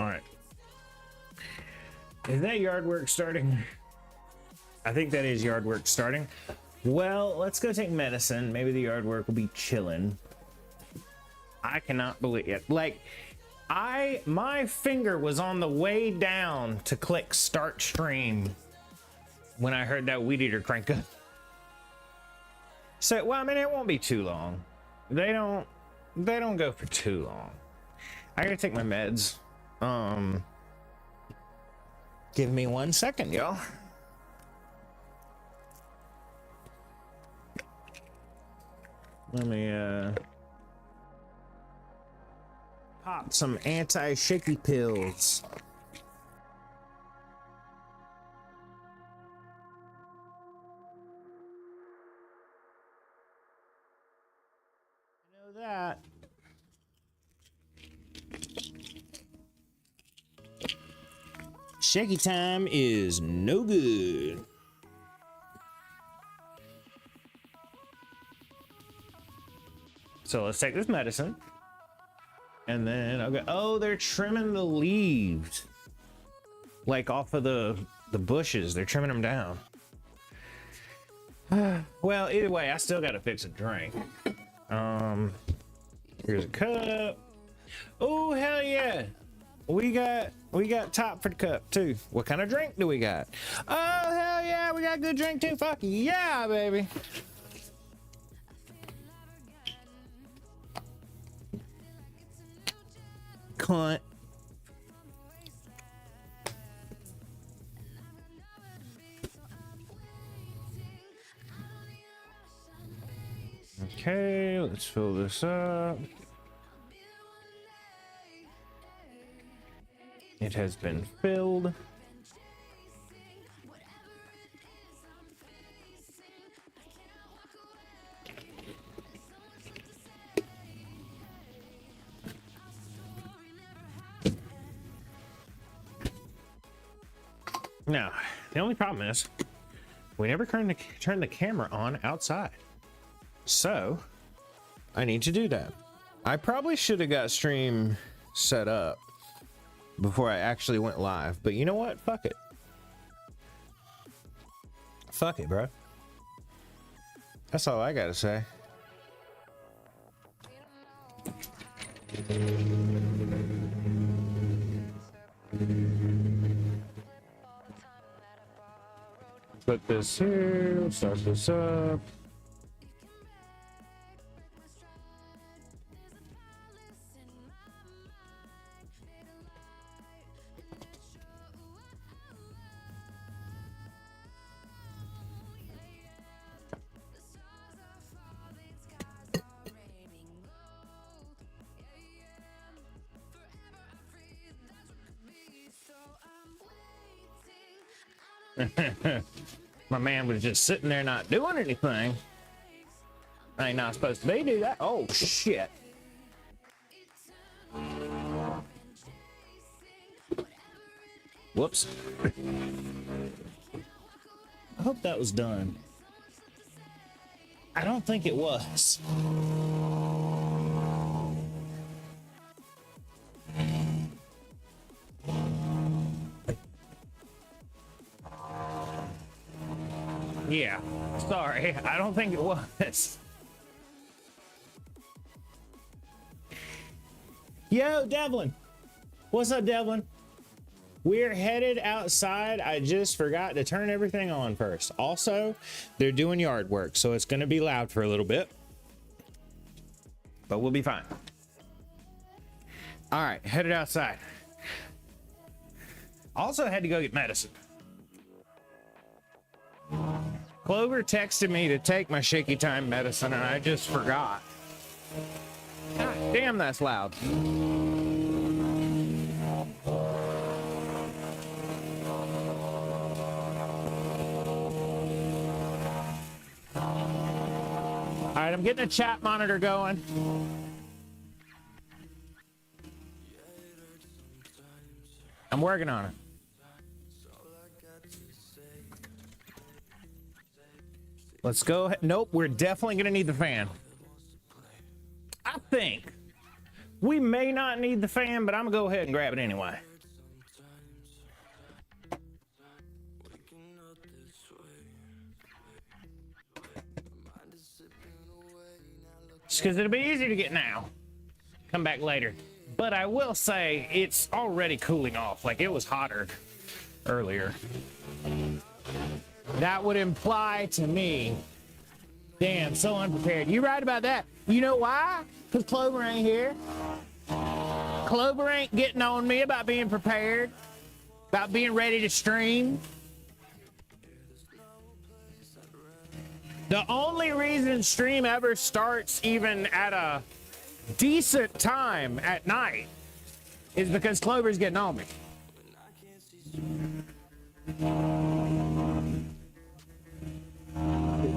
All right. Is that yard work starting? I think that is yard work starting. Well, let's go take medicine. Maybe the yard work will be chilling. I cannot believe it. Like, my finger was on the way down to click start stream when I heard that weed eater crank up. So, well, I mean, it won't be too long. They don't go for too long. I gotta take my meds. Give me 1 second, y'all. Let me pop some anti-shaky pills. I know that. Shaky time is no good. So let's take this medicine. And then I'll go, oh, they're trimming the leaves. Like off of the bushes. They're trimming them down. Well, either way, I still gotta fix a drink. Here's a cup. Oh, hell yeah. We got top for the cup too. What kind of drink do we got? Oh, hell yeah, we got a good drink too. Fuck yeah, baby. Cunt. Okay, let's fill this up. It has been filled. Now, the only problem is we never turn the camera on outside. So, I need to do that. I probably should have got stream set up before I actually went live, but you know what? Fuck it. Fuck it, bro. That's all I gotta say. Put this here, start this up. My man was just sitting there not doing anything. I ain't not supposed to be do that. Oh shit. Whoops. I hope that was done. I don't think it was. Yeah, sorry, I don't think it was. Yo, Devlin. What's up, Devlin? We're headed outside. I just forgot to turn everything on first. Also, they're doing yard work, so it's going to be loud for a little bit. But we'll be fine. All right, headed outside. Also had to go get medicine. Clover texted me to take my shaky time medicine, and I just forgot. God damn, that's loud. All right, I'm getting a chat monitor going. I'm working on it. Let's go ahead. Nope, we're definitely gonna need the fan. I think we may not need the fan, but I'm gonna go ahead and grab it anyway. because it'll be easy to get now. Come back later. But I will say it's already cooling off. Like, it was hotter earlier. That would imply to me, damn, so unprepared. You're right about that. You know why? Because Clover ain't here. Clover ain't getting on me about being prepared, about being ready to stream. The only reason stream ever starts even at a decent time at night is because Clover's getting on me.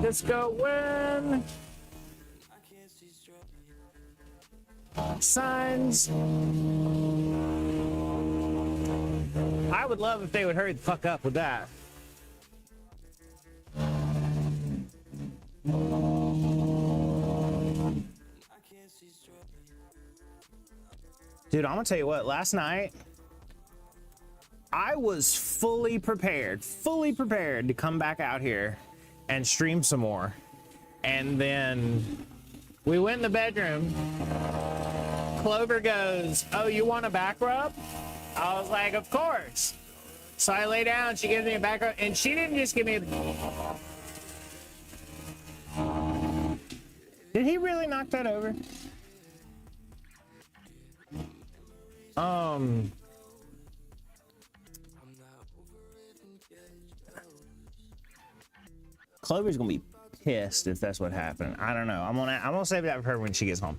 Let's go win. Signs. I would love if they would hurry the fuck up with that. Dude, I'm gonna tell you what, last night I was fully prepared to come back out here and stream some more. And then we went in the bedroom. Clover goes, "Oh, you want a back rub?" I was like, "Of course." So I lay down, she gives me a back rub, and she didn't just give me a... Did he really knock that over? Clover's gonna be pissed if that's what happened. I don't know. I'm gonna save that for her when she gets home.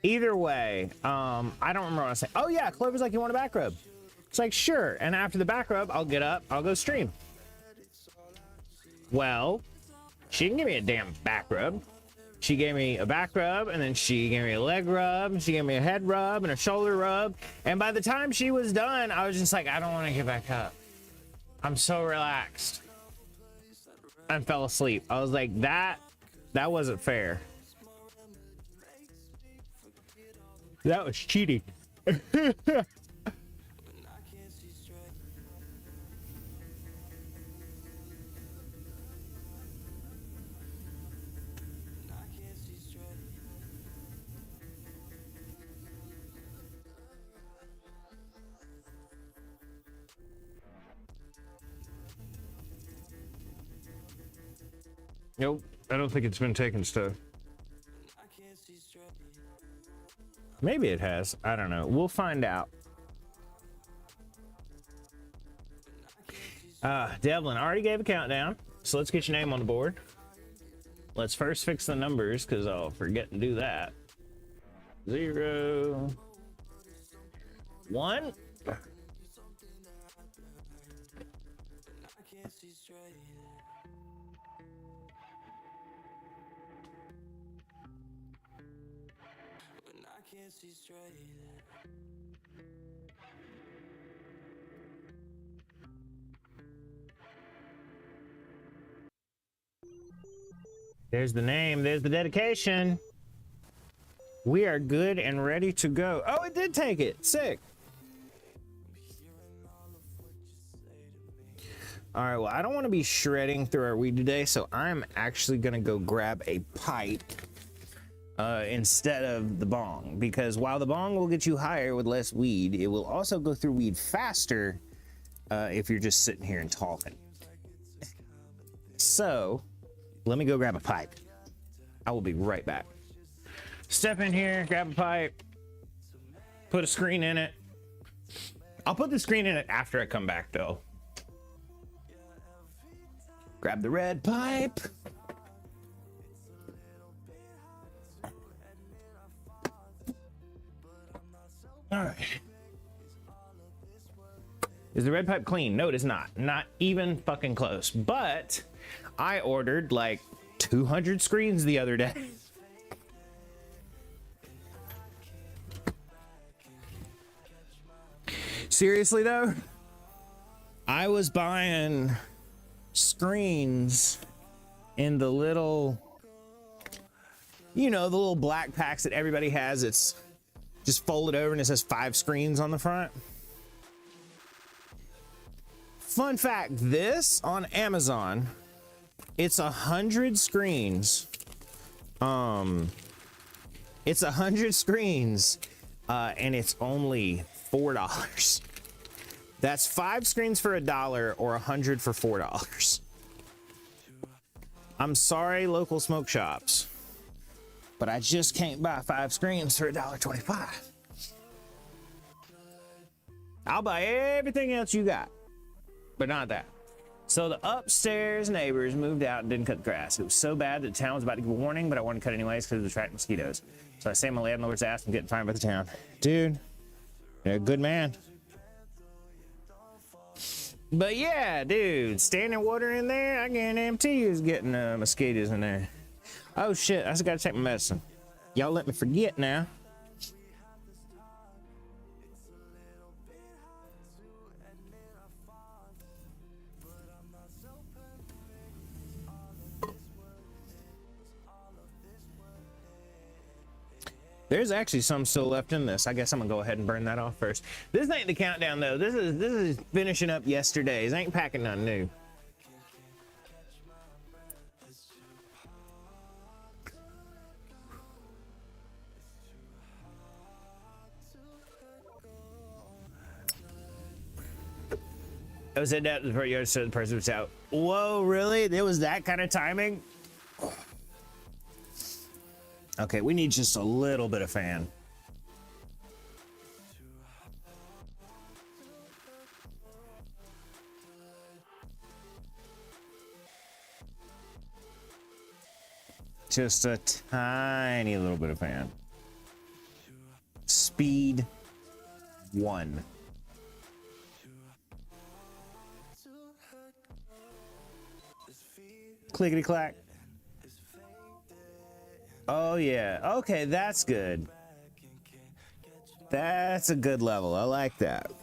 Either way, I don't remember what I was saying. Oh yeah, Clover's like, "You want a back rub?" It's like, sure. And after the back rub, I'll get up, I'll go stream. Well, she didn't give me a damn back rub. She gave me a back rub, and then she gave me a leg rub, she gave me a head rub and a shoulder rub. And by the time she was done, I was just like, I don't want to get back up. I'm so relaxed. And fell asleep. I was like, that wasn't fair. That was cheating. Nope, I don't think it's been taken stuff. Maybe it has. I don't know. We'll find out. Devlin already gave a countdown, so let's get your name on the board. Let's first fix the numbers, because I'll forget to do that. 0, 1. There's the name, there's the dedication. We are good and ready to go. Oh, it did take it. Sick. All right, well, I don't want to be shredding through our weed today, so I'm actually gonna go grab a pipe instead of the bong, because while the bong will get you higher with less weed, it will also go through weed faster if you're just sitting here and talking. So let me go grab a pipe. I will be right back. Step in here, grab a pipe, put a screen in it. I'll put the screen in it after I come back though. Grab the red pipe. All right. Is the red pipe clean? No, it is not. Not even fucking close. But I ordered like 200 screens the other day. Seriously though, I was buying screens in the little, you know, the little black packs that everybody has. It's just folded over and it says 5 screens on the front. Fun fact, this on Amazon, it's 100 screens. It's 100 screens, and it's only $4. That's 5 screens for $1 or 100 for $4. I'm sorry, local smoke shops, but I just can't buy 5 screens for $1.25. I'll buy everything else you got, but not that. So the upstairs neighbors moved out and didn't cut the grass. It was so bad that the town was about to give a warning, but I wanted to cut anyways because it was attracting mosquitoes. So I saved my landlord's ass from getting fined by the town. Dude, you're a good man. But yeah, dude, standing water in there, I guarantee you is getting mosquitoes in there. Oh shit, I just gotta take my medicine. Y'all let me forget now. There's actually some still left in this. I guess I'm gonna go ahead and burn that off first. This ain't the countdown though. This is finishing up yesterday's. Ain't packing nothing new. I was at that before you said the person was out. Whoa, really? There was that kind of timing? Okay, we need just a little bit of fan. Just a tiny little bit of fan. Speed 1. Clickety clack. Oh yeah, okay, that's good. That's a good level, I like that.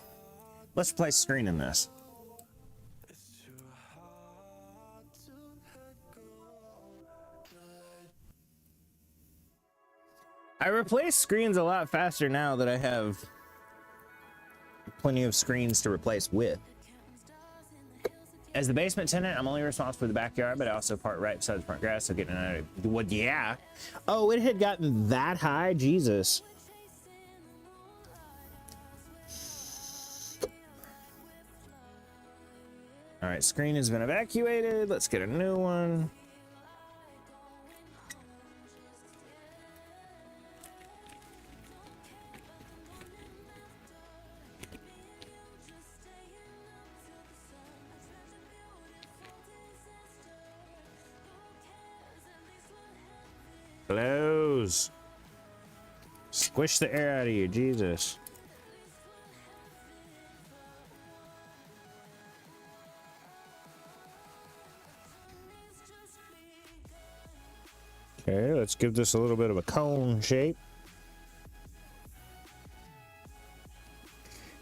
Let's replace screen in this. I replace screens a lot faster now that I have plenty of screens to replace with. As the basement tenant, I'm only responsible for the backyard, but I also park right beside the front grass, so getting another. Well, yeah. Oh, it had gotten that high? Jesus. All right, screen has been evacuated. Let's get a new one. Close. Squish the air out of you, Jesus. Okay, let's give this a little bit of a cone shape.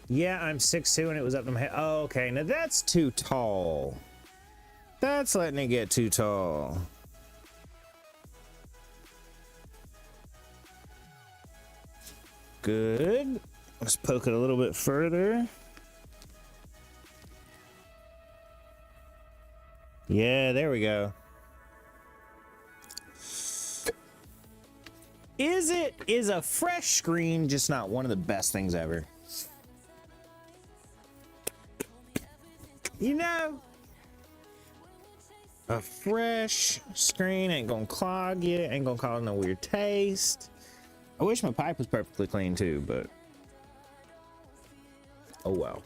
Yeah, I'm 6'2" and it was up to my head. Oh, okay, now that's too tall. That's letting it get too tall. Good. Let's poke it a little bit further. Yeah, there we go. Is a fresh screen just not one of the best things ever? You know, a fresh screen ain't gonna clog you, ain't gonna cause no weird taste. I wish my pipe was perfectly clean too, but oh well.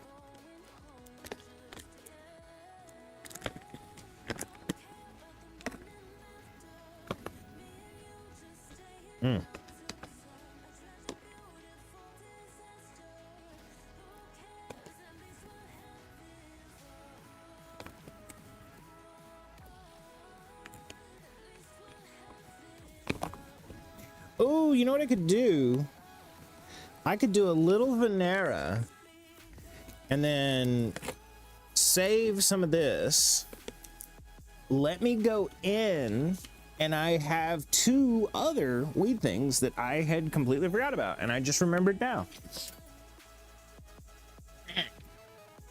Oh, you know what I could do? I could do a little Venera and then save some of this. Let me go in, and I have 2 other weed things that I had completely forgot about, and I just remembered now.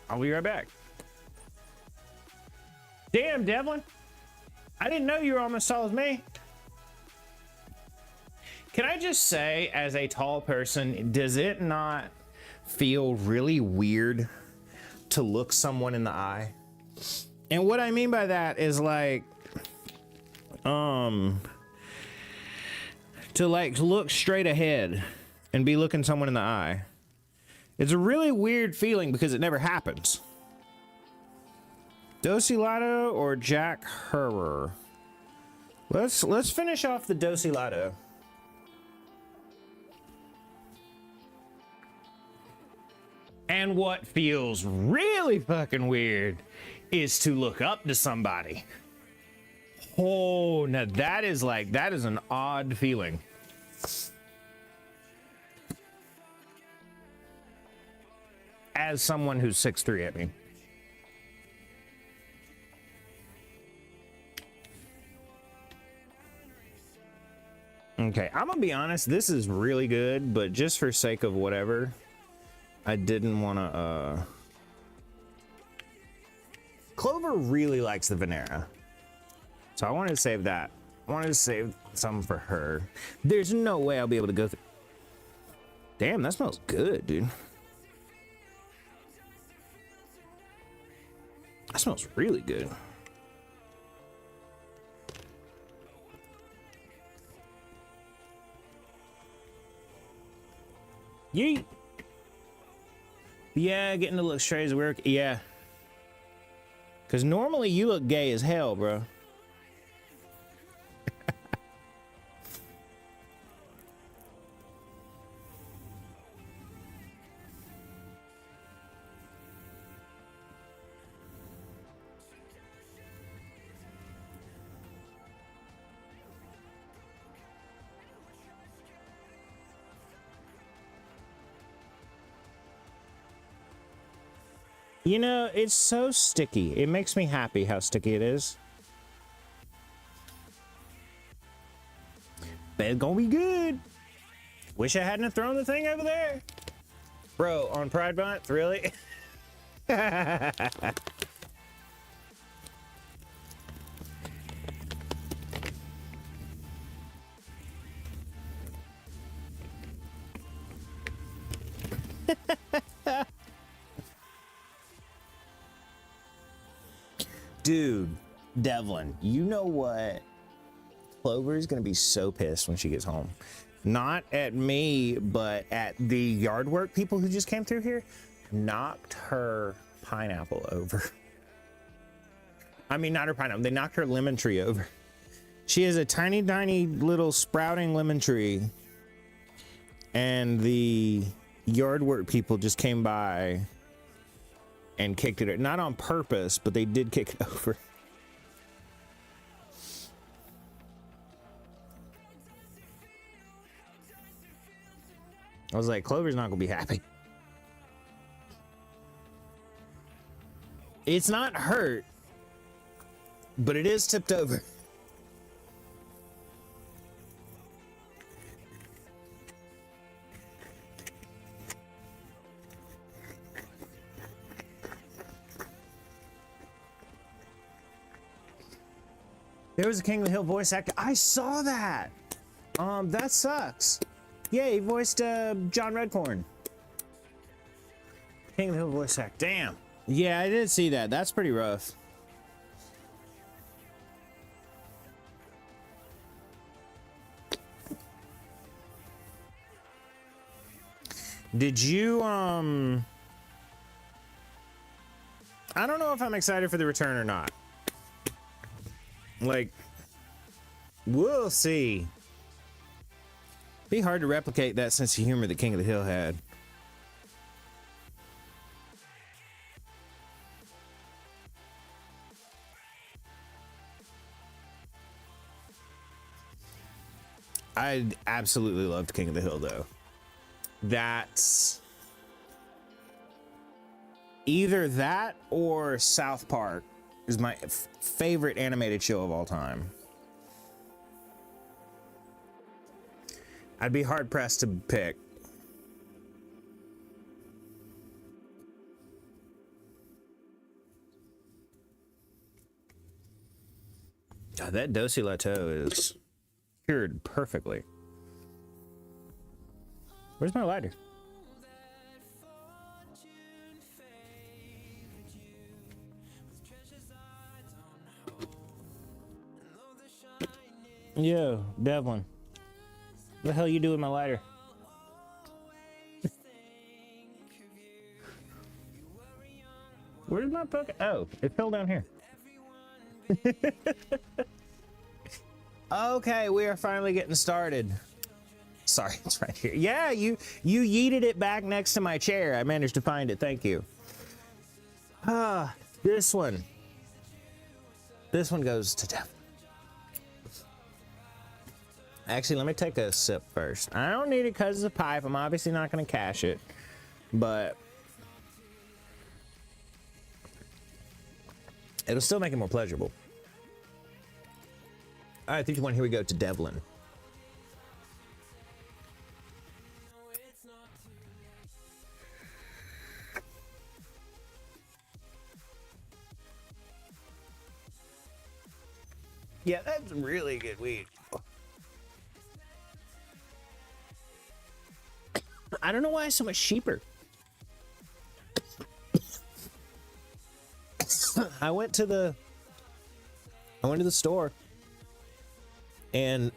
I'll be right back. Damn, Devlin. I didn't know you were almost as tall as me. Can I just say, as a tall person, does it not feel really weird to look someone in the eye? And what I mean by that is like, to like look straight ahead and be looking someone in the eye. It's a really weird feeling because it never happens. Dosilato or Jack Herrer? Let's finish off the Dosilato. And what feels really fucking weird is to look up to somebody. Oh, now that is an odd feeling. As someone who's 6'3", I mean. Okay, I'm gonna be honest, this is really good, but just for sake of whatever, I didn't want to, Clover really likes the Venera. So I wanted to save that. I wanted to save some for her. There's no way I'll be able to go through. Damn, that smells good, dude. That smells really good. Yeet. Yeah, getting to look straight is weird. Yeah. Because normally you look gay as hell, bro. You know, it's so sticky. It makes me happy how sticky it is. But it's gonna be good. Wish I hadn't have thrown the thing over there. Bro, on Pride Month, really? Dude, Devlin, you know what? Clover's gonna be so pissed when she gets home. Not at me, but at the yard work people who just came through here. Knocked her pineapple over. I mean, not her pineapple. They knocked her lemon tree over. She has a tiny, tiny little sprouting lemon tree. And the yard work people just came by and kicked it, not on purpose, but they did kick it over. I was like, Clover's not gonna be happy. It's not hurt, but it is tipped over. There was a King of the Hill voice actor. I saw that. That sucks. Yeah, he voiced John Redcorn. King of the Hill voice actor. Damn. Yeah, I did see that. That's pretty rough. Did you I don't know if I'm excited for the return or not. Like, we'll see. Be hard to replicate that sense of humor that King of the Hill had. I absolutely loved King of the Hill, though. That's either that or South Park is my favorite animated show of all time. I'd be hard pressed to pick. God, that Dosilato is cured perfectly. Where's my lighter? Yo, Devlin. What the hell you do with my lighter? Where's my pocket? Oh, it fell down here. Okay, we are finally getting started. Sorry, it's right here. Yeah, you yeeted it back next to my chair. I managed to find it. Thank you. This one. This one goes to Devlin. Actually, let me take a sip first. I don't need it because it's a pipe. I'm obviously not going to cash it, but it'll still make it more pleasurable. All right, 3, 2, 1, here we go to Devlin. Yeah, that's really good weed. I don't know why it's so much cheaper. I went to the store and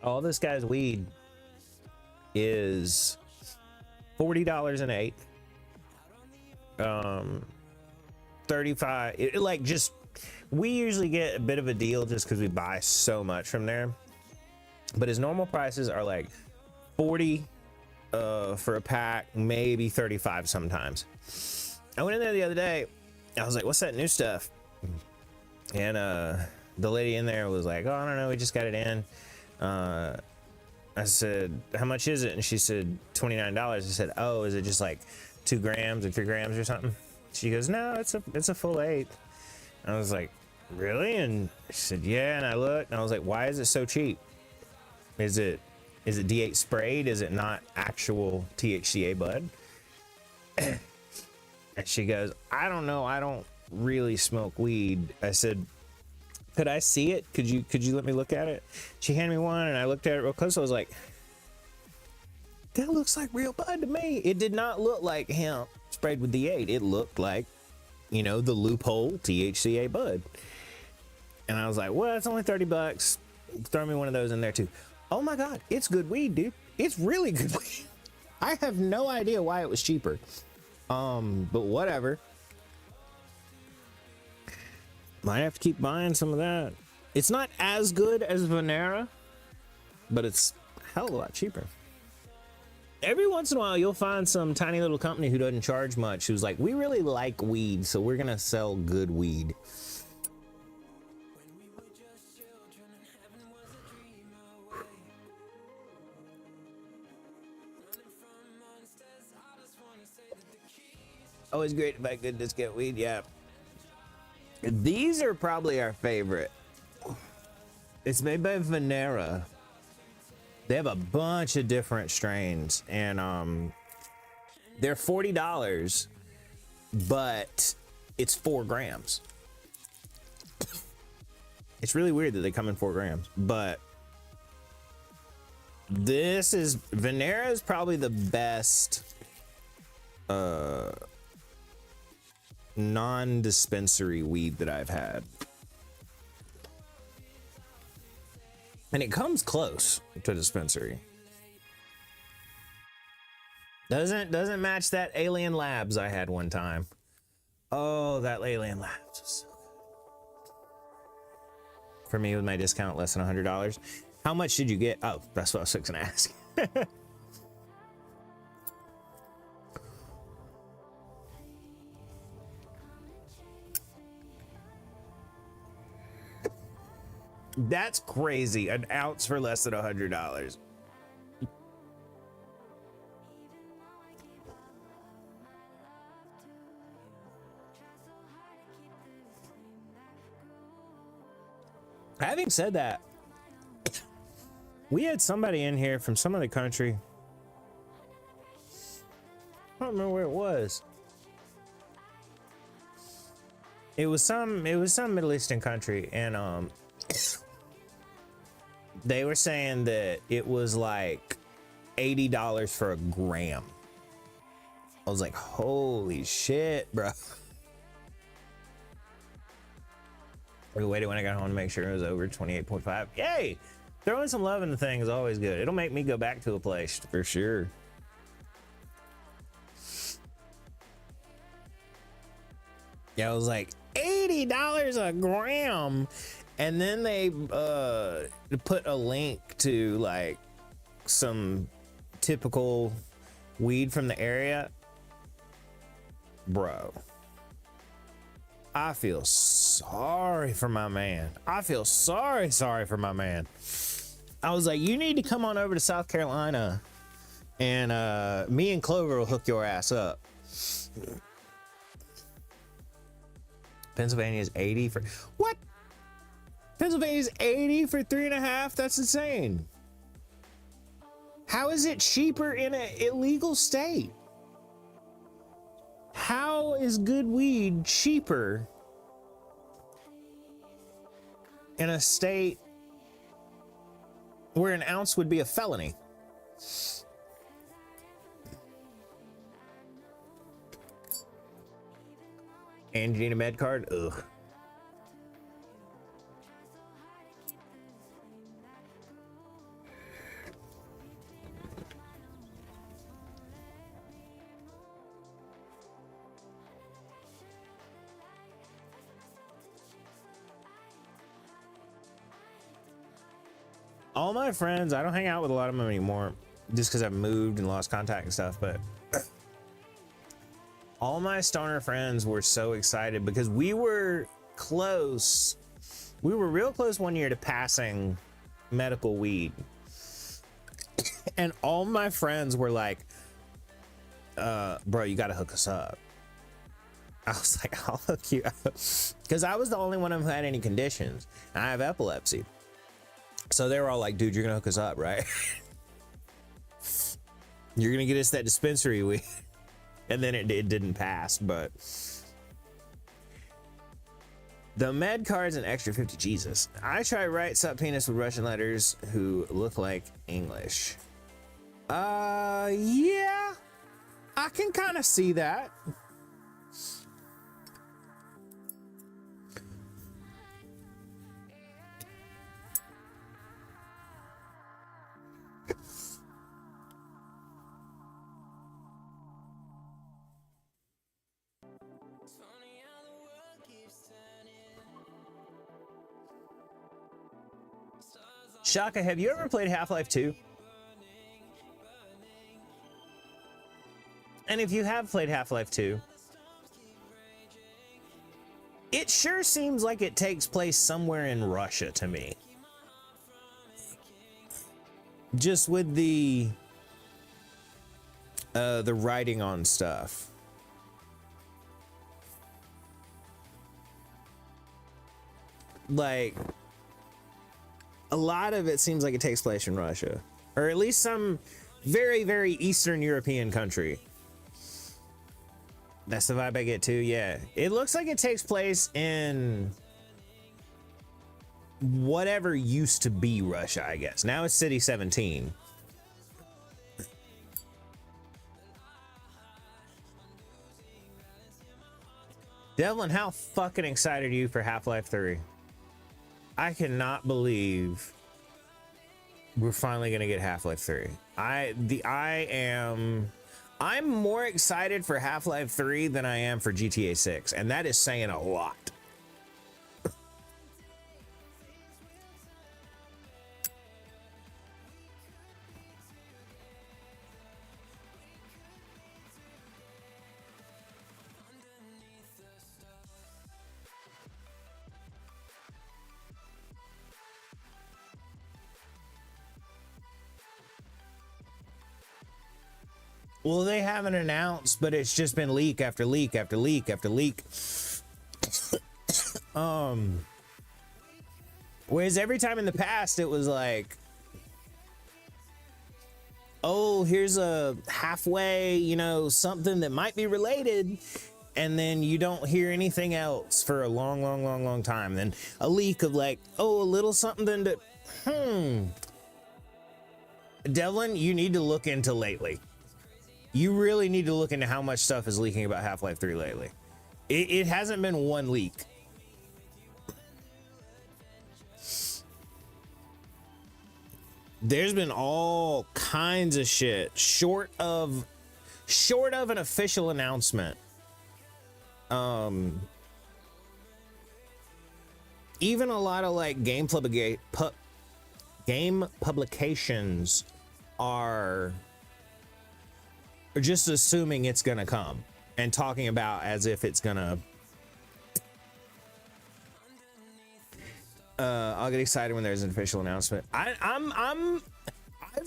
all this guy's weed is $40 an eighth. 35 like just we usually get a bit of a deal just because we buy so much from there, but his normal prices are like 40 for a pack, maybe 35 sometimes. I went in there the other day. I was like, what's that new stuff? And the lady in there was like, oh, I don't know, we just got it in. I said, how much is it? And she said $29. I said, oh, is it just like 2 grams or 3 grams or something? She goes, no, it's a full eighth. And I was like, really? And she said, yeah. And I looked and I was like, why is it so cheap? Is it D8 sprayed? Is it not actual THCA bud? And she goes, I don't know, I don't really smoke weed. I said, could I see it? Could you let me look at it? She handed me one and I looked at it real close. I was like, that looks like real bud to me. It did not look like hemp sprayed with D8. It looked like, you know, the loophole THCA bud. And I was like, well, it's only $30. Throw me one of those in there too. Oh my God, it's good weed, dude. It's really good weed. I have no idea why it was cheaper. But whatever. Might have to keep buying some of that. It's not as good as Venera, but it's a hell of a lot cheaper. Every once in a while, you'll find some tiny little company who doesn't charge much, who's like, we really like weed, so we're gonna sell good weed. Always great to buy good discount weed, yeah. These are probably our favorite. It's made by Venera. They have a bunch of different strains, and they're $40, but it's 4 grams. It's really weird that they come in 4 grams, but this is Venera is probably the best non-dispensary weed that I've had. And it comes close to dispensary. Doesn't match that Alien Labs I had one time. Oh, that Alien Labs was so good. For me, with my discount, less than $100. How much did you get? Oh, that's what I was gonna ask. That's crazy. An ounce for less than $100. Having said that, we had somebody in here from some other country. I don't remember where it was. It was some Middle Eastern country, and They were saying that it was like $80 for a gram. I was like, holy shit, bro. I waited when I got home to make sure it was over 28.5. Yay! Throwing some love in the thing is always good. It'll make me go back to a place for sure. Yeah, I was like, $80 a gram. And then they put a link to like some typical weed from the area. Bro, I feel sorry for my man. I feel sorry for my man. I was like, you need to come on over to South Carolina and me and Clover will hook your ass up. Pennsylvania's 80 for what? Pennsylvania's 80 for 3.5? That's insane. How is it cheaper in an illegal state? How is good weed cheaper in a state where an ounce would be a felony? And you need a med card? Ugh. All my friends, I don't hang out with a lot of them anymore just because I've moved and lost contact and stuff, but all my stoner friends were so excited because we were close. We were real close one year to passing medical weed. And all my friends were like, bro, you got to hook us up. I was like, I'll hook you up. Because I was the only one who had any conditions. And I have epilepsy. So they were all like, dude, you're going to hook us up, right? You're going to get us that dispensary weed. And then it didn't pass, but the med card's an extra 50. Jesus. I try write sup penis with Russian letters who look like English. Yeah, I can kind of see that. Shaka, have you ever played Half-Life 2? And if you have played Half-Life 2, it sure seems like it takes place somewhere in Russia to me. Just with the writing on stuff. Like, a lot of it seems like it takes place in Russia, or at least some very, very Eastern European country. That's the vibe I get too. Yeah, it looks like it takes place in whatever used to be Russia, I guess. Now it's City 17. Devlin, how fucking excited are you for Half-Life 3? I cannot believe we're finally gonna get Half-Life 3. I'm more excited for Half-Life 3 than I am for GTA 6, and that is saying a lot. Well, they haven't announced, but it's just been leak after leak after leak after leak. Whereas every time in the past it was like, oh, here's a halfway, you know, something that might be related, and then you don't hear anything else for a long time. Then a leak of like, oh, a little something then to, Devlin, you need to look into lately. You really need to look into how much stuff is leaking about Half-Life 3 lately. It hasn't been one leak. There's been all kinds of shit short of an official announcement. Even a lot of like game publications are just assuming it's gonna come and talking about as if it's gonna. I'll get excited when there's an official announcement. I've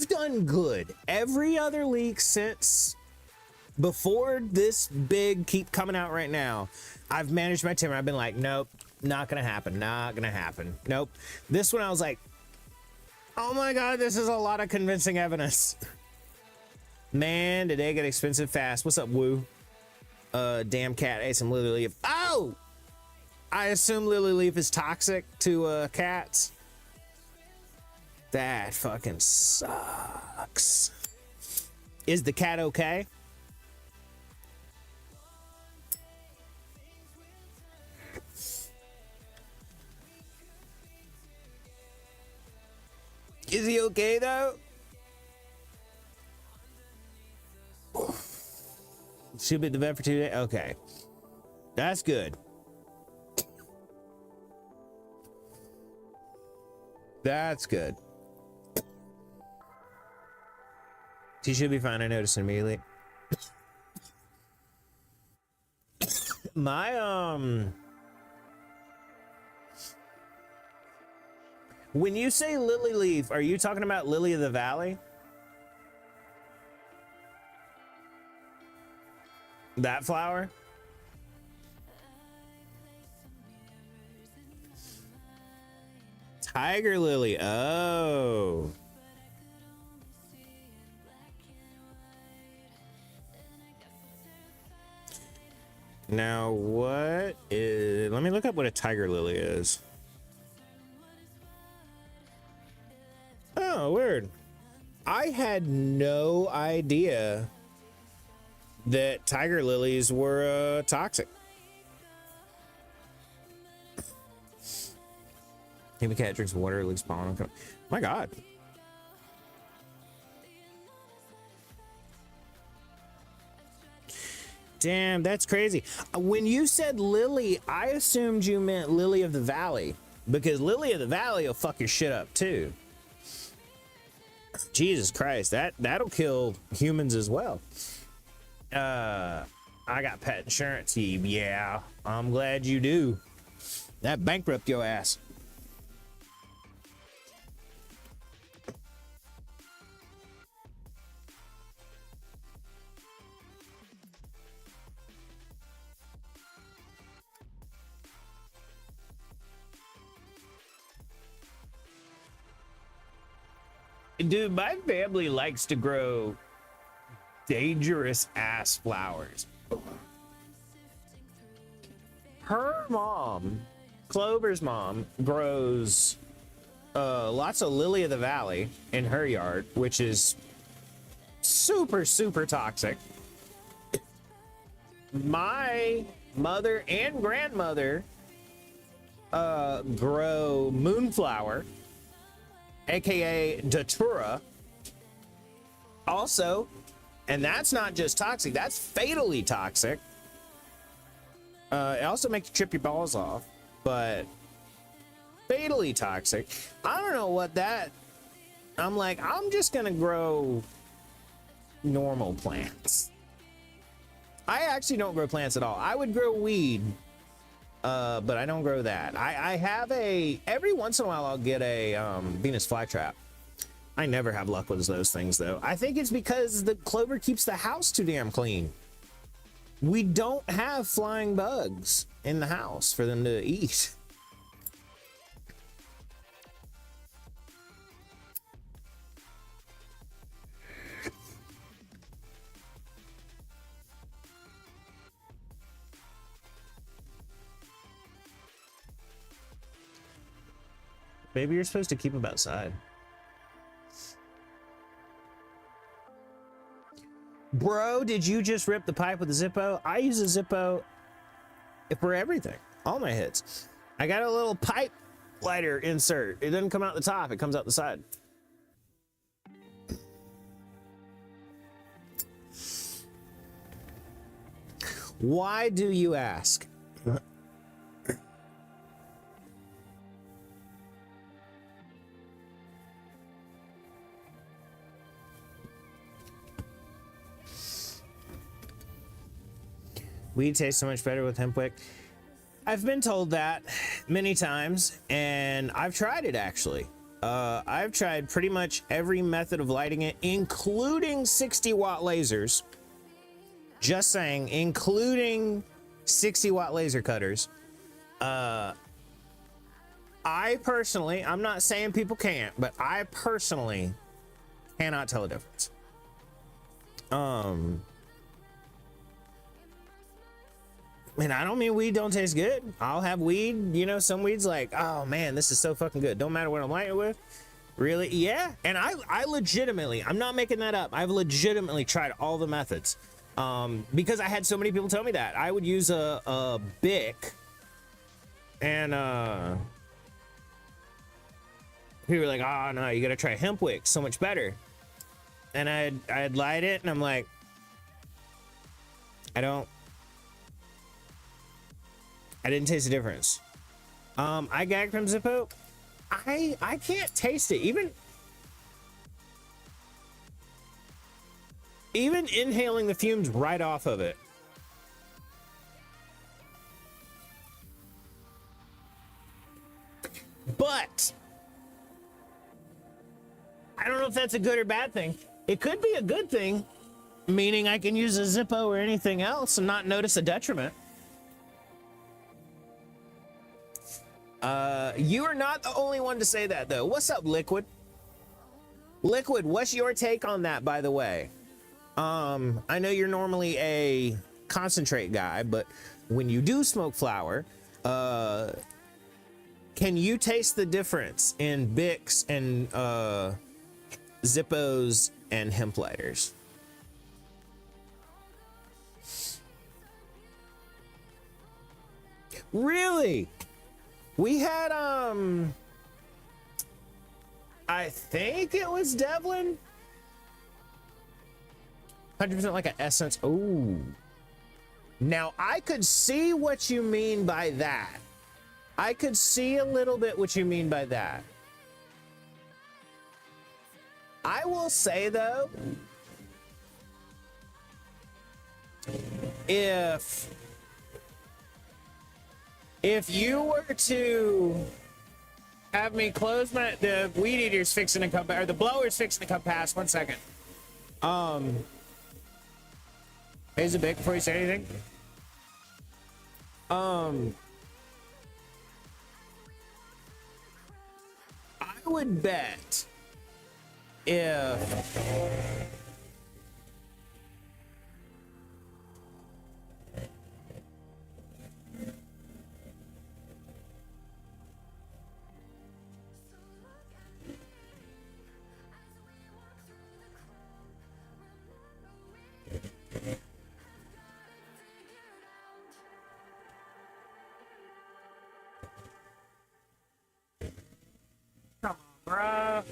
done good. Every other leak since before this big keep coming out right now, I've managed my timber. I've been like, nope, not gonna happen, not gonna happen. Nope. This one I was like, oh my god, this is a lot of convincing evidence. Man, did they get expensive fast. What's up, Woo? Damn cat ate some lily leaf. Oh! I assume lily leaf is toxic to cats. That fucking sucks. Is the cat okay? Is he okay though? Should be at the vet for 2 days. Okay, that's good. That's good. She should be fine. I noticed immediately. My when you say lily leaf, are you talking about lily of the valley? That flower? Tiger lily. Oh. Now what is, let me look up what a tiger lily is. Oh, weird. I had no idea that tiger lilies were toxic. If a cat drinks water, it leaks pollen. My God. Damn, that's crazy. When you said lily, I assumed you meant lily of the valley, because lily of the valley will fuck your shit up too. Jesus Christ, that'll kill humans as well. I got pet insurance. Yeah, I'm glad you do. That bankrupt your ass. Dude, my family likes to grow dangerous ass flowers. Her mom, Clover's mom, grows lots of lily of the valley in her yard, which is super, super toxic. My mother and grandmother grow moonflower, aka datura, also, and that's not just toxic, that's fatally toxic. It also makes you trip your balls off, but fatally toxic. I don't know what that, I'm like, I'm just gonna grow normal plants. I actually don't grow plants at all. I would grow weed, but I don't grow that. I have every once in a while I'll get a Venus flytrap. I never have luck with those things though. I think it's because the clover keeps the house too damn clean. We don't have flying bugs in the house for them to eat. Maybe you're supposed to keep them outside. Bro, did you just rip the pipe with a Zippo? I use a Zippo for everything. All my hits. I got a little pipe lighter insert. It doesn't come out the top. It comes out the side. Why do you ask? Weed tastes so much better with hemp wick. I've been told that many times, and I've tried it actually. I've tried pretty much every method of lighting it, including 60-watt lasers. Just saying, including 60-watt laser cutters. I personally, I'm not saying people can't, but I personally cannot tell a difference. And I don't mean weed don't taste good. I'll have weed, you know, some weed's like, oh man, this is so fucking good. Don't matter what I'm lighting it with. Really? Yeah. And I legitimately, I'm not making that up. I've legitimately tried all the methods. Because I had so many people tell me that. I would use a Bic and people were like, oh no, you gotta try hemp wick, so much better. And I'd light it and I'm like, I didn't taste the difference. I gagged from Zippo. I can't taste it. Even inhaling the fumes right off of it. But I don't know if that's a good or bad thing. It could be a good thing, meaning I can use a Zippo or anything else and not notice a detriment. You are not the only one to say that, though. What's up, Liquid? Liquid, what's your take on that, by the way? I know you're normally a concentrate guy, but when you do smoke flower, can you taste the difference in Bics and Zippos and hemp lighters? Really? We had I think it was Devlin. 100% like an essence. Oh. Now I could see what you mean by that. I could see a little bit what you mean by that. I will say though, if you were to have me close the weed eater's fixing to come, or the blower's fixing to come past. 1 second. Here's a bit before you say anything. I would bet if bruh.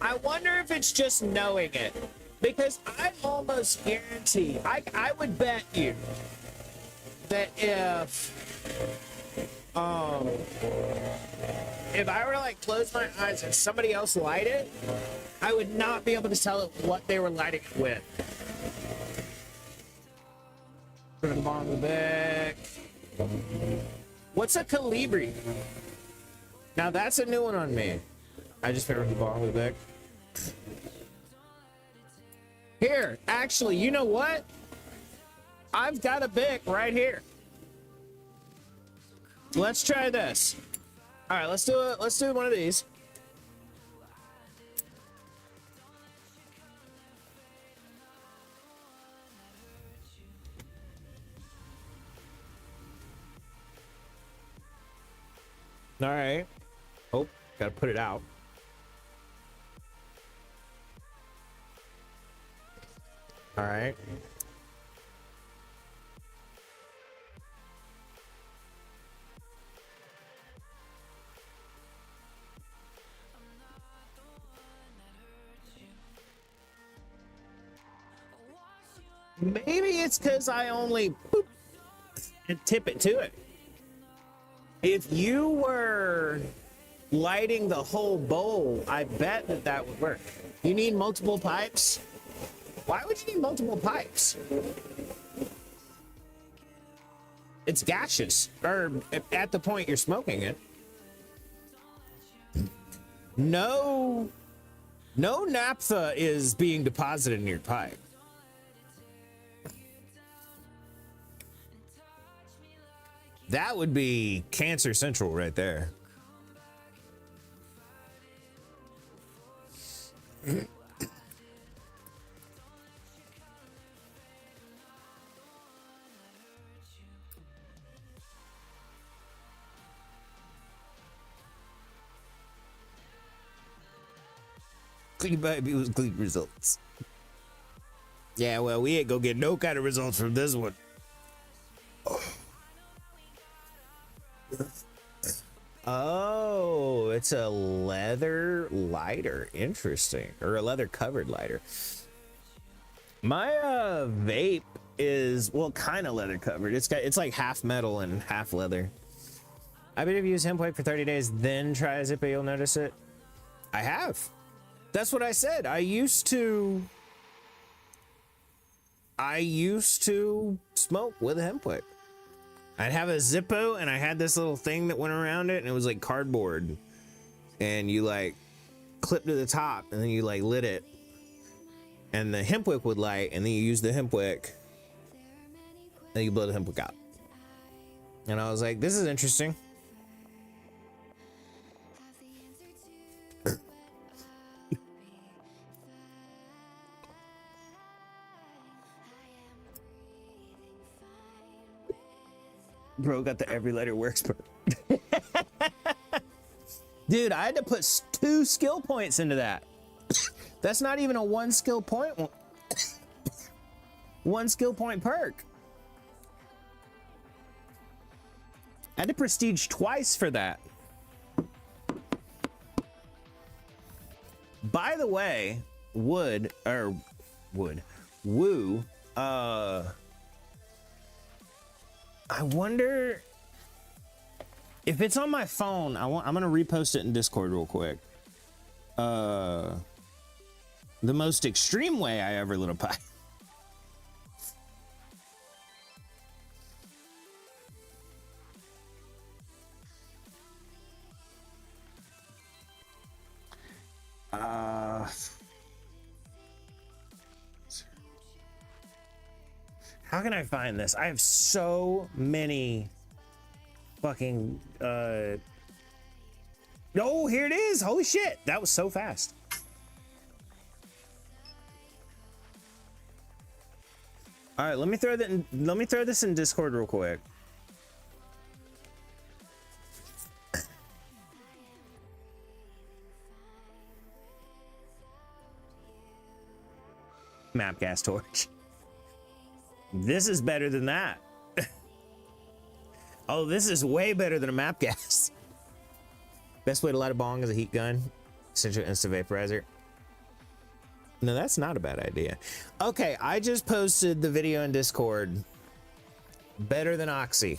I wonder if it's just knowing it, because I almost guarantee, I would bet you that if I were to like close my eyes and somebody else light it, I would not be able to tell it what they were lighting it with. Put them on the back. What's a Calibri? Now that's a new one on me. I just put the bottom of the back. Here, actually, you know what? I've got a Bic right here. Let's try this. All right, let's do it. Let's do one of these. All right. Oh, gotta put it out. All right. Maybe it's because I only boop and tip it to it. If you were lighting the whole bowl, I bet that that would work. You need multiple pipes? Why would you need multiple pipes? It's gaseous, or at the point you're smoking it. No naphtha is being deposited in your pipe. That would be cancer central right there. Clean baby was clean results. Yeah, well, we ain't gonna get no kind of results from this one. Oh, it's a leather lighter. Interesting. Or a leather covered lighter. My vape is, well, kind of leather covered. It's like half metal and half leather. I bet if you use hemp wick for 30 days, then try a Zippo, you'll notice it. I have. That's what I said. I used to smoke with a hemp wick. I'd have a Zippo and I had this little thing that went around it and it was like cardboard. And you like clip to the top and then you like lit it. And the hemp wick would light and then you use the hemp wick. And you blow the hemp wick out. And I was like, this is interesting. Bro got the every letter works part. Dude, I had to put 2 skill points into that. That's not even a 1 skill point. 1 skill point perk. I had to prestige twice for that. By the way, woo, I wonder if it's on my phone. I'm gonna repost it in Discord real quick. The most extreme way I ever lit a pipe. How can I find this? I have so many fucking oh, here it is. Holy shit, that was so fast. All right, let me throw this in Discord real quick. Map gas torch. This is better than that. Oh, this is way better than a map gas. Best way to light a bong is a heat gun. Essential instant vaporizer. No, that's not a bad idea. Okay, I just posted the video in Discord. Better than Oxy.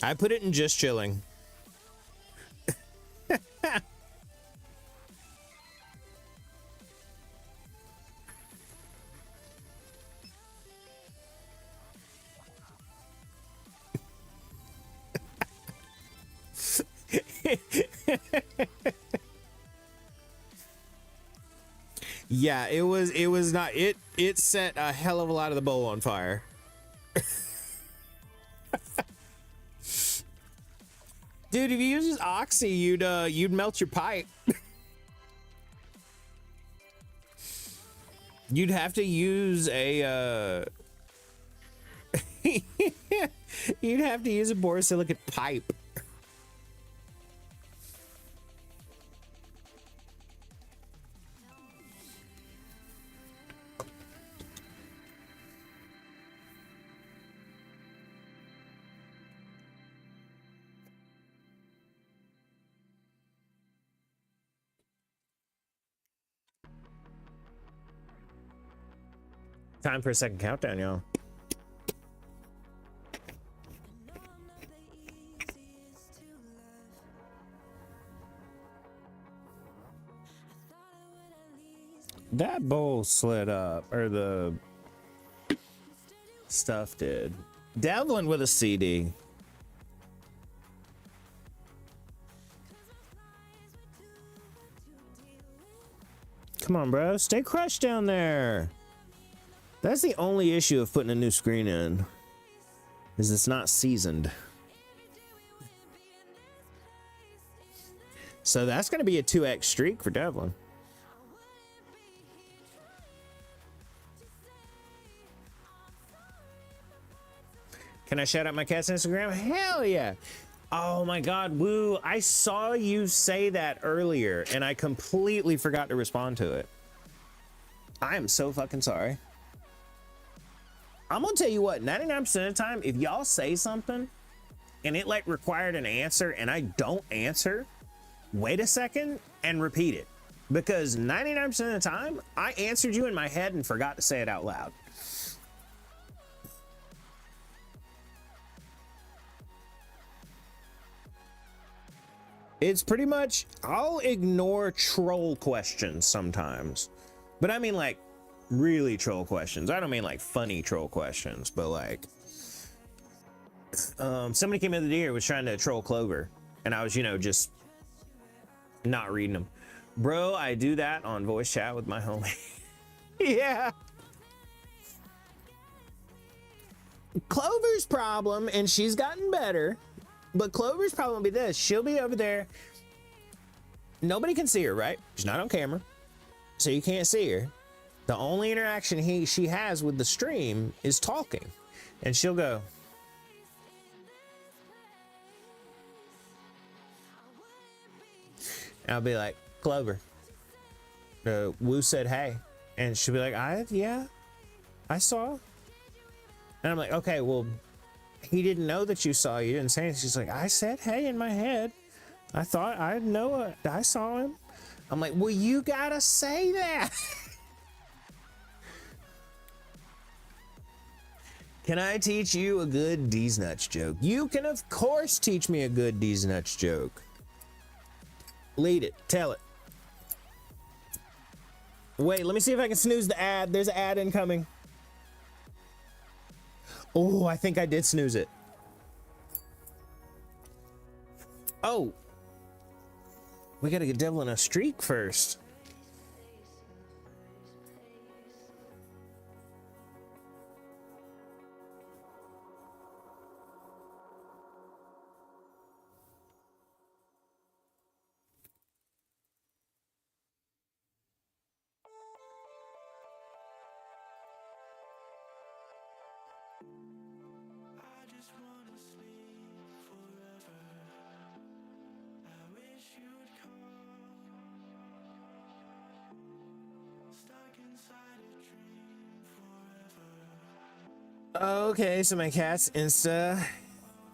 I put it in just chilling. Yeah, it was not, it set a hell of a lot of the bowl on fire. Dude, if you use Oxy, you'd melt your pipe. You'd have to use a You'd have to use a borosilicate pipe. Time for a second countdown, y'all. That bowl slid up, or the stuff did. Devlin with a CD. Come on, bro. Stay crushed down there. That's the only issue of putting a new screen in, is it's not seasoned. So that's going to be a 2x streak for Devlin. Can I shout out my cat's Instagram? Hell yeah. Oh my God, Woo. I saw you say that earlier and I completely forgot to respond to it. I am so fucking sorry. I'm gonna tell you what, 99% of the time, if y'all say something and it like required an answer and I don't answer, wait a second and repeat it. Because 99% of the time, I answered you in my head and forgot to say it out loud. It's pretty much, I'll ignore troll questions sometimes. But I mean like really troll questions. I don't mean like funny troll questions, but like somebody came in the year was trying to troll Clover and I was, you know, just not reading them. Bro, I do that on voice chat with my homie. Yeah. Clover's problem, and she's gotten better, but Clover's problem will be this. She'll be over there. Nobody can see her, right? She's not on camera, so you can't see her. The only interaction she has with the stream is talking, and she'll go, and I'll be like, Clover, Woo said hey, and she'll be like, yeah, I saw. And I'm like, okay, well, he didn't know that you saw. You didn't say anything. She's like, I said hey in my head. I thought I know I saw him. I'm like, well, you gotta say that. Can I teach you a good D's Nuts joke? You can, of course, teach me a good D's Nuts joke. Lead it. Tell it. Wait, let me see if I can snooze the ad. There's an ad incoming. Oh, I think I did snooze it. Oh. We gotta get Devlin a streak first. Okay, so my cat's Insta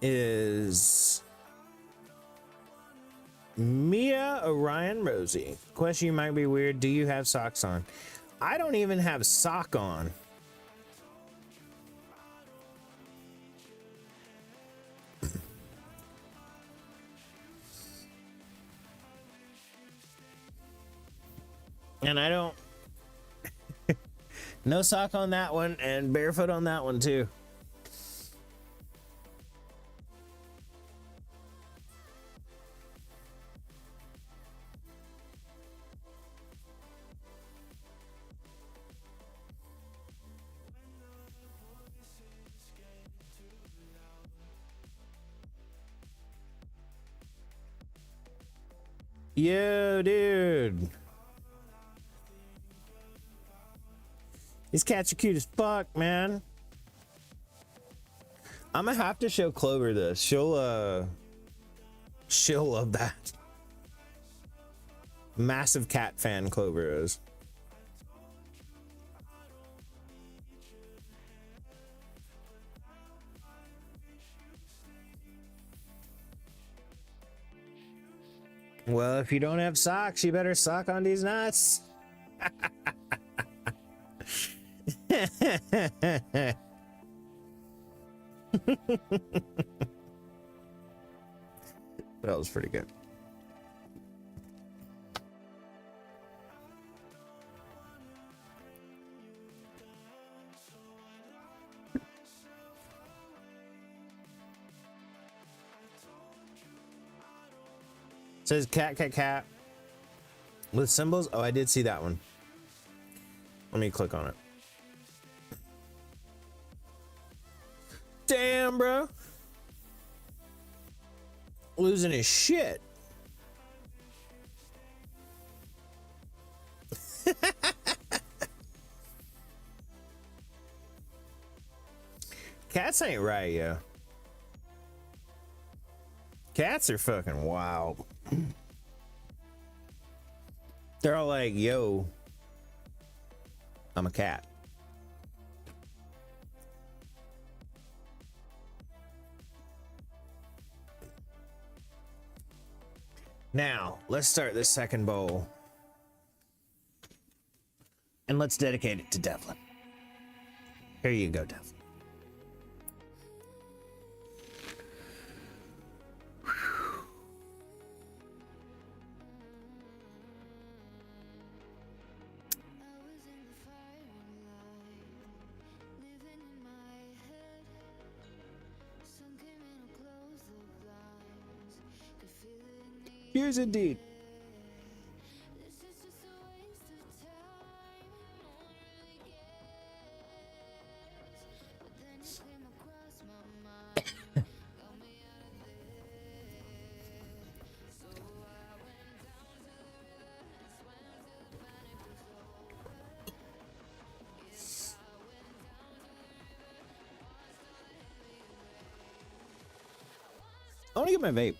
is Mia Orion Rosie. Question you might be weird. Do you have socks on? I don't even have sock on. And I don't. No sock on that one, and barefoot on that one too. Yo, dude. These cats are cute as fuck, man. I'm gonna have to show Clover this. She'll love that. Massive cat fan Clover is. Well, if you don't have socks, you better sock on these nuts. That was pretty good. Says cat, cat, cat. With symbols? Oh, I did see that one. Let me click on it. Damn, bro. Losing his shit. Cats ain't right, yo. Cats are fucking wild. They're all like, yo, I'm a cat. Now, let's start this second bowl. And let's dedicate it to Devlin. Here you go, Devlin. Here's indeed. I want to get my vape.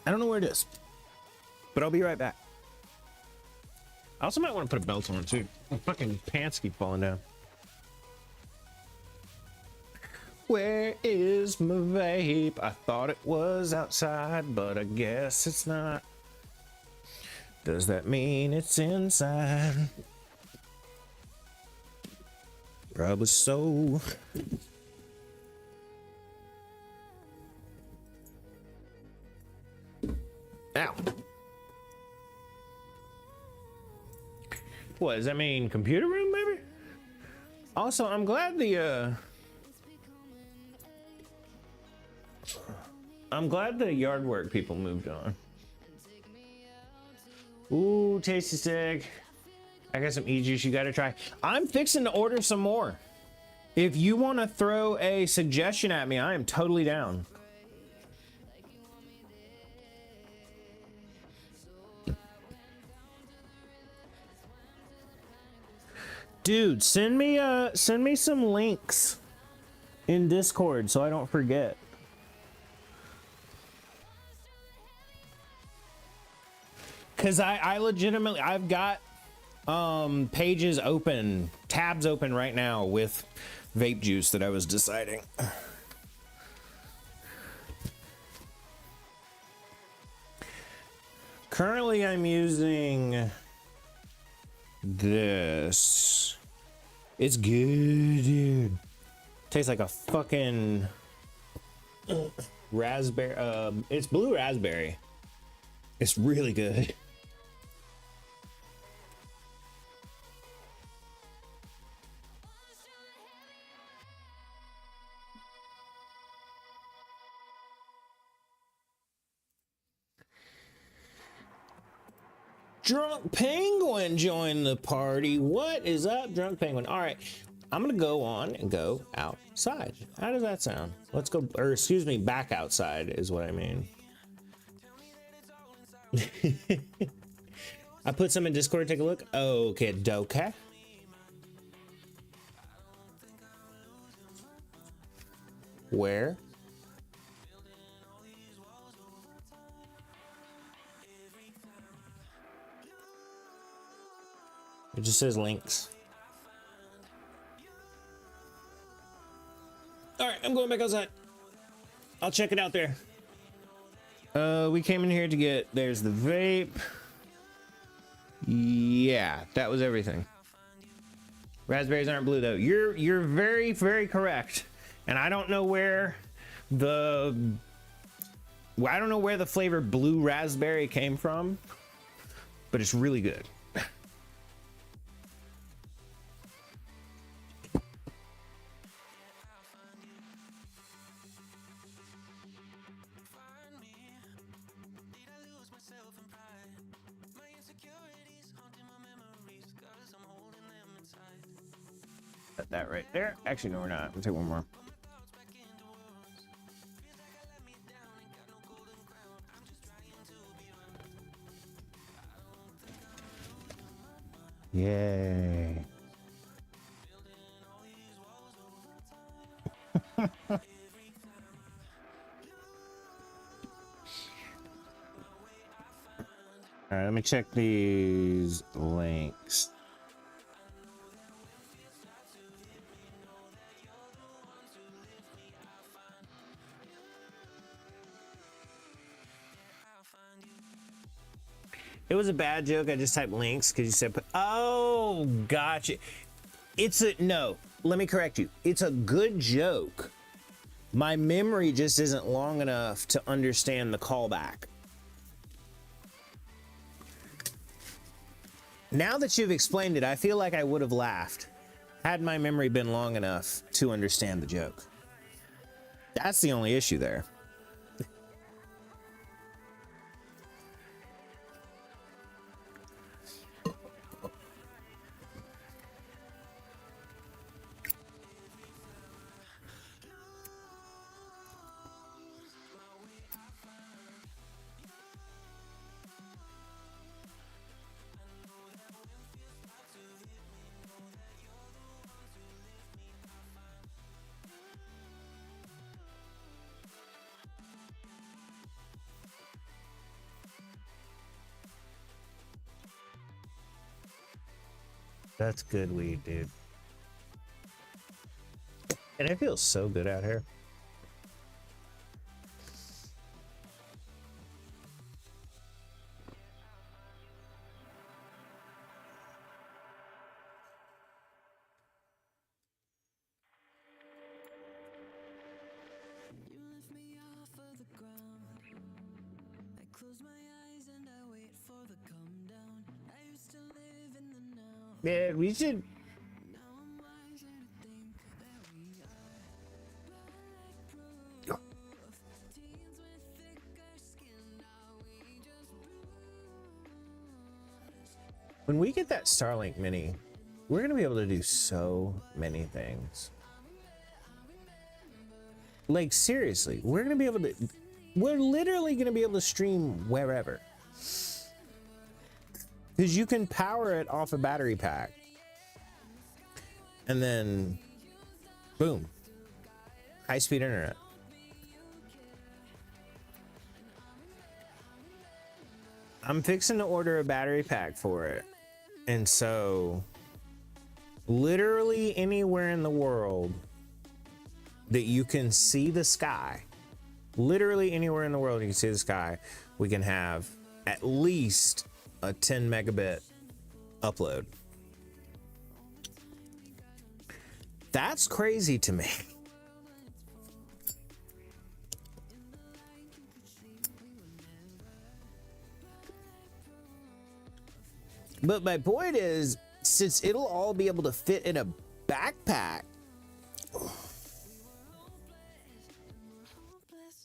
I don't know where it is, but I'll be right back. I also might want to put a belt on too. My fucking pants keep falling down. Where is my vape? I thought it was outside, but I guess it's not. Does that mean it's inside? Probably so. Ow. What does that mean? Computer room, maybe? Also, I'm glad the yard work people moved on. Ooh, tasty stick. I got some e-juice you gotta try. I'm fixing to order some more. If you want to throw a suggestion at me, I am totally down. Dude, send me some links in Discord so I don't forget. Cause I legitimately, I've got pages open, tabs open right now with vape juice that I was deciding. Currently I'm using this. It's good, dude. Tastes like a fucking raspberry. It's blue raspberry. It's really good. Drunk Penguin joined the party. What is up, Drunk Penguin? All right, I'm gonna go on and go outside. How does that sound? Let's go, or excuse me, back outside is what I mean. I put some in Discord, take a look. Okay, doke. Where? It just says links. All right, I'm going back outside. I'll check it out there. We came in here to get, there's the vape. Yeah, that was everything. Raspberries aren't blue though. You're very, very correct. And I don't know where the flavor blue raspberry came from, but it's really good. Put that right there. Actually, no, we're not. We'll take one more. Yay. All right, let me check these links. It was a bad joke. I just typed links because you said, oh, gotcha. No, let me correct you. It's a good joke. My memory just isn't long enough to understand the callback. Now that you've explained it, I feel like I would have laughed had my memory been long enough to understand the joke. That's the only issue there. That's good weed, dude. And it feels so good out here. Yeah, we should. When we get that Starlink Mini, we're gonna be able to do so many things. Like seriously, we're literally gonna be able to stream wherever. Because you can power it off a battery pack. And then, boom, high-speed internet. I'm fixing to order a battery pack for it. And so, literally anywhere in the world that you can see the sky, literally anywhere in the world you can see the sky, we can have at least a 10 megabit upload. That's crazy to me. But my point is, since it'll all be able to fit in a backpack,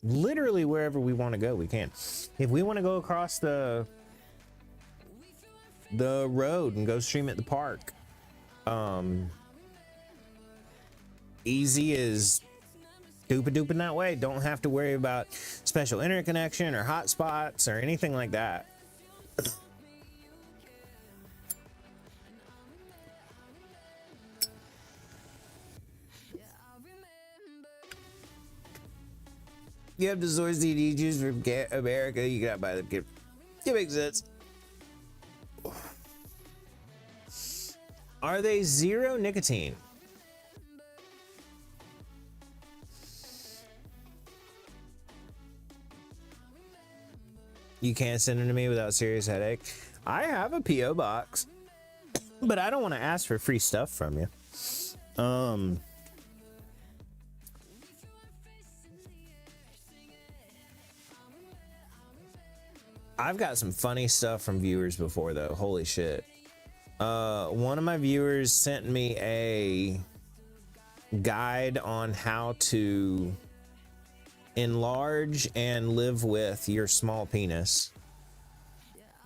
literally wherever we want to go, we can. If we want to go across the road and go stream at the park, easy as dooping that way. Don't have to worry about special internet connection or hotspots or anything like that. You have to source CD juice from America. You cannot buy them. It makes sense. Are they zero nicotine? You can't send them to me without serious headache. I have a PO box, but I don't want to ask for free stuff from you. I've got some funny stuff from viewers before though. Holy shit. One of my viewers sent me a guide on how to enlarge and live with your small penis.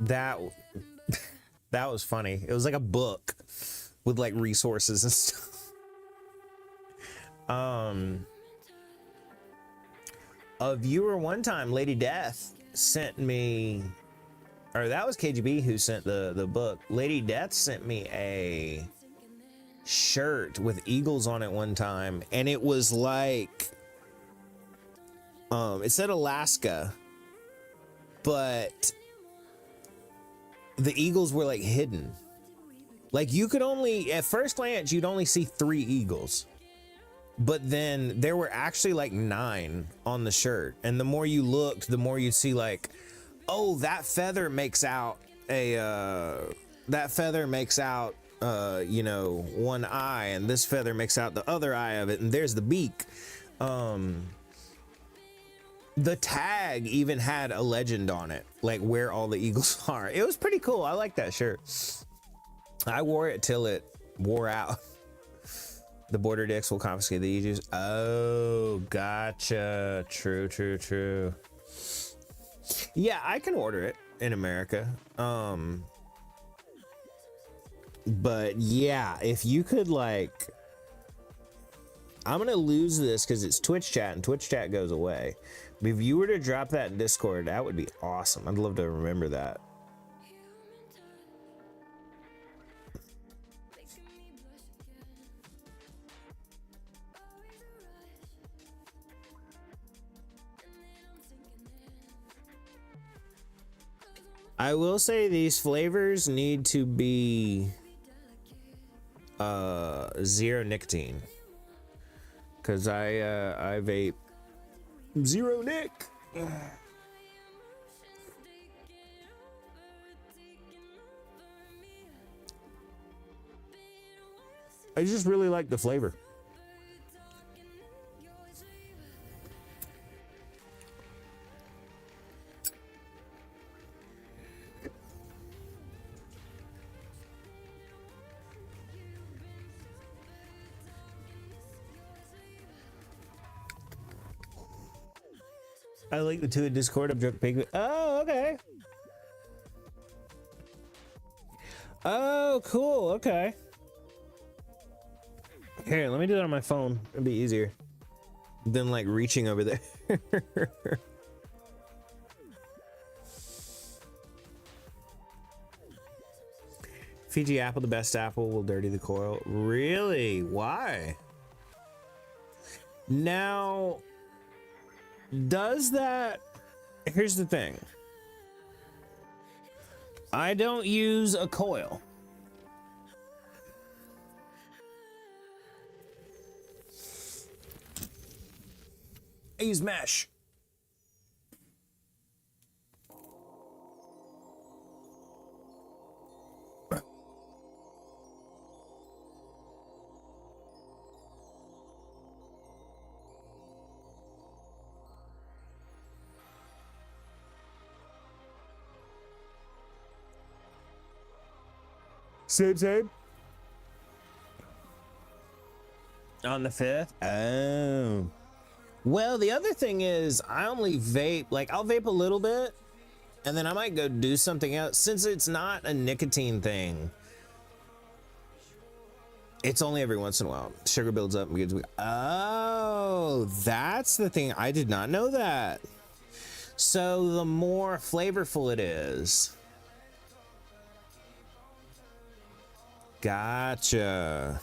That was funny. It was like a book with like resources and stuff. A viewer one time, Lady Death, sent me, or that was KGB who sent the book. Lady Death sent me a shirt with eagles on it one time, and it was like it said Alaska, but the eagles were like hidden. Like you could only, at first glance, you'd only see 3 eagles, but then there were actually like 9 on the shirt. And the more you looked, the more you'd see like, oh, that feather makes out a, you know, one eye, and this feather makes out the other eye of it. And there's the beak. The tag even had a legend on it, like where all the eagles are. It was pretty cool. I like that shirt. I wore it till it wore out. The border dicks will confiscate the e-juice. Oh, gotcha. True, true, true. Yeah, I can order it in America. But yeah, if you could like, I'm gonna lose this because it's Twitch chat and Twitch chat goes away. But if you were to drop that in Discord, that would be awesome. I'd love to remember that. I will say these flavors need to be zero nicotine, because I vape zero nic. I just really like the flavor. I like the 2 in Discord. I'm drunk pig. Oh, okay. Oh, cool. Okay. Here, let me do that on my phone. It'll be easier than like reaching over there. Fiji apple, the best apple, will dirty the coil. Really? Why? Now, does that... Here's the thing. I don't use a coil. I use mesh. Same. On the 5th? Oh. Well, the other thing is I only vape, like I'll vape a little bit and then I might go do something else. Since it's not a nicotine thing, it's only every once in a while. Sugar builds up and begins to... Oh, that's the thing. I did not know that. So the more flavorful it is. Gotcha.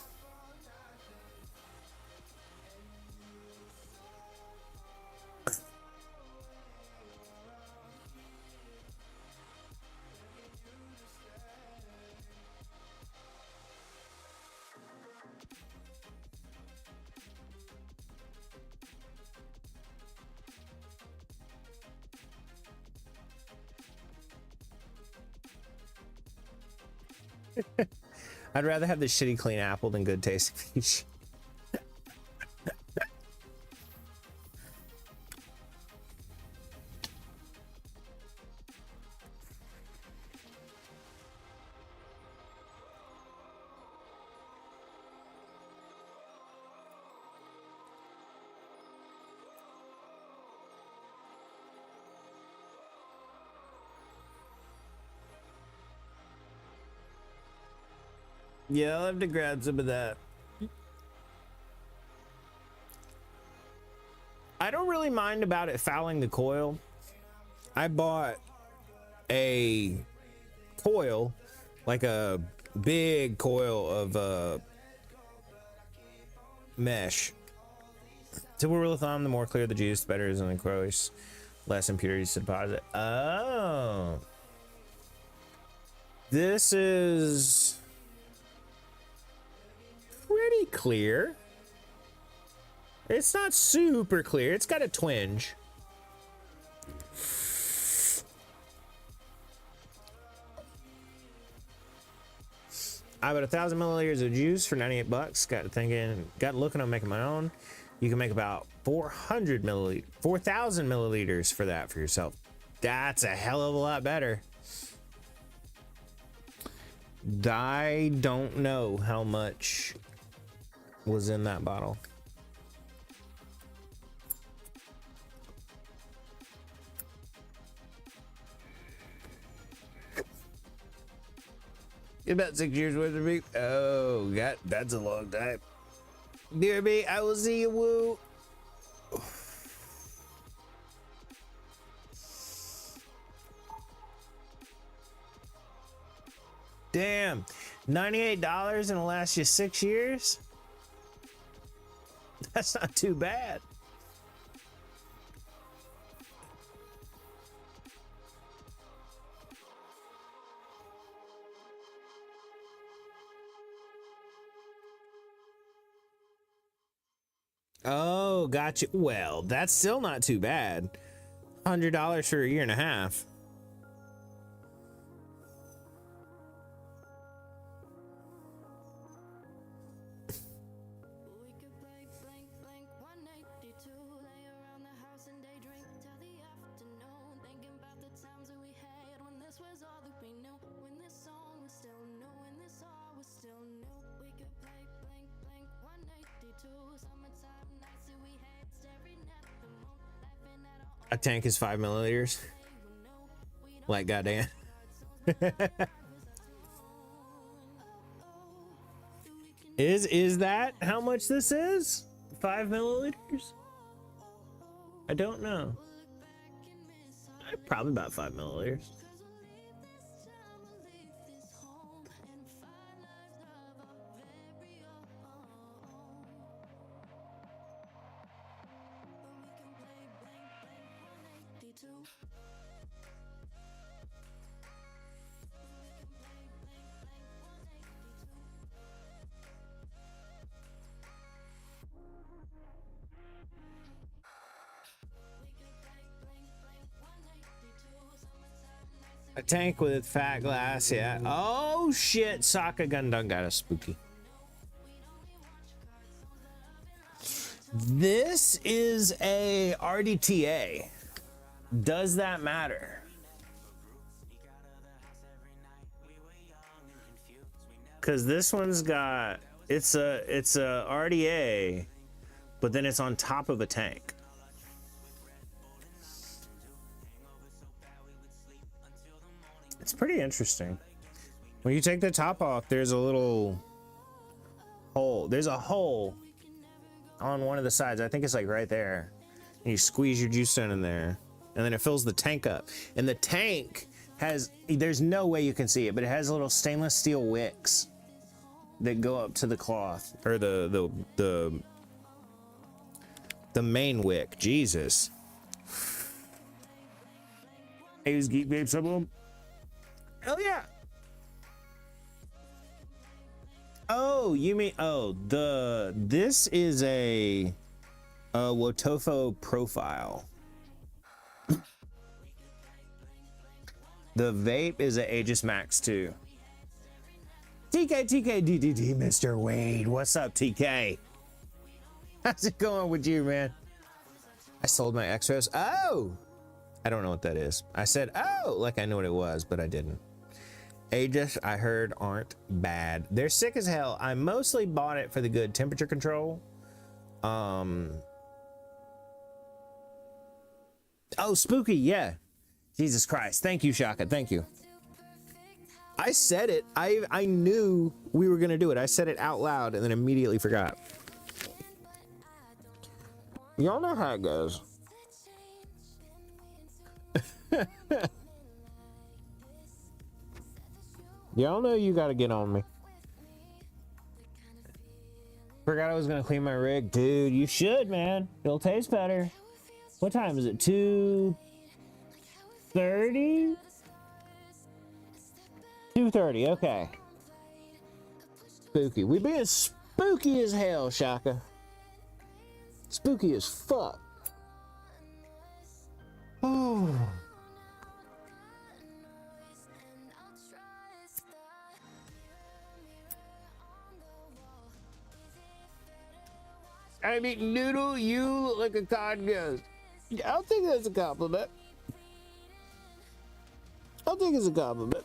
I'd rather have the shitty clean apple than good tasting peach. Yeah, I'll have to grab some of that. I don't really mind about it fouling the coil. I bought a coil, like a big coil of mesh. Typical rule of thumb, the more clear the juice, the better it is in the cross. Less impurities to deposit. Oh. This is pretty clear. It's not super clear. It's got a twinge. I bought 1,000 milliliters of juice for 98 bucks. Got looking on making my own. You can make about 4,000 milliliters for that for yourself. That's a hell of a lot better. I don't know how much was in that bottle. About 6 years worth of me. Oh, God, that's a long time. Dear me, I will see you. Woo. Damn, $98 and it'll last you 6 years? That's not too bad. Oh, gotcha. Well, that's still not too bad. $100 for a year and a half. A tank is 5 milliliters. Like, goddamn. Is that how much this is? 5 milliliters? I don't know. Probably about 5 milliliters. A tank with fat glass, yeah. Oh shit, Sokka gun done got us spooky. This is a RDTA. Does that matter? Cause this one's got it's a RDA, but then it's on top of a tank. It's pretty interesting. When you take the top off, there's a little hole. There's a hole on one of the sides. I think it's like right there. And you squeeze your juice down in there, and then it fills the tank up. And the tank has, there's no way you can see it, but it has little stainless steel wicks that go up to the cloth, or the main wick. Jesus. Hey, is Geek Babe some of them? Hell yeah. Oh, you mean, oh, this is a Wotofo profile. The vape is a Aegis Max 2. TK, Mr. Wade. What's up, TK? How's it going with you, man? I sold my Extras. Oh! I don't know what that is. I said, oh, like I know what it was, but I didn't. Aegis, I heard, aren't bad. They're sick as hell. I mostly bought it for the good temperature control. Oh, spooky, yeah. Jesus Christ. Thank you, Shaka. Thank you. I said it. I knew we were going to do it. I said it out loud and then immediately forgot. Y'all know how it goes. Y'all know you got to get on me. Forgot I was going to clean my rig. Dude, you should, man. It'll taste better. What time is it? 2:30? 2:30, okay. Spooky. We being spooky as hell, Shaka. Spooky as fuck. Oh. I mean, Noodle, you look like a con ghost. I don't think that's a compliment. I don't think it's a compliment.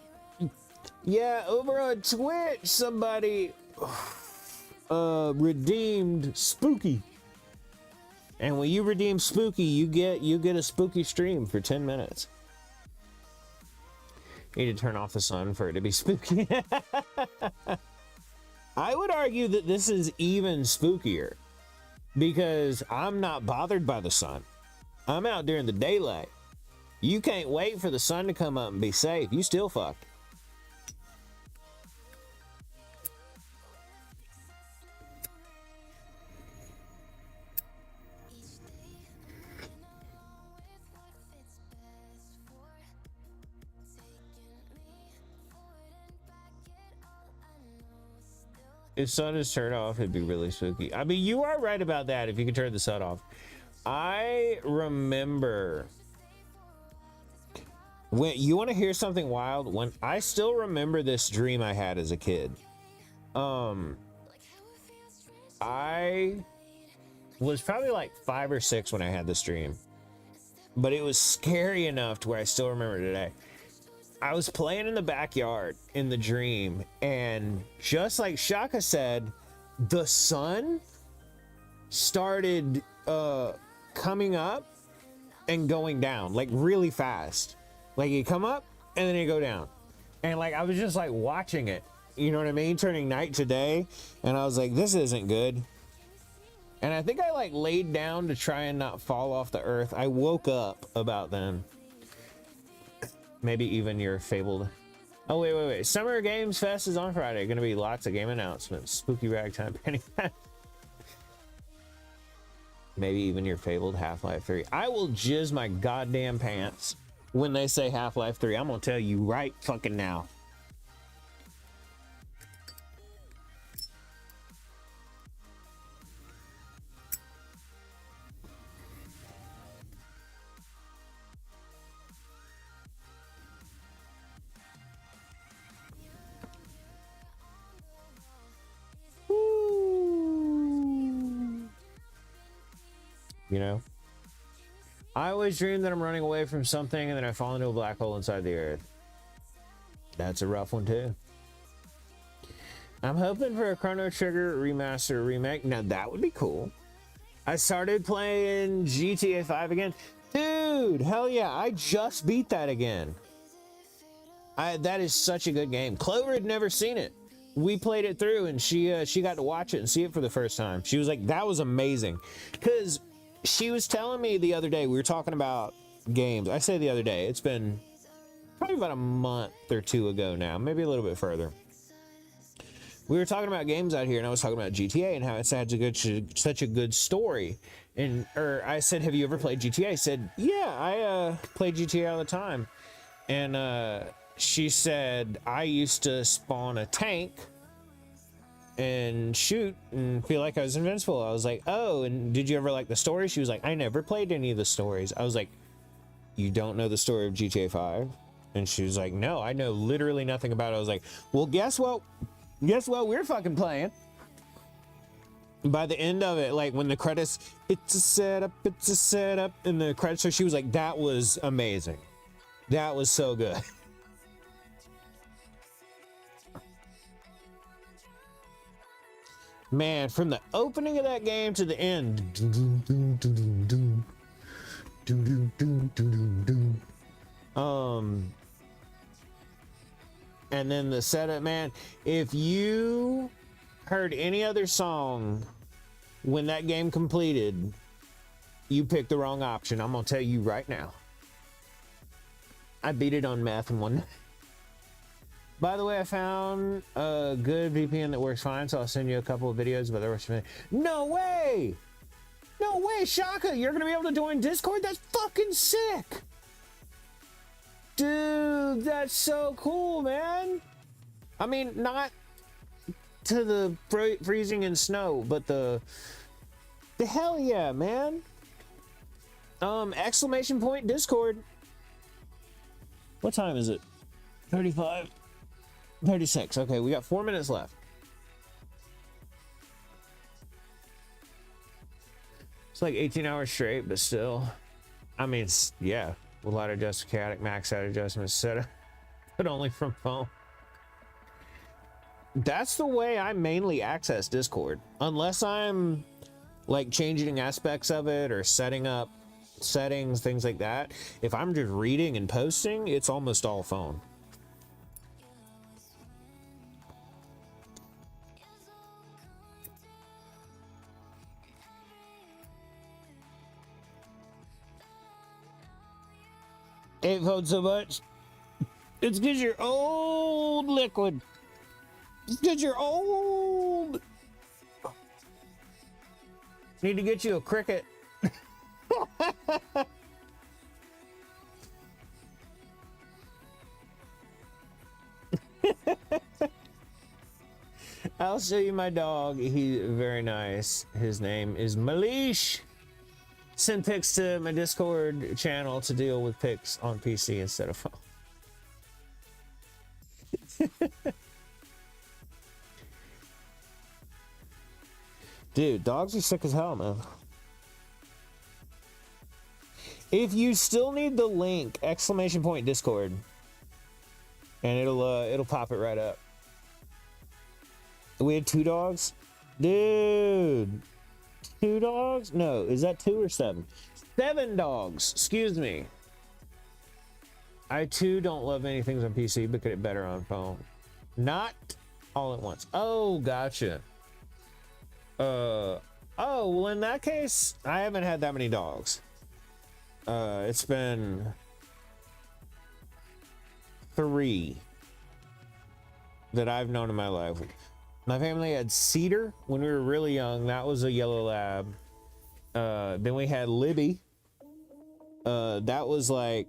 Yeah, over on Twitch, somebody redeemed Spooky. And when you redeem Spooky, you get a spooky stream for 10 minutes. You need to turn off the sun for it to be spooky. I would argue that this is even spookier because I'm not bothered by the sun. I'm out during the daylight. You can't wait for the sun to come up and be safe. You still fucked. If sun is turned off, it'd be really spooky. I mean, you are right about that. If you could turn the sun off. I remember when you want to hear something wild, when I still remember this dream I had as a kid. I was probably like 5 or 6 when I had this dream, but it was scary enough to where I still remember it today. I was playing in the backyard in the dream, and just like Shaka said, the sun started coming up and going down like really fast. Like it come up and then it go down. And like I was just like watching it, you know what I mean? Turning night to day. And I was like, this isn't good. And I think I like laid down to try and not fall off the earth. I woke up about then. Maybe even your fabled. Oh, wait. Summer Games Fest is on Friday. Gonna be lots of game announcements. Spooky Ragtime Penny. Maybe even your fabled Half-Life 3. I will jizz my goddamn pants when they say Half-Life 3. I'm gonna tell you right fucking now. You know, I always dream that I'm running away from something and then I fall into a black hole inside the earth. That's a rough one too. I'm hoping for a Chrono Trigger remaster remake. Now that would be cool. I started playing GTA 5 again. Dude, hell yeah, I just beat that again. That is such a good game. Clover had never seen it. We played it through and she got to watch it and see it for the first time. She was like, that was amazing. Because she was telling me the other day, we were talking about games. I say the other day, it's been probably about a month or 2 ago now, maybe a little bit further. We were talking about games out here, and I was talking about GTA and how it's had such a good story. And I said, have you ever played GTA? I said, yeah, I play GTA all the time. And she said, I used to spawn a tank and shoot and feel like I was invincible. I was like, oh, and did you ever like the story? She was like, I never played any of the stories. I was like, you don't know the story of GTA 5? And she was like, no, I know literally nothing about it. I was like, well, guess what Guess what we're fucking playing? By the end of it, like when the credits, it's a setup, and the credits, so she was like, that was amazing. That was so good. Man, from the opening of that game to the end. And then the setup, man, if you heard any other song when that game completed, you picked the wrong option. I'm gonna tell you right now. I beat it on meth in one night. By the way, I found a good VPN that works fine, so I'll send you a couple of videos about the rest of it. No way! No way, Shaka! You're gonna be able to join Discord? That's fucking sick! Dude, that's so cool, man! I mean, not to the freezing and snow, but the hell yeah, man! Exclamation point Discord. What time is it? 35. 36. Okay, we got 4 minutes left. It's like 18 hours straight, but still. I mean, yeah, a lot of chaotic max out adjustments set up, but only from phone. That's the way I mainly access Discord. Unless I'm like changing aspects of it or setting up settings, things like that. If I'm just reading and posting, it's almost all phone. Ain't vote so much. It's because you're old, Liquid. It's because you're old. Need to get you a cricket. I'll show you my dog. He's very nice. His name is Malish. Send pics to my Discord channel to deal with pics on PC instead of phone. Dude, dogs are sick as hell, man. If you still need the link, exclamation point Discord, and it'll pop it right up. We had 2 dogs, dude. 2 dogs? No, is that 2 or 7? 7 dogs. Excuse me. I too don't love many things on PC, but get it better on phone. Not all at once. Oh, gotcha. Oh, well, in that case, I haven't had that many dogs. It's been 3 that I've known in my life. My family had Cedar when we were really young. That was a yellow lab. Then we had Libby. That was like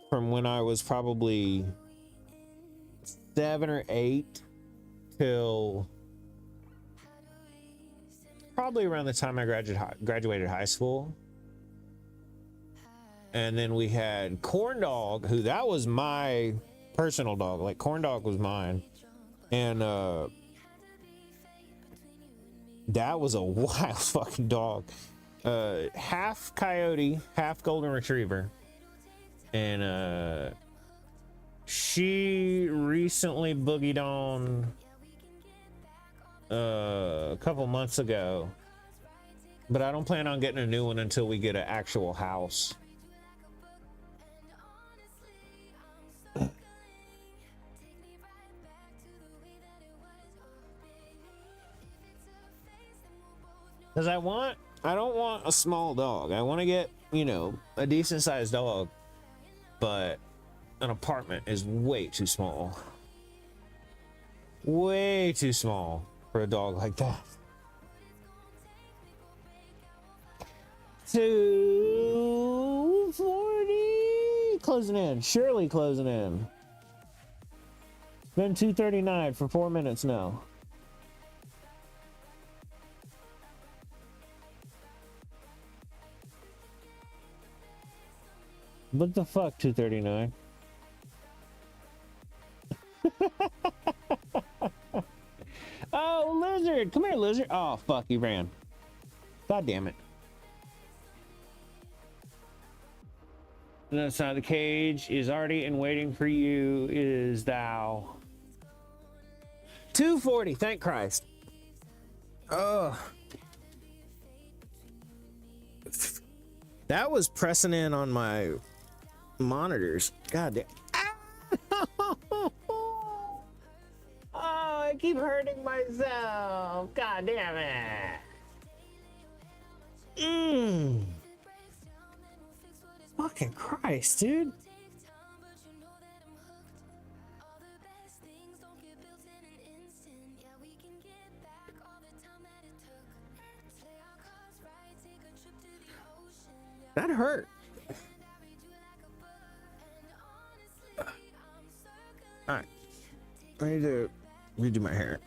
from when I was probably 7 or 8 till probably around the time I graduated high school. And then we had Corn Dog, who that was my personal dog. Like Corn Dog was mine. And that was a wild fucking dog. Half coyote, half golden retriever. And she recently boogied on a couple months ago, but I don't plan on getting a new one until we get an actual house. Because I don't want a small dog. I want to get, you know, a decent sized dog, but an apartment is way too small. Way too small for a dog like that. 2:40, closing in, surely closing in. It's been 2:39 for 4 minutes now. What the fuck, 2:39? Oh, lizard! Come here, lizard! Oh, fuck, he ran. God damn it. The other side of the cage is already and waiting for you is thou. 240, thank Christ. Oh. That was pressing in on my monitors. God damn. Oh, I keep hurting myself. God damn it. Fucking Christ, dude. That hurt. All right. I need to redo my hair.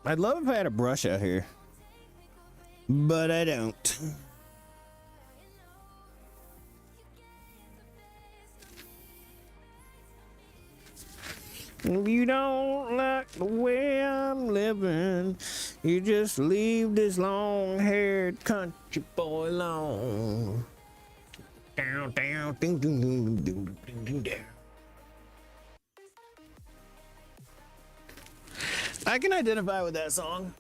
I'd love if I had a brush out here, but I don't. If you don't like the way I'm living, you just leave this long-haired country boy alone. Down, down, ding, ding, ding, ding, ding, ding, down. I can identify with that song.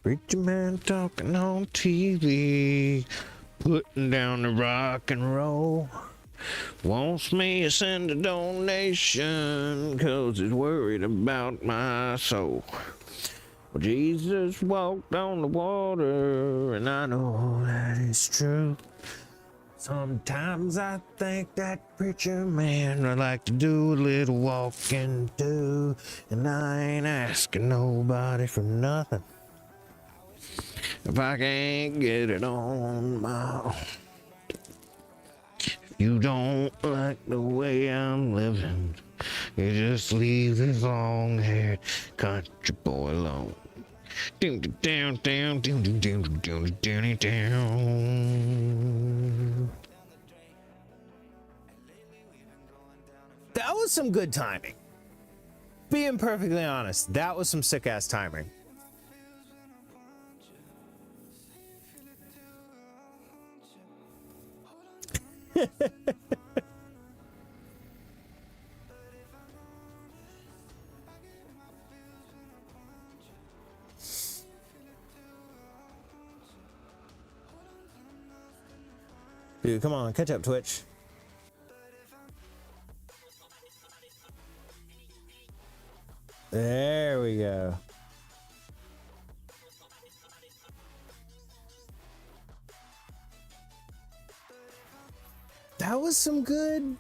Preacher man talking on TV, putting down the rock and roll. Wants me to send a donation, 'cause he's worried about my soul. Well, Jesus walked on the water, and I know that is true. Sometimes I think that preacher man would like to do a little walking too, and I ain't asking nobody for nothing if I can't get it on my own. If you don't like the way I'm living, you just leave this long-haired country boy alone. Down, down, down, down, down, down, down, down, down. That was some good timing. Being perfectly honest, that was some sick-ass timing. Dude, come on, catch up, Twitch. There we go. That was some good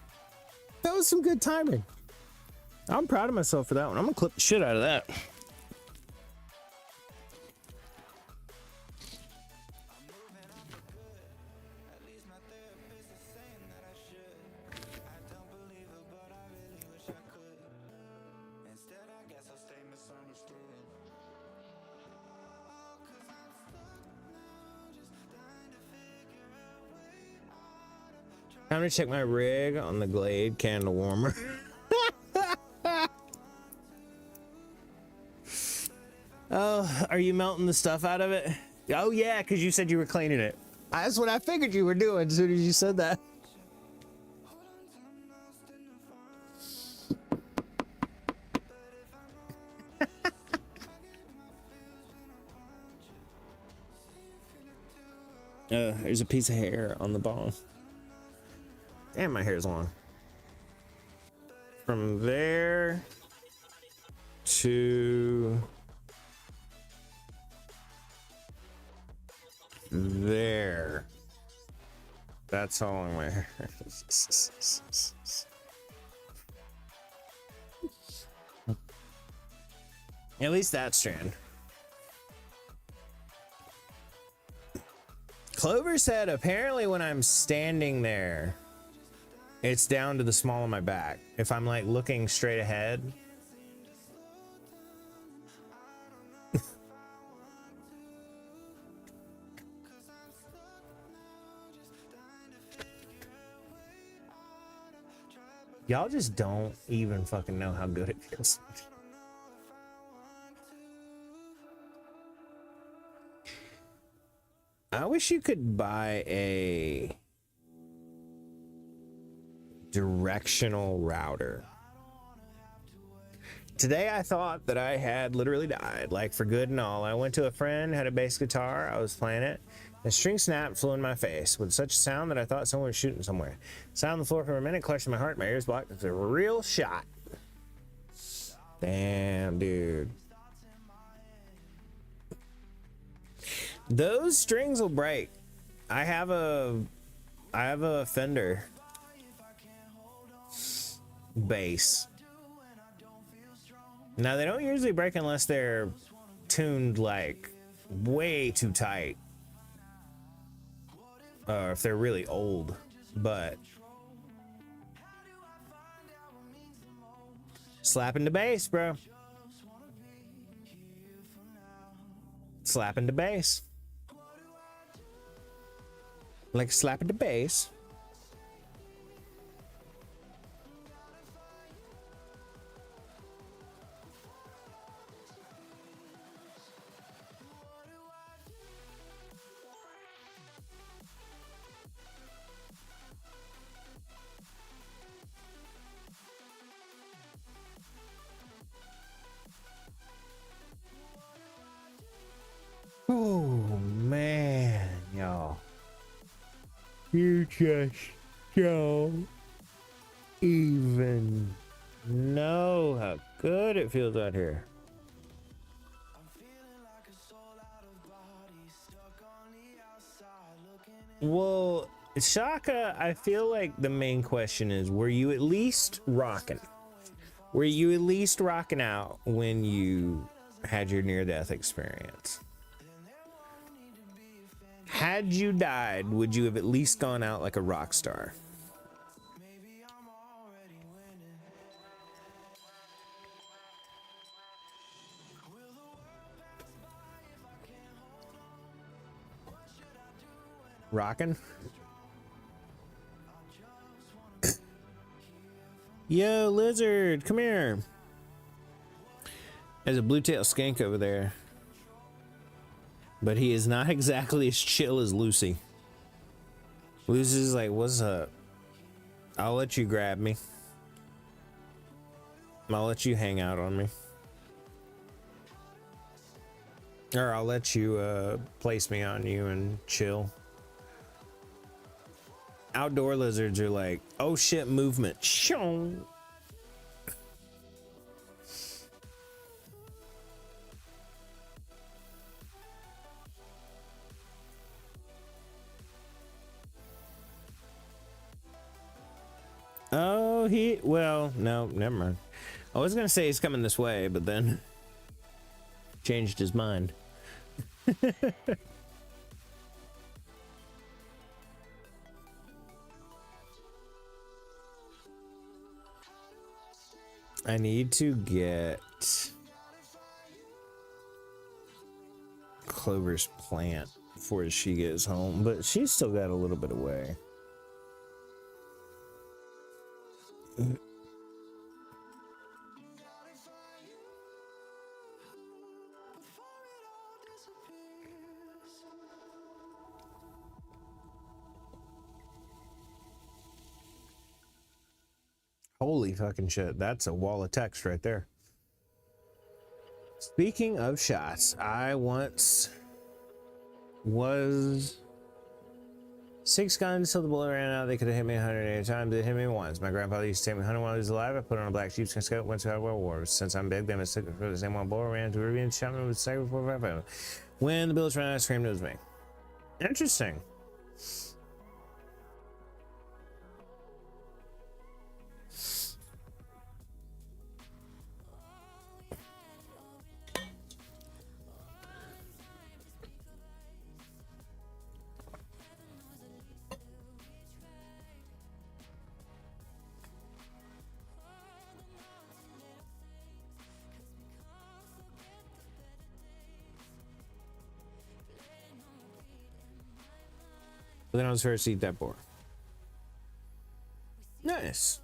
timing. I'm proud of myself for that one. I'm gonna clip the shit out of that. Time to check my rig on the Glade candle warmer. Oh, are you melting the stuff out of it? Oh yeah, because you said you were cleaning it. That's what I figured you were doing as soon as you said that. There's a piece of hair on the bone. Damn, my hair's long. From there to there. That's how long my hair is. At least that strand. Clover said apparently when I'm standing there, it's down to the small of my back. If I'm like looking straight ahead. Y'all just don't even fucking know how good it feels. I wish you could buy a directional router. Today I thought that I had literally died, like for good and all. I went to a friend, had a bass guitar, I was playing it. The string snapped, flew in my face with such a sound that I thought someone was shooting somewhere. Sound on the floor for a minute, clutched in my heart, my ears blocked. It's a real shot. Damn, dude. Those strings will break. I have a Fender bass. Now they don't usually break unless they're tuned like way too tight. Or if they're really old, but slapping the bass, bro. Slapping the bass. Like slapping the bass. Oh man, y'all. You just don't even know how good it feels out here. Well, Shaka, I feel like the main question is, were you at least rocking? Were you at least rocking out when you had your near-death experience? Had you died, would you have at least gone out like a rock star? Rockin'? Yo, lizard, come here. There's a blue-tailed skink over there. But he is not exactly as chill as Lucy. Lucy's like, what's up? I'll let you grab me. I'll let you hang out on me. Or I'll let you place me on you and chill. Outdoor lizards are like, oh shit, movement. Shoo. Oh, well, no, never mind. I was gonna say he's coming this way, but then changed his mind. I need to get Clover's plant before she gets home, but she's still got a little bit away. Holy fucking shit, that's a wall of text right there. Speaking of shots, I once was 6 guns till the bullet ran out. They could have hit me 180 times. They hit me once. My grandfather used to take me hunting while he was alive. I put on a black sheepskin scout, went to a World War. Since I'm big, they mistook me for the same one boy, ran to Caribbean, shot me with a cyber 455. When the bullets ran out, I screamed it was me. Interesting. Then I was first to eat that boar. Nice.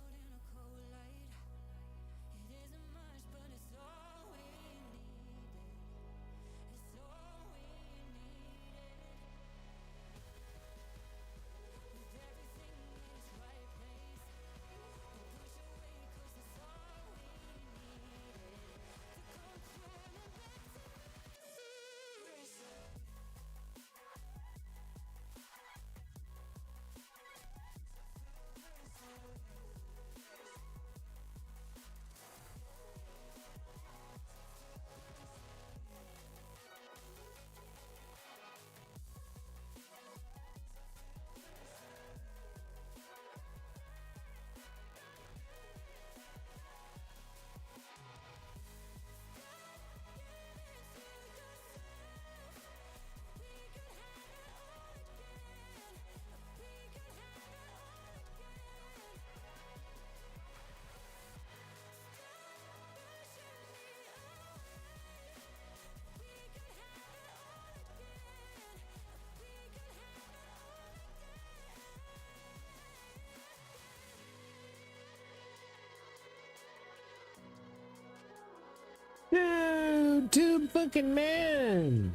Dude, two fucking men.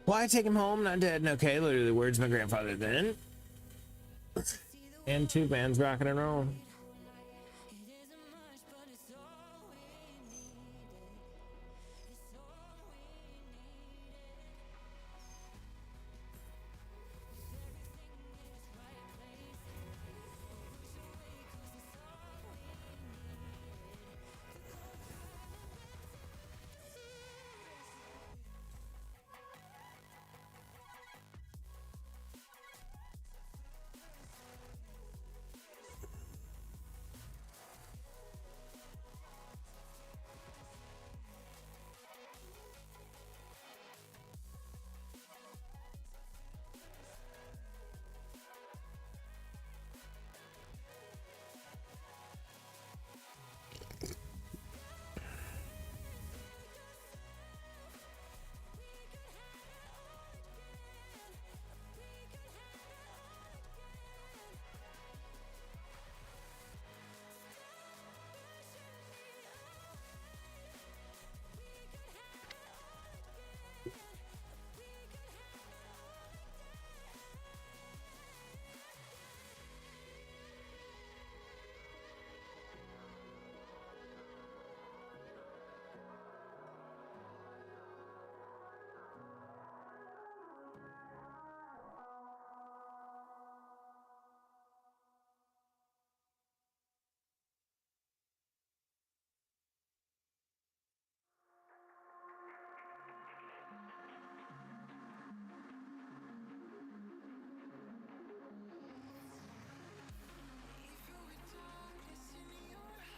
Why take him home? Not dead and okay. Literally the words my grandfather then. And two bands rocking and rolling.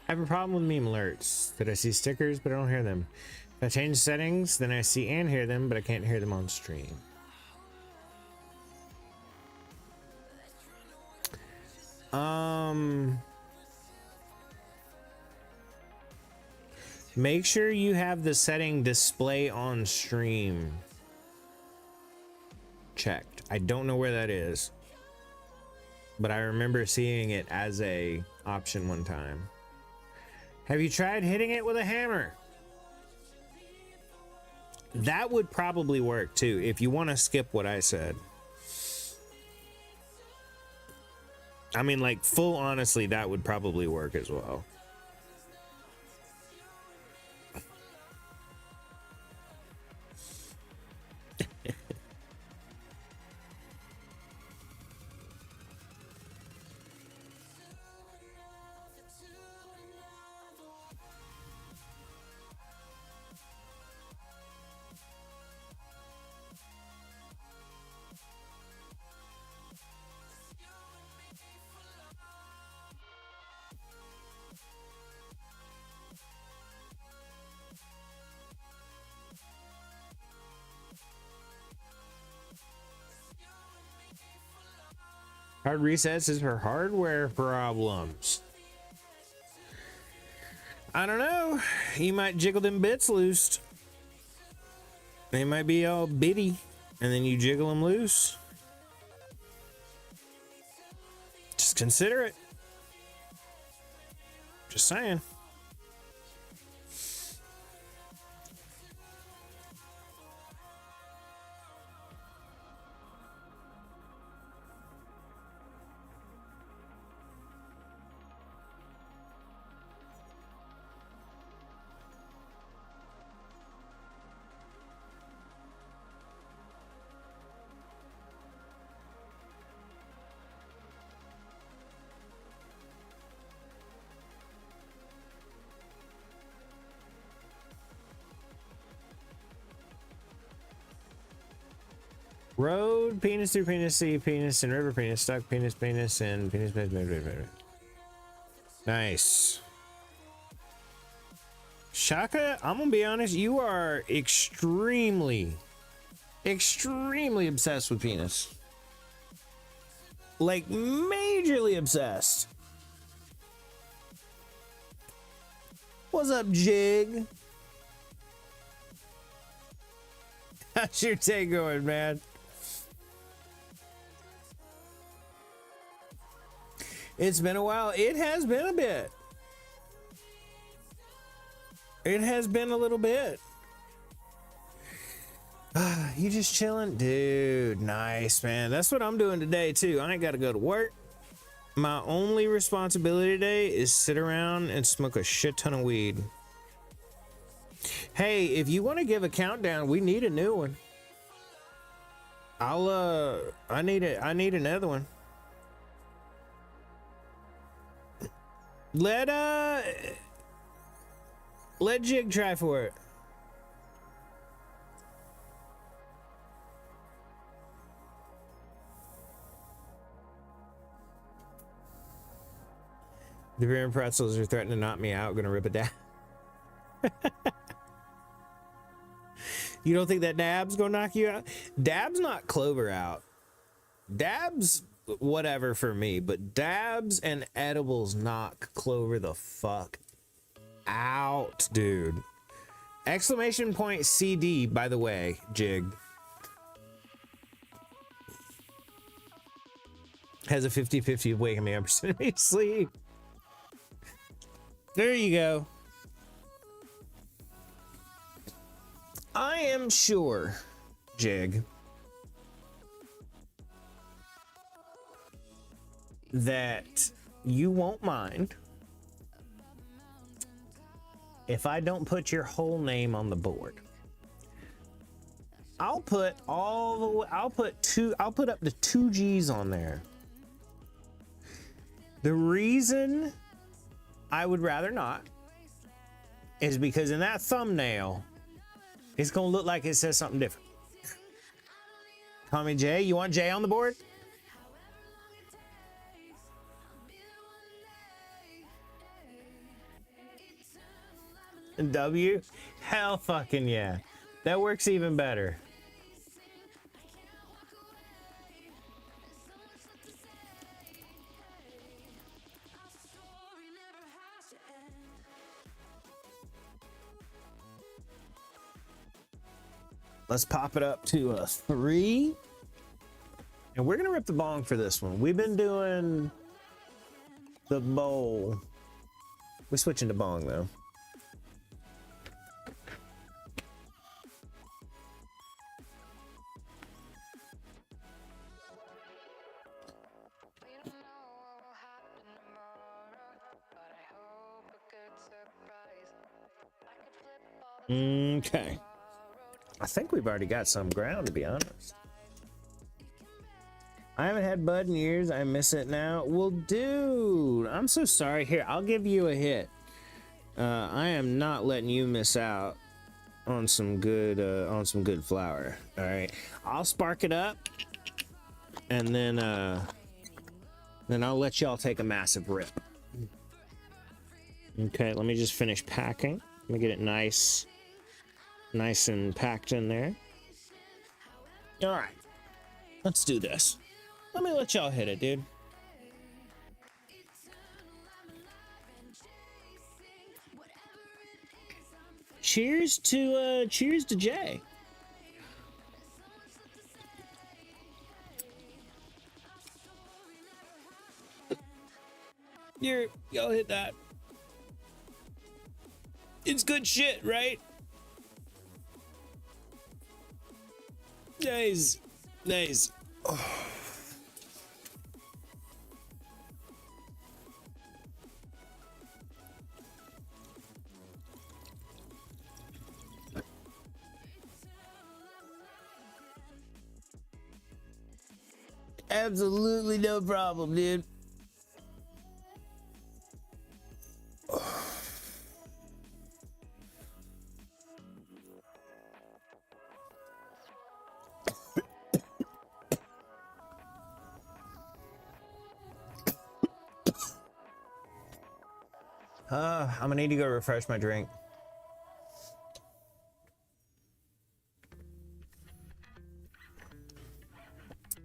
I have a problem with meme alerts that I see stickers but I don't hear them. If I change settings, then I see and hear them, but I can't hear them on stream. Make sure you have the setting display on stream checked. I don't know where that is, but I remember seeing it as a option one time. Have you tried hitting it with a hammer? That would probably work too if you want to skip what I said. I mean, like, full honestly, that would probably work as well. Hard resets is for hardware problems. I don't know. You might jiggle them bits loose. They might be all bitty, and then you jiggle them loose. Just consider it. Just saying. Road, penis through penis, sea, penis, and river, penis, stuck, penis, penis, and penis, penis, penis, penis. Nice. Shaka, I'm gonna be honest, you are extremely obsessed with penis. Like, majorly obsessed. What's up, Jig? How's your day going, man? It's been a while. It has been a bit. It has been a little bit. You just chilling? Dude, nice, man. That's what I'm doing today, too. I ain't got to go to work. My only responsibility today is sit around and smoke a shit ton of weed. Hey, if you want to give a countdown, we need a new one. I need another one. Let Jig try for it. The beer and pretzels are threatening to knock me out. Gonna rip it down. You don't think that dab's gonna knock you out? Dab's not Clover out. Dab's whatever for me, but dabs and edibles knock Clover the fuck out, dude. Exclamation point CD, by the way, Jig. Has a 50-50 of waking me up or me sleep. There you go. I am sure, Jig, that you won't mind if I don't put your whole name on the board. I'll put all the way, I'll put up to 2 G's on there. The reason I would rather not is because in that thumbnail, it's gonna look like it says something different. Call me Jay. You want Jay on the board? W? Hell fucking yeah. That works even better. Let's pop it up to a 3. And we're gonna rip the bong for this one. We've been doing the bowl. We're switching to bong though. Okay. I think we've already got some ground, to be honest. I haven't had bud in years. I miss it now. Well, dude, I'm so sorry. Here, I'll give you a hit. I am not letting you miss out on some good flour. All right, I'll spark it up, and then I'll let y'all take a massive rip. Okay, let me just finish packing. Let me get it nice and packed in there. All right, let's do this. Let me let y'all hit it, dude. Cheers to Jay. Y'all hit that. It's good shit, right? Nice. Oh. Absolutely no problem, dude. I'm gonna need to go refresh my drink.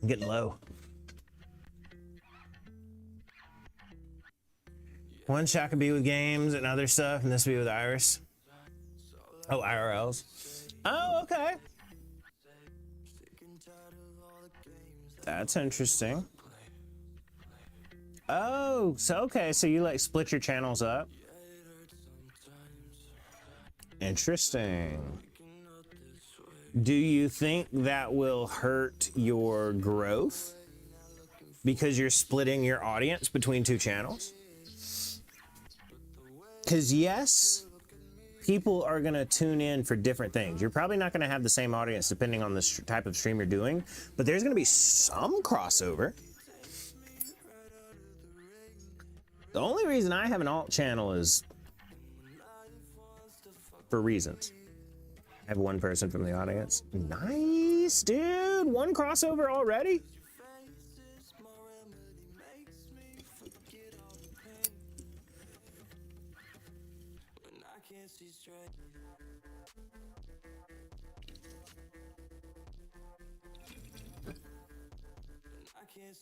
I'm getting low. One shot could be with games and other stuff, and this would be with Iris. Oh, IRLs. Oh, okay. That's interesting. Oh, so okay, so you like split your channels up. Interesting. Do you think that will hurt your growth because you're splitting your audience between two channels? Because yes, people are going to tune in for different things. You're probably not going to have the same audience depending on the type of stream you're doing, but there's going to be some crossover. The only reason I have an alt channel is for reasons. I have one person from the audience. Nice, dude. One crossover already?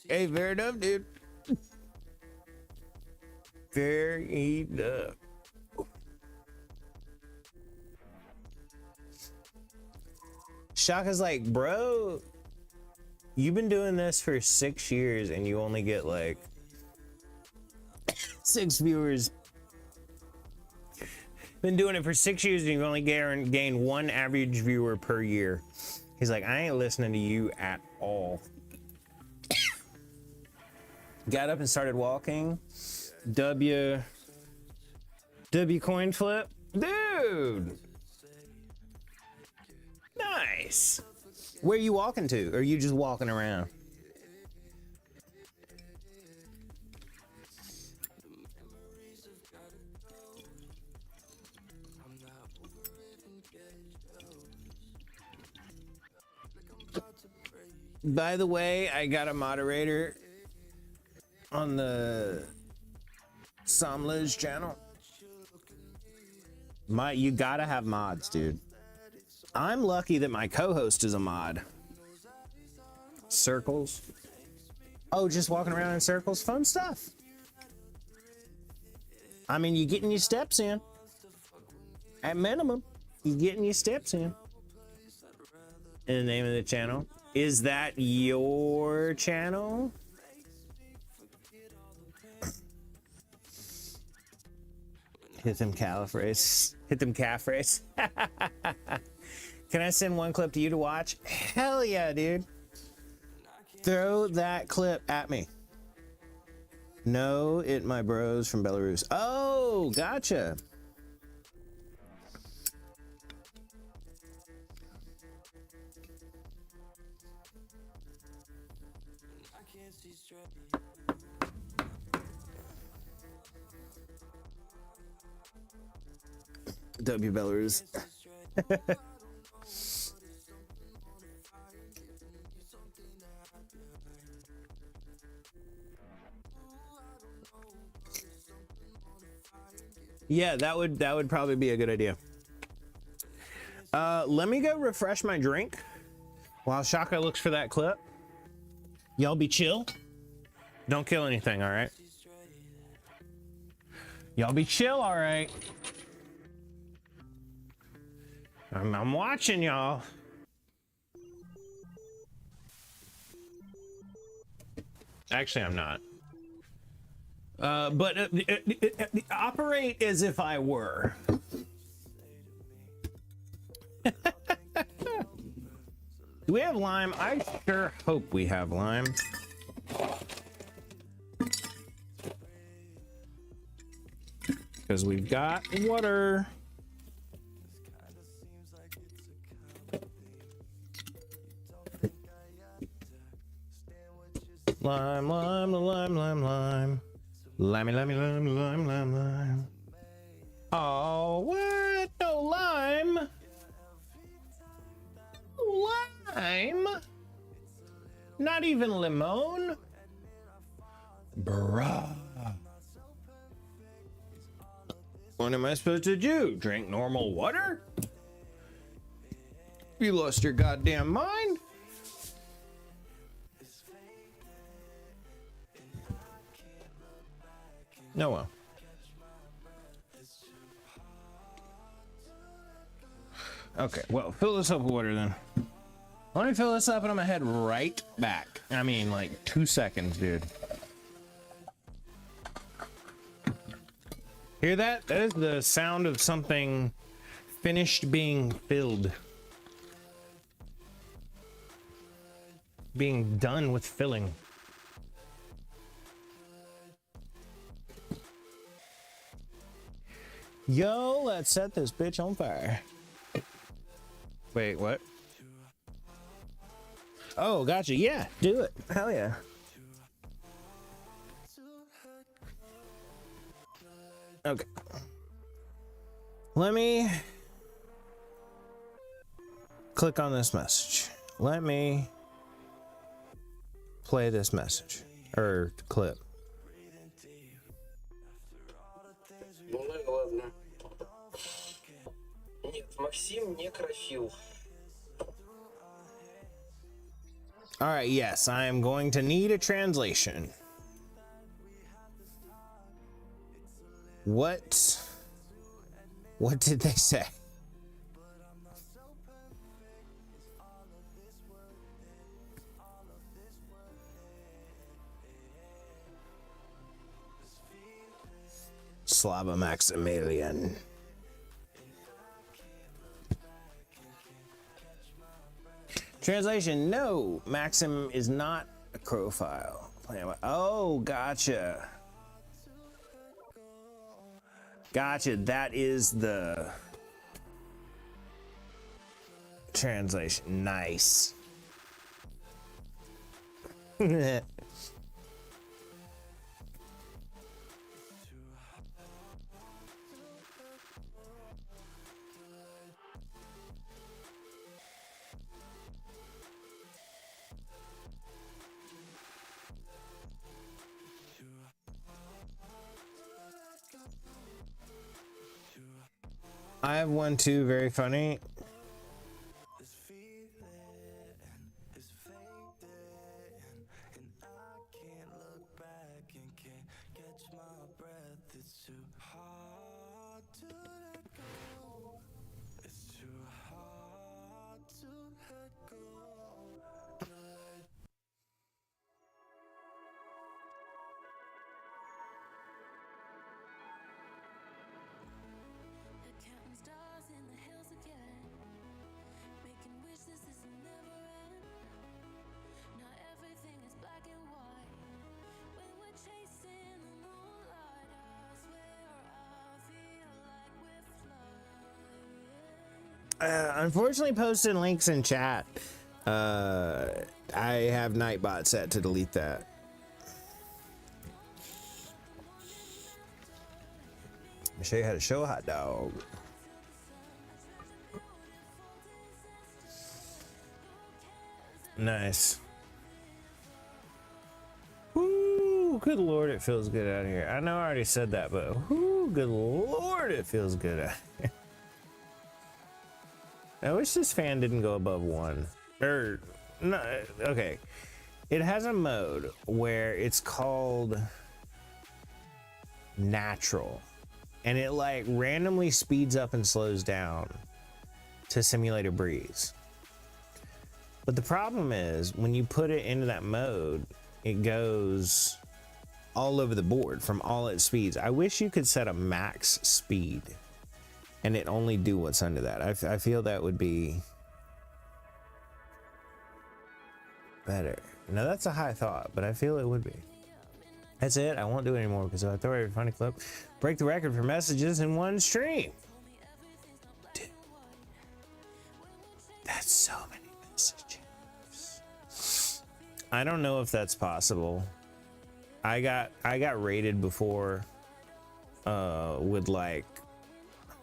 Hey, fair enough, dude. Fair enough. Shaka's like, bro, you've been doing this for 6 years and you only get like 6 viewers. Been doing it for 6 years and you've only gained 1 average viewer per year. He's like, I ain't listening to you at all. Got up and started walking. W coin flip. Dude. Nice. Where are you walking to? Or are you just walking around? By the way, I got a moderator on the Samlaj channel. You gotta have mods, dude. I'm lucky that my co-host is a mod. Circles. Oh, just walking around in circles, fun stuff. I mean, you're getting your steps in. At minimum, you're getting your steps in. In the name of the channel. Is that your channel? Hit them calf race. Hit them calf race. Can I send one clip to you to watch? Hell yeah, dude. Throw that clip at me. No, it my bros from Belarus. Oh, gotcha. W Belarus. Yeah, that would probably be a good idea. Let me go refresh my drink while Shaka looks for that clip. Y'all be chill. Don't kill anything, all right? Y'all be chill, all right? I'm watching y'all. Actually, I'm not. But operate as if I were. Do we have lime? I sure hope we have lime. Because we've got water. Lime, lime, lime, lime, lime. Limey, limey, lime, lime, lime, lime. Oh, what? No lime? Lime? Not even lemon? Bruh. What am I supposed to do? Drink normal water? You lost your goddamn mind? No, well. Okay, well, fill this up with water then. Let me fill this up and I'm gonna head right back. I mean, like 2 seconds, dude. Hear that? That is the sound of something Finished being filled. Being done with filling. Yo, let's set this bitch on fire. Wait, what? Oh, gotcha. Yeah, do it. Hell yeah. Okay. Let me click on this message. Let me play this message or clip. Ну, ладно. Нет, Максим некрофил. All right, yes, I am going to need a translation. What did they say? Slava Maximilian. Translation: no, Maxim is not a profile. Oh, gotcha. Gotcha. That is the translation. Nice. I have one too, very funny. Unfortunately, posted links in chat. I have Nightbot set to delete that. I'll show you how to show a hot dog. Nice. Ooh, good lord, it feels good out here. I know I already said that, but ooh, good lord, it feels good out here. I wish this fan didn't go above 1. Or, no, okay. It has a mode where it's called natural. And it like randomly speeds up and slows down to simulate a breeze. But the problem is when you put it into that mode, it goes all over the board from all its speeds. I wish you could set a max speed and it only do what's under that. I feel that would be better. Now that's a high thought, but I feel it would be. That's it. I won't do it anymore because if I throw every funny clip, break the record for messages in one stream. Dude, that's so many messages. I don't know if that's possible. I got raided before with like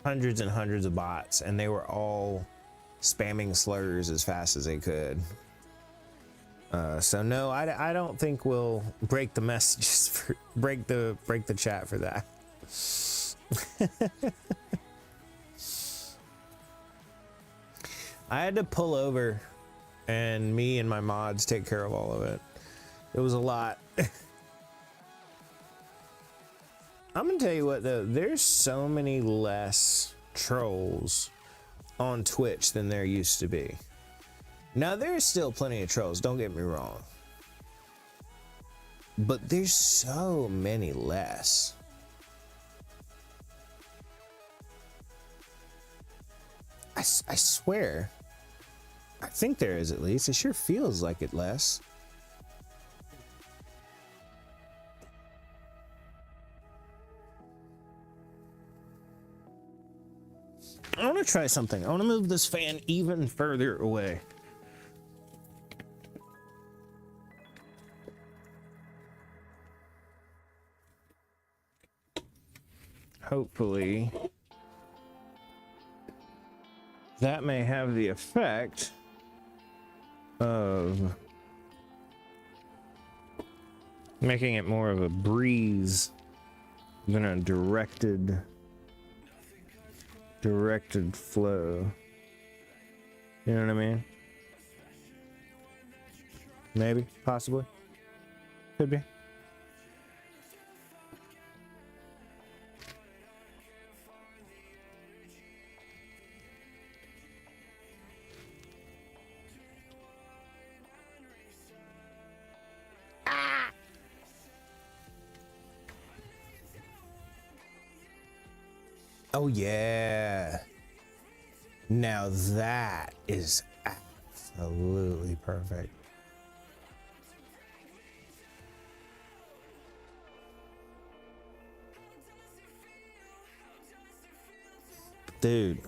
hundreds and hundreds of bots, and they were all spamming slurs as fast as they could. So no, I don't think we'll break the messages for break the chat for that. I had to pull over and me and my mods take care of all of it. It was a lot. I'm gonna tell you what though, there's so many less trolls on Twitch than there used to be. Now there's still plenty of trolls, don't get me wrong, but there's so many less. I swear. I think there is, at least. It sure feels like it less. I want to try something. I want to move this fan even further away. Hopefully, that may have the effect of making it more of a breeze than a directed flow. You know what I mean? Maybe, possibly, could be. Oh yeah. Now that is absolutely perfect. Dude.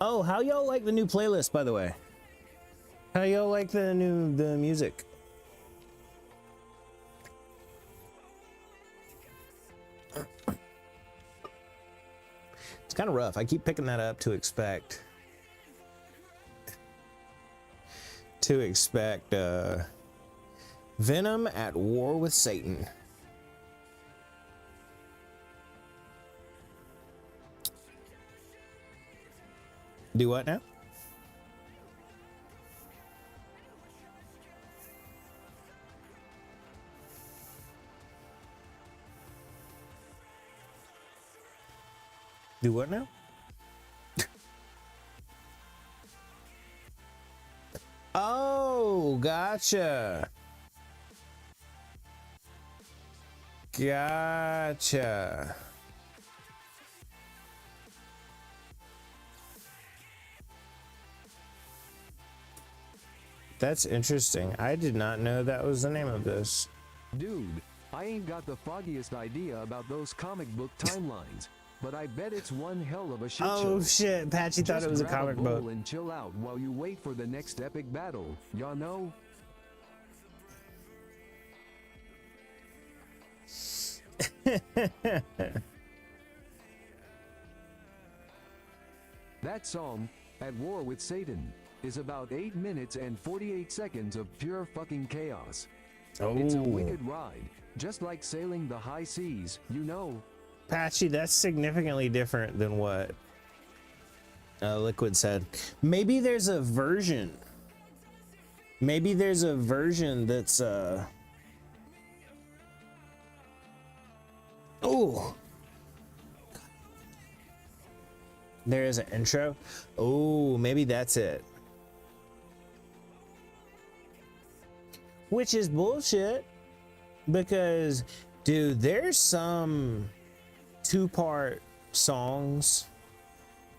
Oh, how y'all like the new playlist, by the way? How y'all like the music? It's kind of rough. I keep picking that up to expect Venom at war with Satan. Do what now? Do what now? Oh, gotcha. Gotcha. That's interesting. I did not know that was the name of this. Dude, I ain't got the foggiest idea about those comic book timelines, but I bet it's one hell of a shit show. Oh shit, Patchy thought it was a Just grab comic bowl book. and chill out while you wait for the next epic battle. Y'all know? That song, At War with Satan, is about 8 minutes and 48 seconds of pure fucking chaos. Oh, It's a wicked ride, just like sailing the high seas, you know. Patchy, that's significantly different than what Liquid said. Maybe there's a version. Maybe there's a version that's oh, there is an intro. Oh, maybe that's it. Which is bullshit because, dude, there's some two-part songs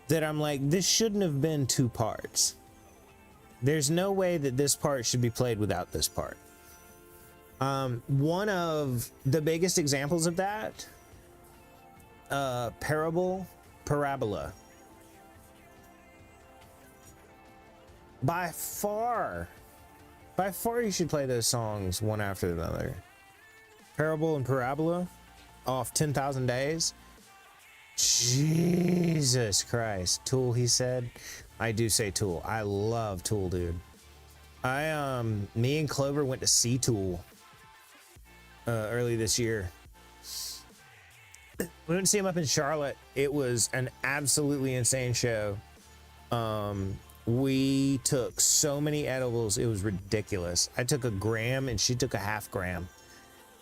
that I'm like, this shouldn't have been 2 parts. There's no way that this part should be played without this part. One of the biggest examples of that, Parabola. By far you should play those songs one after another. Parable and Parabola off 10,000 Days. Jesus Christ. Tool, he said. I do say Tool. I love Tool, dude. Me and Clover went to see Tool early this year. We went to see him up in Charlotte. It was an absolutely insane show. We took so many edibles, it was ridiculous. I took 1 gram and she took a 1/2 gram.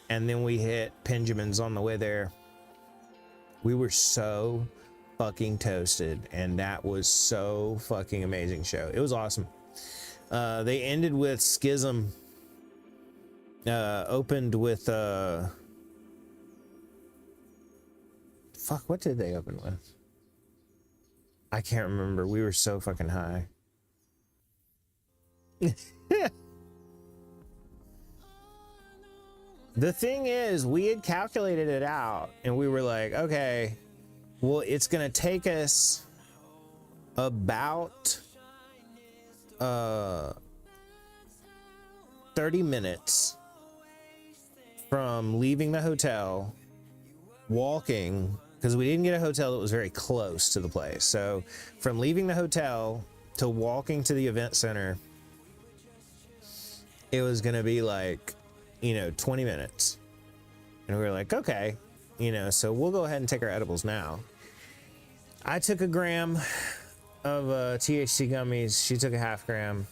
And then we hit Benjamin's on the way there. We were so fucking toasted, and that was so fucking amazing show. It was awesome. They ended with Schism. Opened with fuck, what did they open with? I can't remember. We were so fucking high. The thing is, we had calculated it out and we were like, okay, well, it's gonna take us about 30 minutes from leaving the hotel, walking, because we didn't get a hotel that was very close to the place. So from leaving the hotel to walking to the event center, it was gonna be like, 20 minutes. And we were like, okay, so we'll go ahead and take our edibles now. I took a gram of THC gummies. She took a half gram,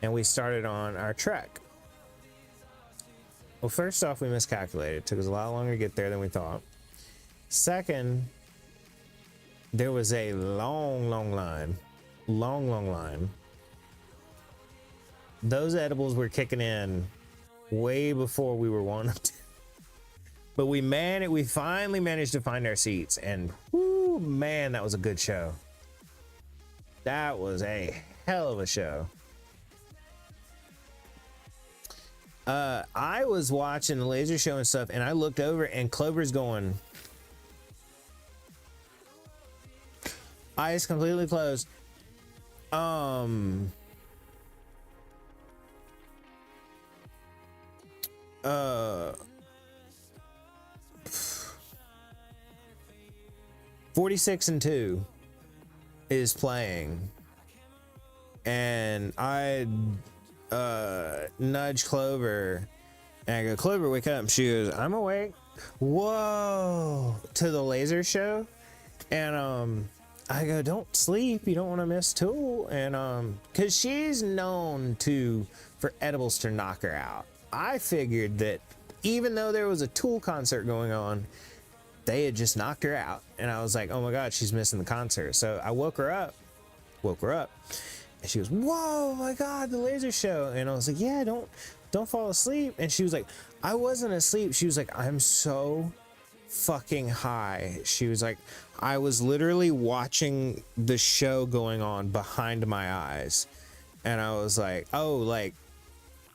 and we started on our trek. Well, first off, we miscalculated. It took us a lot longer to get there than we thought. Second, there was a long line. Those edibles were kicking in way before we were wanting to. But we finally managed to find our seats, and whoo, man, that was a good show. That was a hell of a show. I was watching the laser show and stuff, and I looked over, and Clover's going, eyes completely closed. 46 and 2 is playing, and I nudge Clover and I go, Clover, wake up. She goes, I'm awake. Whoa, to the laser show. And I go, don't sleep, you don't want to miss Tool. And because she's known for edibles to knock her out. I figured that even though there was a Tool concert going on, they had just knocked her out. And I was like, oh my God, she's missing the concert. So I woke her up. And she goes, whoa, my God, the laser show. And I was like, yeah, don't fall asleep. And she was like, I wasn't asleep. She was like, I'm so fucking high. She was like, I was literally watching the show going on behind my eyes. And I was like, oh, like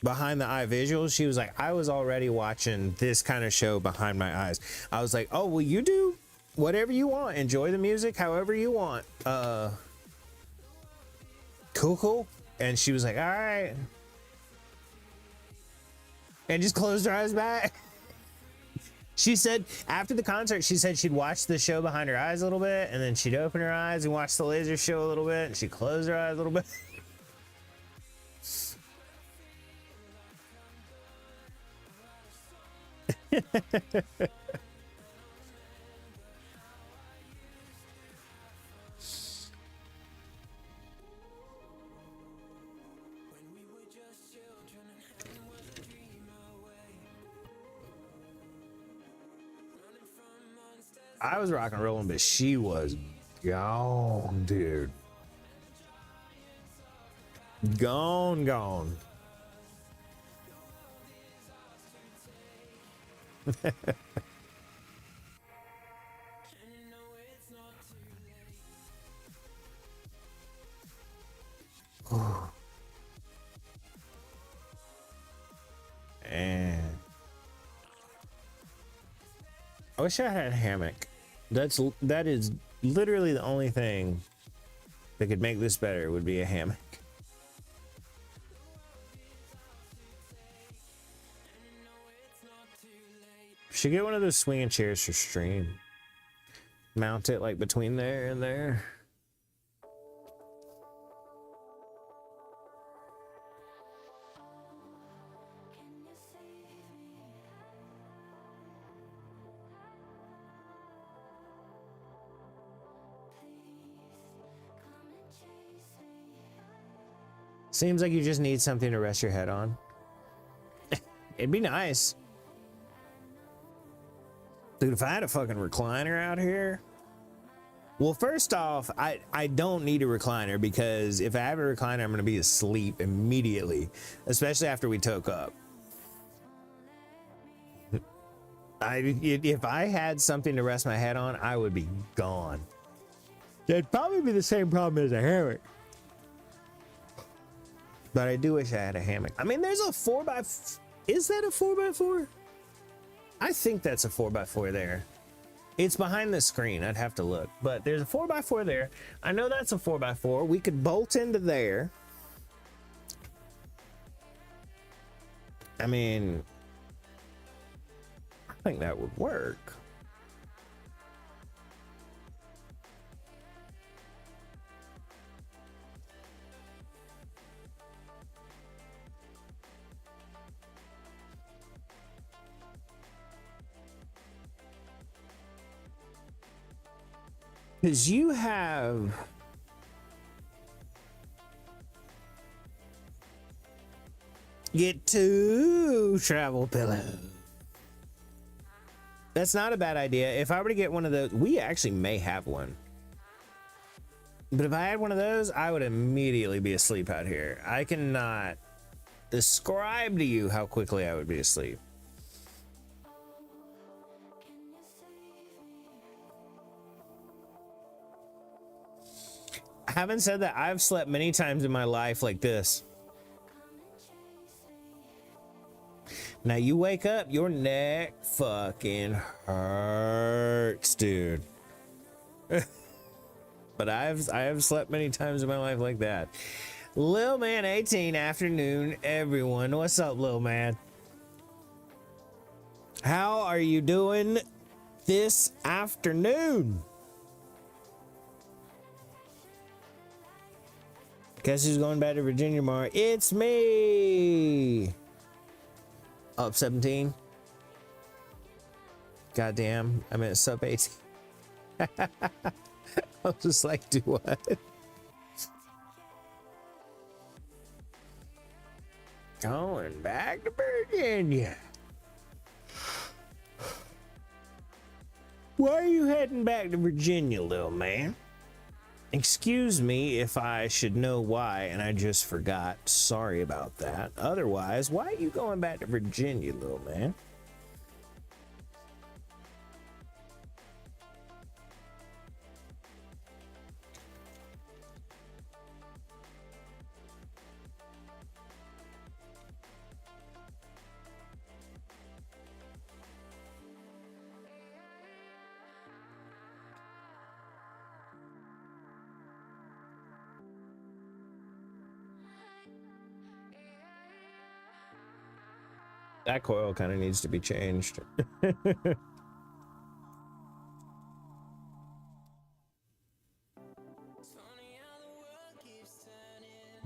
behind the eye visuals. She was like, I was already watching this kind of show behind my eyes. I was like, oh, well, you do whatever you want. Enjoy the music however you want. Cool. And she was like, all right. And just closed her eyes back. She said after the concert, she said she'd watch the show behind her eyes a little bit, and then she'd open her eyes and watch the laser show a little bit, and she'd close her eyes a little bit. I was rock and rolling, but she was gone, dude. Gone. And I wish I had a hammock. That is literally the only thing that could make this better would be a hammock. Should get one of those swinging chairs for stream. Mount it like between there and there. Seems like you just need something to rest your head on. It'd be nice. Dude, if I had a fucking recliner out here. Well, first off, I don't need a recliner because if I have a recliner, I'm going to be asleep immediately, especially after we toke up. If I had something to rest my head on, I would be gone. That'd probably be the same problem as a hammock. But I do wish I had a hammock. I mean, there's a 4x... Is that a 4x4? I think that's a 4x4 there. It's behind the screen. I'd have to look. But there's a 4x4 there. I know that's a 4x4. We could bolt into there. I mean... I think that would work. Because you have... Get 2 travel pillows. That's not a bad idea. If I were to get one of those, we actually may have one. But if I had one of those, I would immediately be asleep out here. I cannot describe to you how quickly I would be asleep. Having said that, I've slept many times in my life like this. Now you wake up, your neck fucking hurts, dude. But I have slept many times in my life like that. Lil Man 18, afternoon, everyone. What's up, Lil Man? How are you doing this afternoon? Guess who's going back to Virginia tomorrow? It's me. Up 17. Goddamn, I meant sub 18. I was just like, do what? Going back to Virginia. Why are you heading back to Virginia, little man? Excuse me if I should know why and I just forgot. Sorry about that. Otherwise, why are you going back to Virginia, little man? That coil kind of needs to be changed.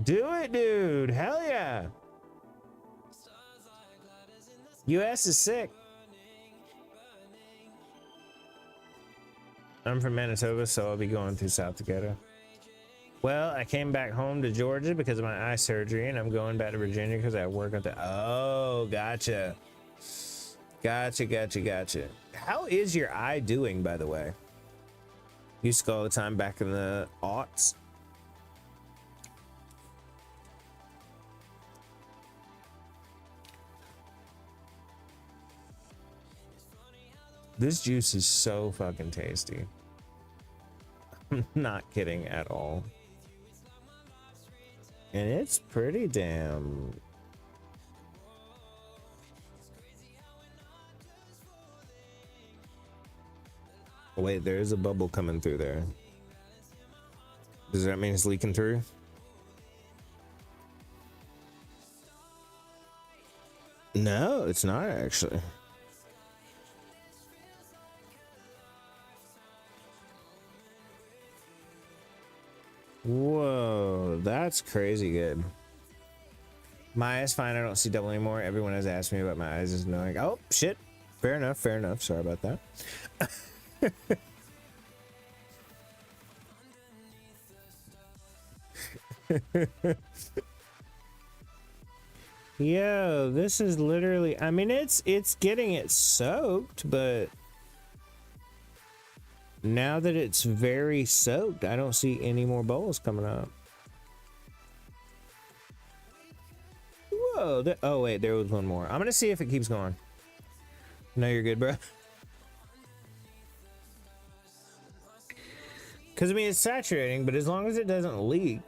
Do it, dude. Hell yeah. US is sick. I'm from Manitoba, so I'll be going through South Dakota. Well, I came back home to Georgia because of my eye surgery, and I'm going back to Virginia because I work at the... Oh, gotcha. Gotcha. How is your eye doing, by the way? Used to go all the time back in the aughts. This juice is so fucking tasty. I'm not kidding at all. And it's pretty damn... Oh, wait, there is a bubble coming through there. Does that mean it's leaking through? No, it's not actually. Whoa, that's crazy good. My eye's fine. I don't see double anymore. Everyone has asked me about my eyes. Is knowing. Oh shit. Fair enough. Sorry about that. Yo, this is literally, I mean, it's getting it soaked, but now that it's very soaked, I don't see any more bubbles coming up. Whoa, oh wait, there was one more. I'm gonna see if it keeps going. No, you're good, bro. Because I mean, it's saturating, but as long as it doesn't leak.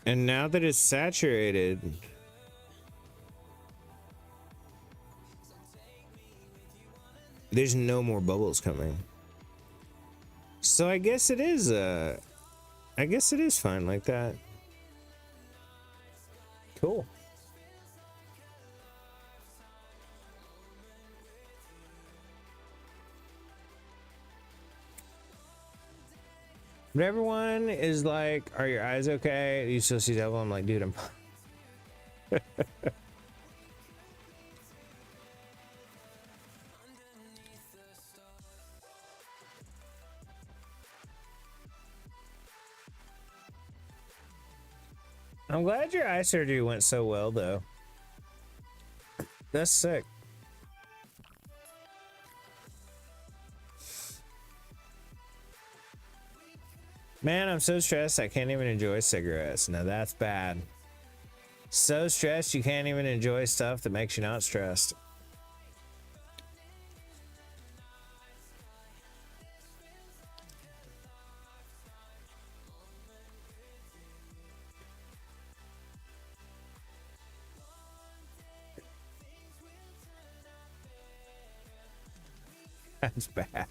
And now that it's saturated, there's no more bubbles coming. So I guess it is fine like that. Cool. But everyone is like, are your eyes okay? You still see devil? I'm like, dude, I'm I'm glad your eye surgery went so well, though. That's sick. Man, I'm so stressed I can't even enjoy cigarettes. Now that's bad. So stressed you can't even enjoy stuff that makes you not stressed. That's bad.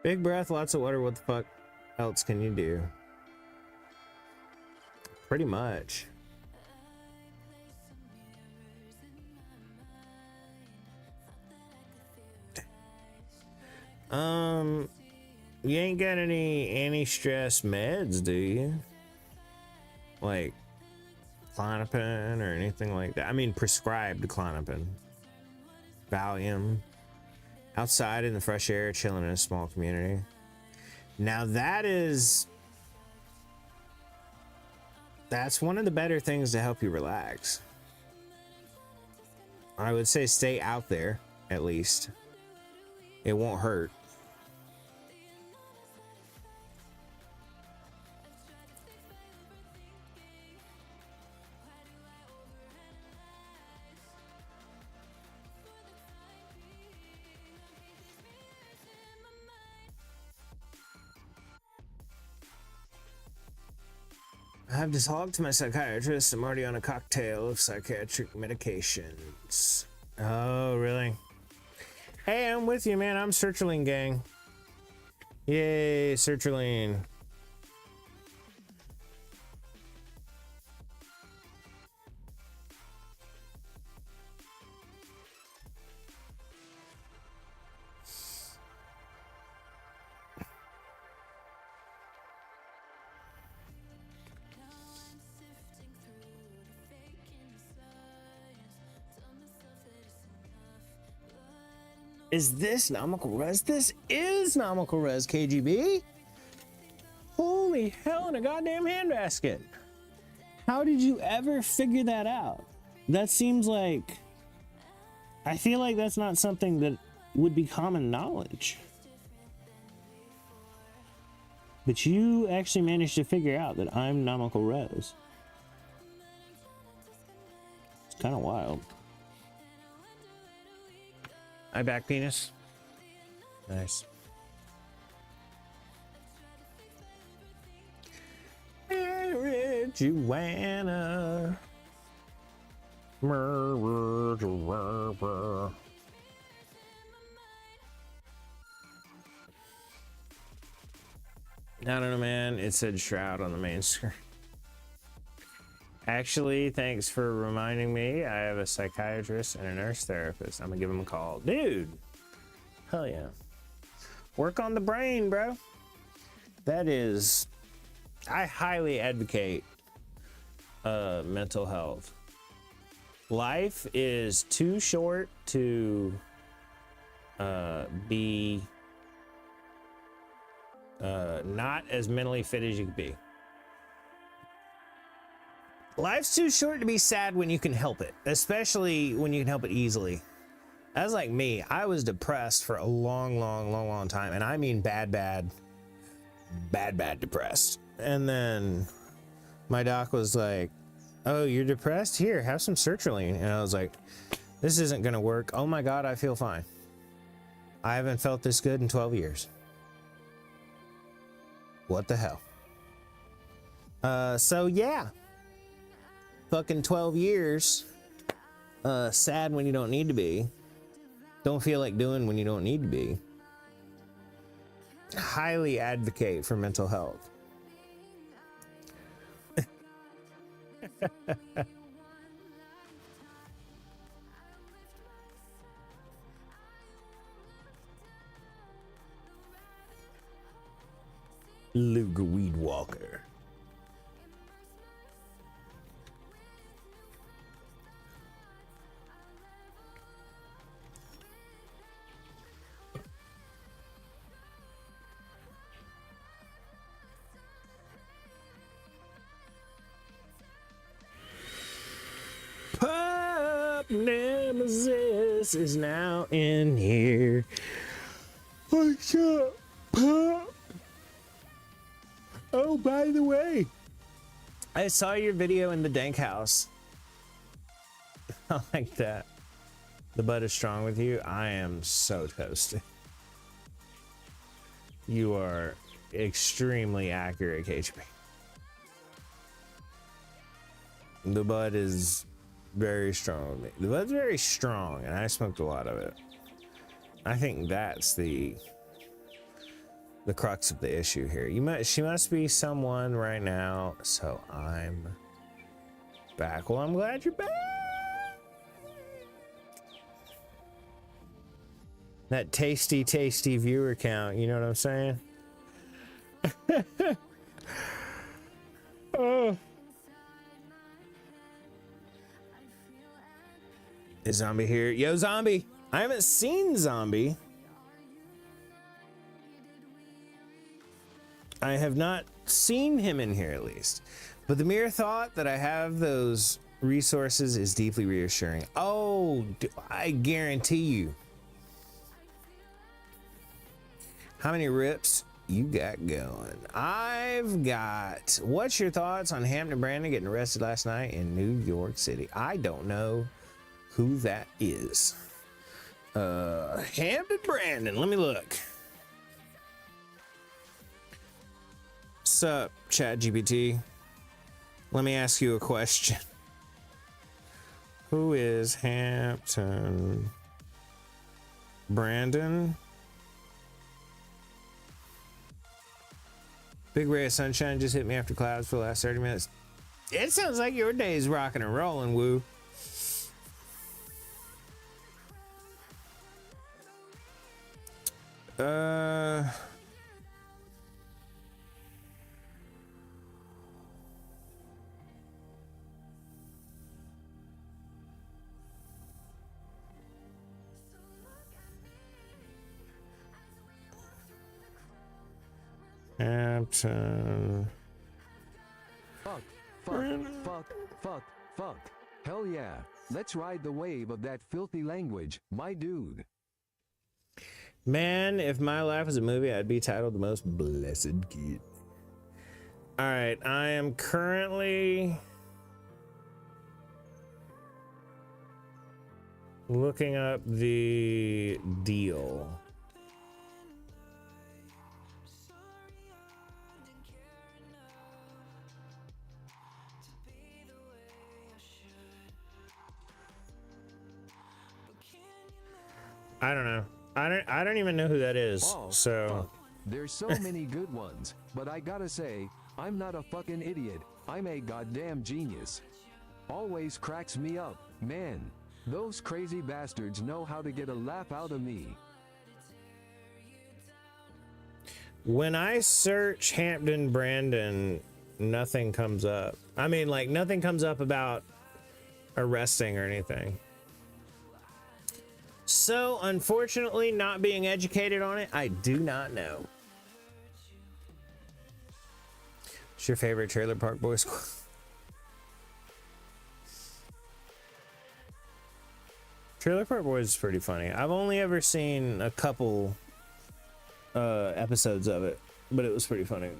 Big breath, lots of water. What the fuck else can you do? Pretty much. You ain't got any anti-stress meds, do you? Like Klonopin or anything like that? I mean, prescribed Klonopin. Valium. Outside in the fresh air, chilling in a small community. Now that's one of the better things to help you relax. I would say stay out there, at least. It won't hurt. I've just talked to my psychiatrist. I'm already on a cocktail of psychiatric medications. Oh, really? Hey, I'm with you, man. I'm sertraline gang. Yay, sertraline. Is this nomical res? This is nomical res, KGB. Holy hell in a goddamn handbasket. How did you ever figure that out? That seems like... I feel like that's not something that would be common knowledge. But you actually managed to figure out that I'm nomical res. It's kind of wild. I back penis. Nice. Marijuana. Marijuana. I don't know, man. It said Shroud on the main screen. Actually, thanks for reminding me. I have a psychiatrist and a nurse therapist. I'm gonna give him a call. Dude, hell yeah. Work on the brain, bro. That is, I highly advocate mental health. Life is too short to be not as mentally fit as you could be. Life's too short to be sad when you can help it, especially when you can help it easily. That's like me. I was depressed for a long time, and I mean bad depressed. And then my doc was like, "Oh, you're depressed? Here, have some sertraline." And I was like, "This isn't gonna work. Oh my God, I feel fine. I haven't felt this good in 12 years. What the hell?" So yeah. Fucking 12 years. Sad when you don't need to be. Don't feel like doing when you don't need to be. Highly advocate for mental health. Luger Weed Walker. Pop Nemesis is now in here. What's up, Pop? Oh, by the way, I saw your video in the dank house. I like that. The bud is strong with you. I am so toasted. You are extremely accurate, KHP. The bud is very strong with me. The bud's very strong, and I smoked a lot of it. I think that's the crux of the issue here. She must be someone right now, so I'm back. Well, I'm glad you're back. That tasty viewer count, you know what I'm saying? Oh. Is Zombie here? Yo, Zombie! I haven't seen Zombie. I have not seen him in here, at least. But the mere thought that I have those resources is deeply reassuring. Oh, I guarantee you. How many rips you got going? I've got... What's your thoughts on Hampton Brandon getting arrested last night in New York City? I don't know who that is. Hampton Brandon, let me look. Sup, ChatGPT? Let me ask you a question. Who is Hampton Brandon? Big ray of sunshine just hit me after clouds for the last 30 minutes. It sounds like your day is rocking and rolling, woo. Hampton. Fuck. Hell yeah. Let's ride the wave of that filthy language, my dude. Man, if my life was a movie, I'd be titled The Most Blessed Kid. All right, I am currently looking up the deal. I don't know. I don't even know who that is. Oh, so fuck. There's so many good ones, but I gotta say, I'm not a fucking idiot. I'm a goddamn genius. Always cracks me up, man. Those crazy bastards know how to get a laugh out of me. when I search Hampton Brandon nothing comes up. I mean, like, nothing comes up about arresting or anything. So, unfortunately, not being educated on it, I do not know. What's your favorite Trailer Park Boys? Trailer Park Boys is pretty funny. I've only ever seen a couple episodes of it, but it was pretty funny.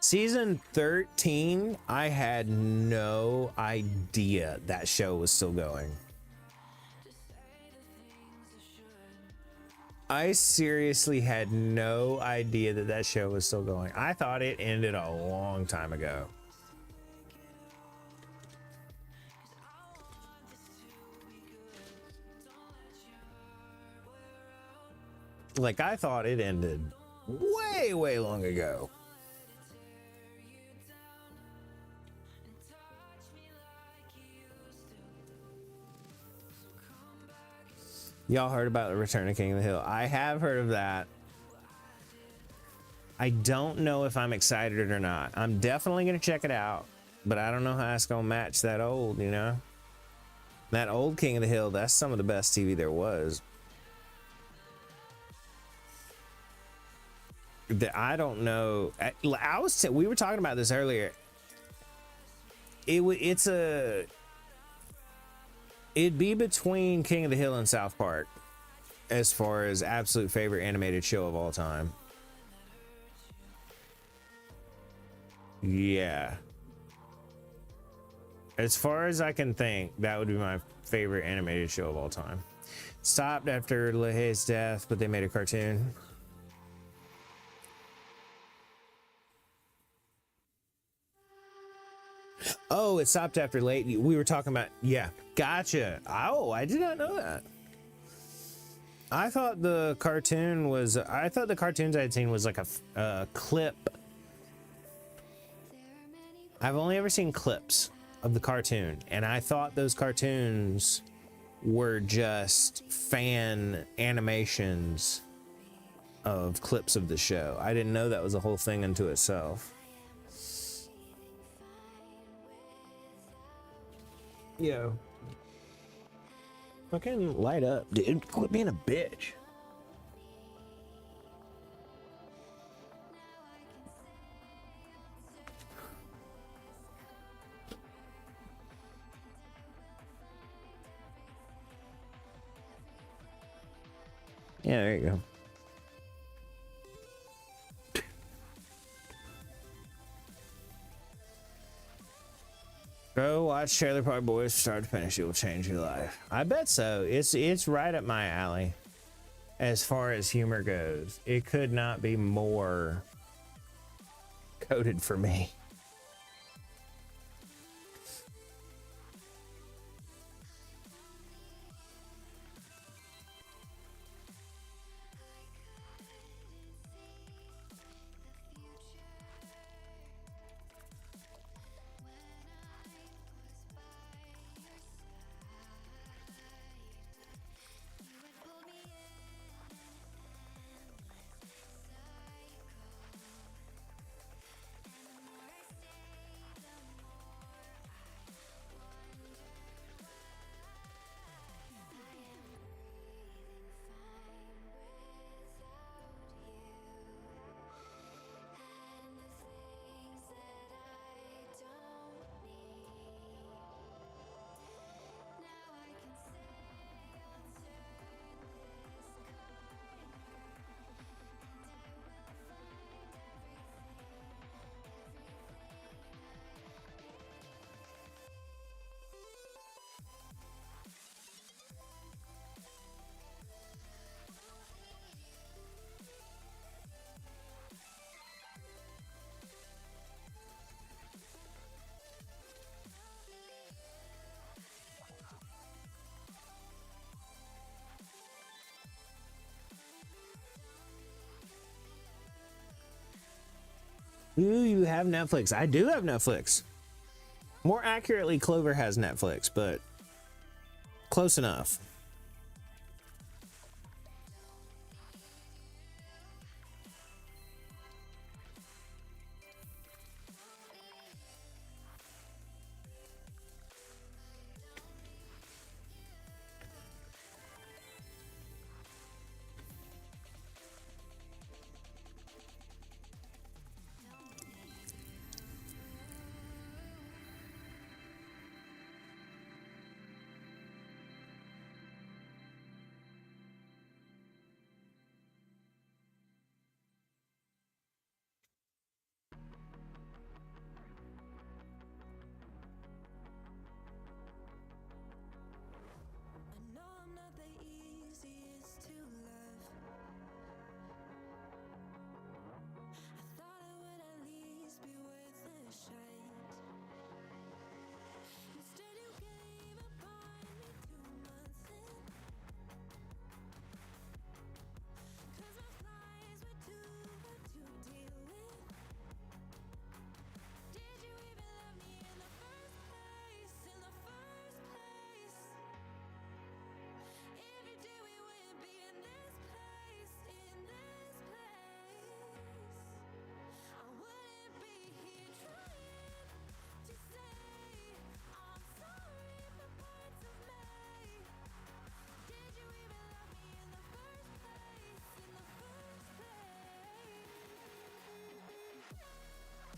Season 13, I had no idea that show was still going. I seriously had no idea that that show was still going. I thought it ended a long time ago. Like, I thought it ended way, way long ago. Y'all heard about the Return of King of the Hill? I have heard of that. I don't know if I'm excited or not. I'm definitely going to check it out, but I don't know how it's going to match that old, you know? That old King of the Hill, that's some of the best TV there was. I don't know. We were talking about this earlier. It'd be between King of the Hill and South Park as far as absolute favorite animated show of all time. Yeah. As far as I can think, that would be my favorite animated show of all time. Stopped after LaHaye's death, but they made a cartoon. Oh, it stopped after late. We were talking about, yeah, gotcha. Oh, I did not know that. I thought the cartoons I had seen was like a clip. I've only ever seen clips of the cartoon, and I thought those cartoons were just fan animations of clips of the show. I didn't know that was a whole thing unto itself. Yo. Fucking light up, dude. Quit being a bitch. Yeah, there you go. Go watch Trailer Park Boys start to finish. It will change your life. I bet so. It's right up my alley as far as humor goes. It could not be more coded for me. Do you have Netflix? I do have Netflix. More accurately, Clover has Netflix, but close enough.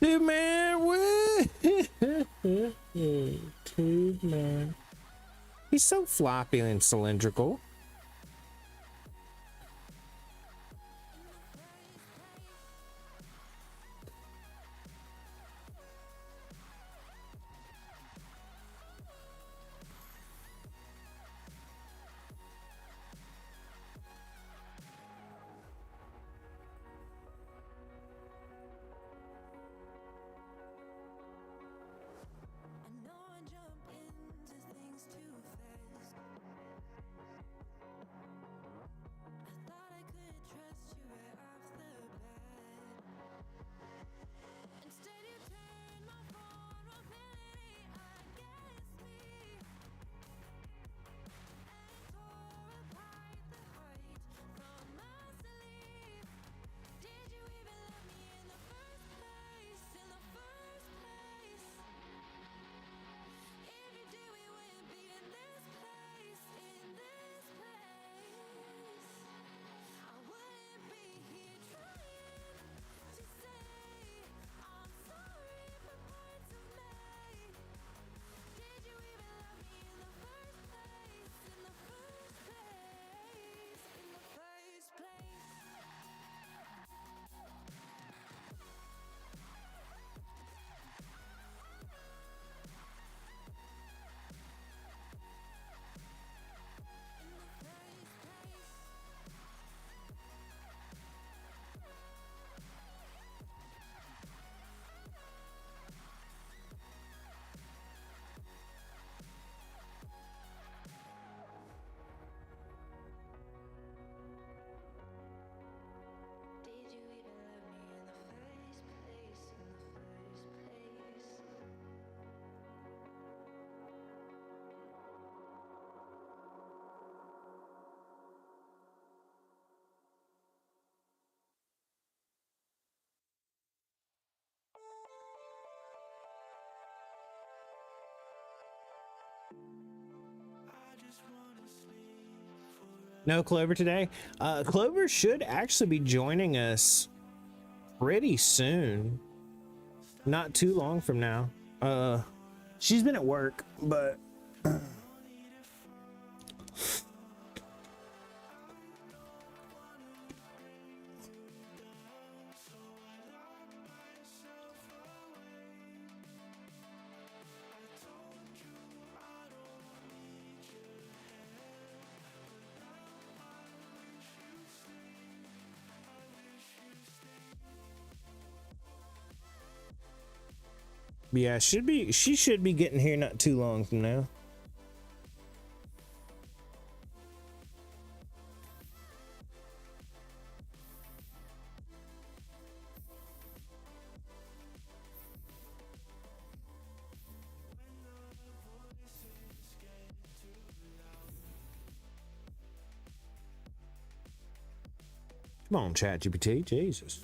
Dude, man, what? Dude, man. He's so floppy and cylindrical. No Clover today. Clover should actually be joining us pretty soon. Not too long from now. She's been at work, but yeah, she should be getting here not too long from now. Come on, ChatGPT, Jesus.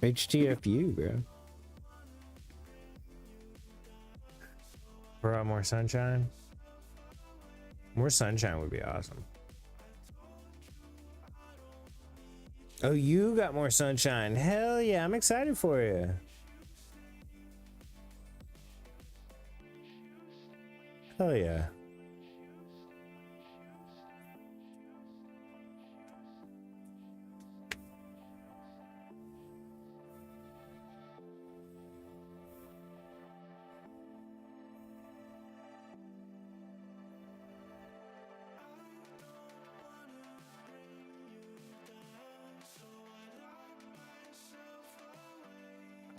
HTFU, bro. Bro, more sunshine? More sunshine would be awesome. Oh, you got more sunshine. Hell yeah, I'm excited for you. Hell yeah.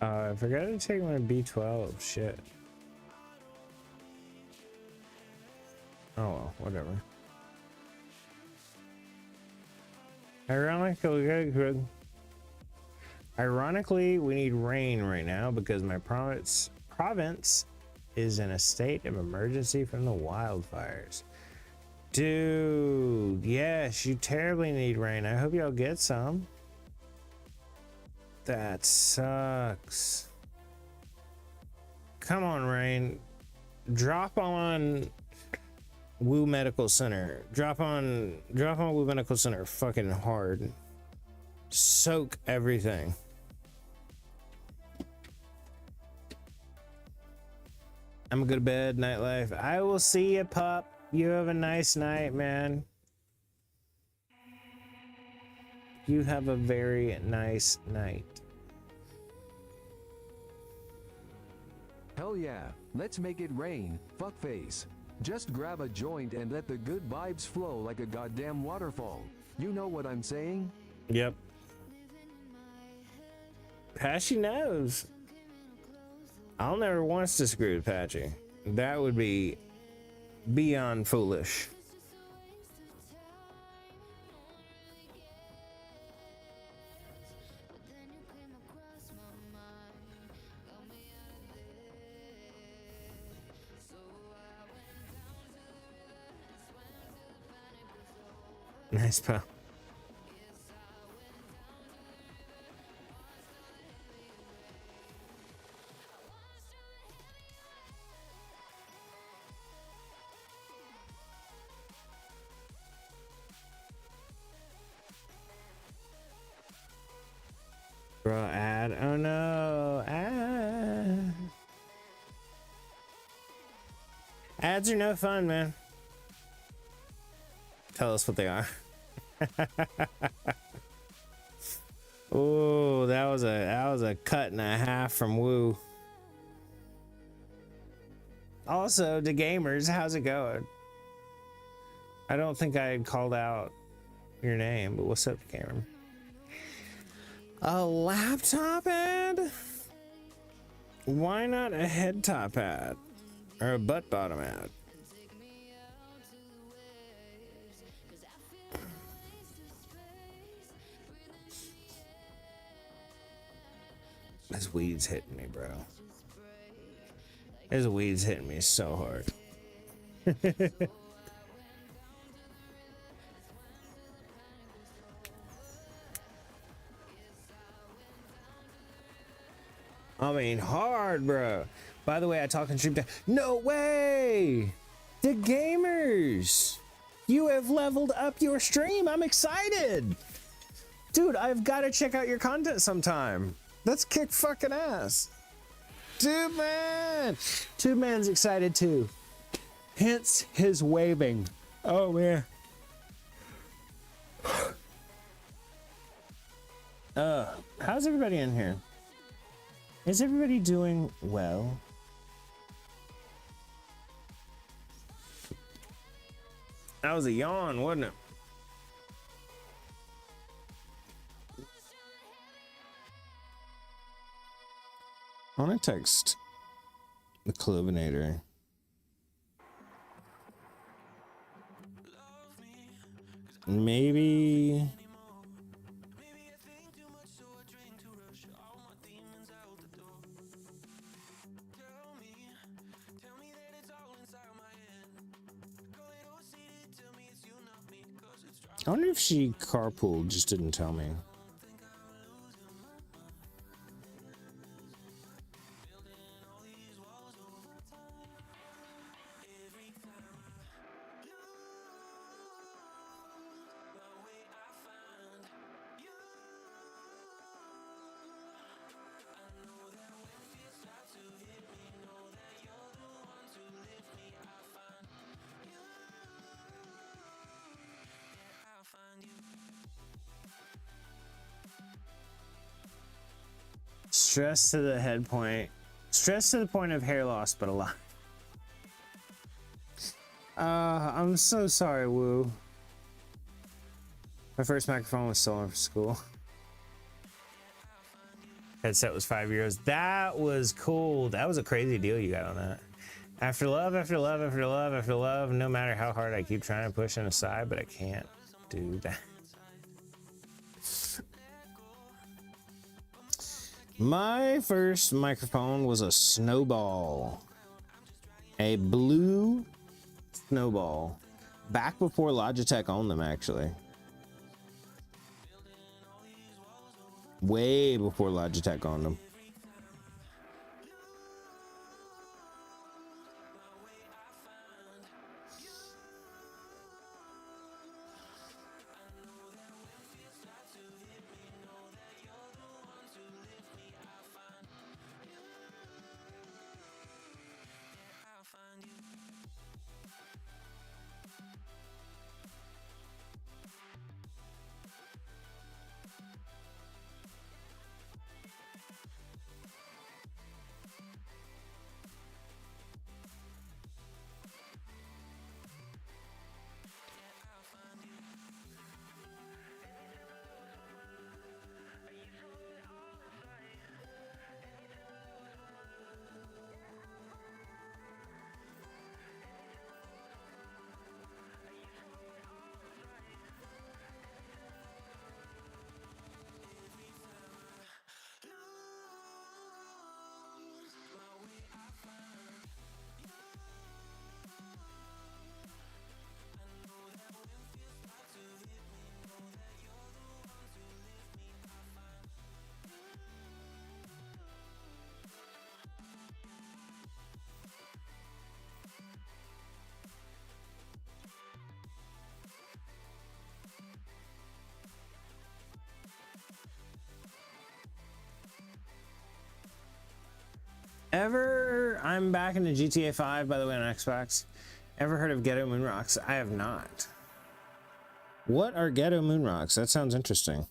I forgot to take my B12. Shit. Oh well, whatever. Ironically, we need rain right now because my province is in a state of emergency from the wildfires. Dude, yes, you terribly need rain. I hope y'all get some. That sucks. Come on, rain. Drop on Woo Medical Center. Drop on Woo Medical Center fucking hard. Soak everything. I'm gonna go to bed. Nightlife. I will see you, pup. You have a nice night, man. You have a very nice night. Hell yeah, let's make it rain, fuckface. Just grab a joint and let the good vibes flow like a goddamn waterfall. You know what I'm saying? Yep. Patchy knows. I'll never once disagree with Patchy. That would be beyond foolish. Nice, pal. Bro, ad. Oh no, ad. Ads are no fun, man. Tell us what they are. Oh, that was a cut and a half from Woo. Also, to gamers, how's it going? I don't think I had called out your name, but what's up, Cameron? A laptop ad? Why not a head top ad or a butt bottom ad? This weed's hitting me, bro. This weed's hitting me so hard. I mean, hard, bro. By the way, I talked in stream. No way! The gamers! You have leveled up your stream. I'm excited. Dude, I've got to check out your content sometime. Let's kick fucking ass. Dude, man. Two Man's excited too. Hence his waving. Oh, man. How's everybody in here? Is everybody doing well? That was a yawn, wasn't it? I want to text the Clovinator. Maybe. I wonder if she carpooled, just didn't tell me. Stress to the head point. Stress to the point of hair loss, but alive. I'm so sorry, Woo. My first microphone was stolen from school. Headset was €5. That was cool. That was a crazy deal you got on that. After love, after love, after love, after love, no matter how hard I keep trying to push it aside, but I can't do that. My first microphone was a snowball. A blue snowball. Back before Logitech owned them, actually. Way before Logitech owned them. I'm back into GTA 5, by the way, on Xbox. Ever heard of Ghetto Moon Rocks? I have not. What are Ghetto Moon Rocks? That sounds interesting.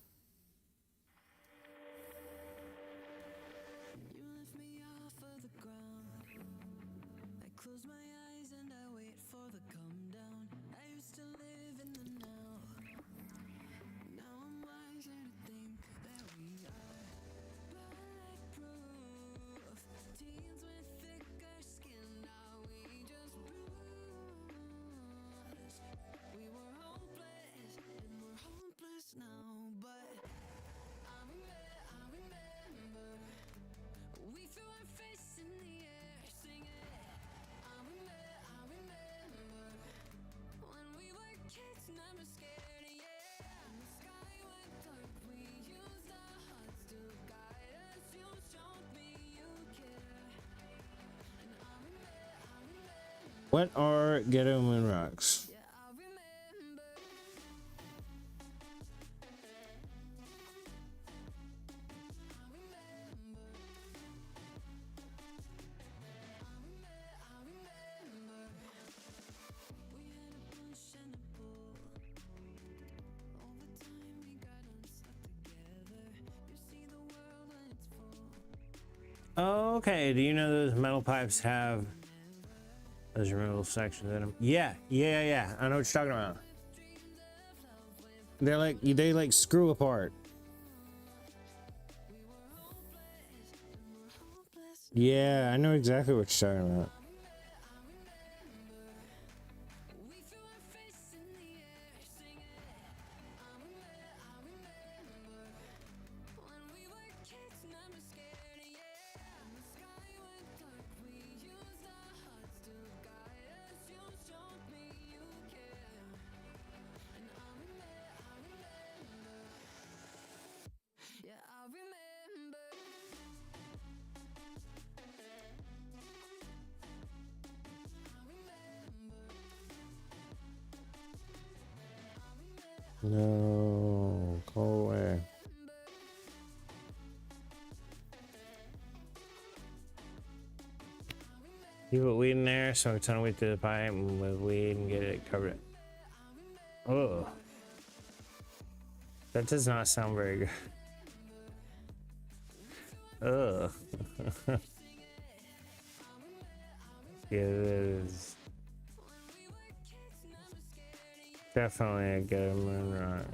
What are Ghetto Moon Rocks? Okay, do you know those metal pipes have those removable sections in them? Yeah. I know what you're talking about. They like screw apart. Yeah, I know exactly what you're talking about. No, go away. You put weed in there, so a ton of weed to the pipe with weed and get it covered. Oh, that does not sound very good. Ugh. Yeah, it is. Definitely a good moon rock.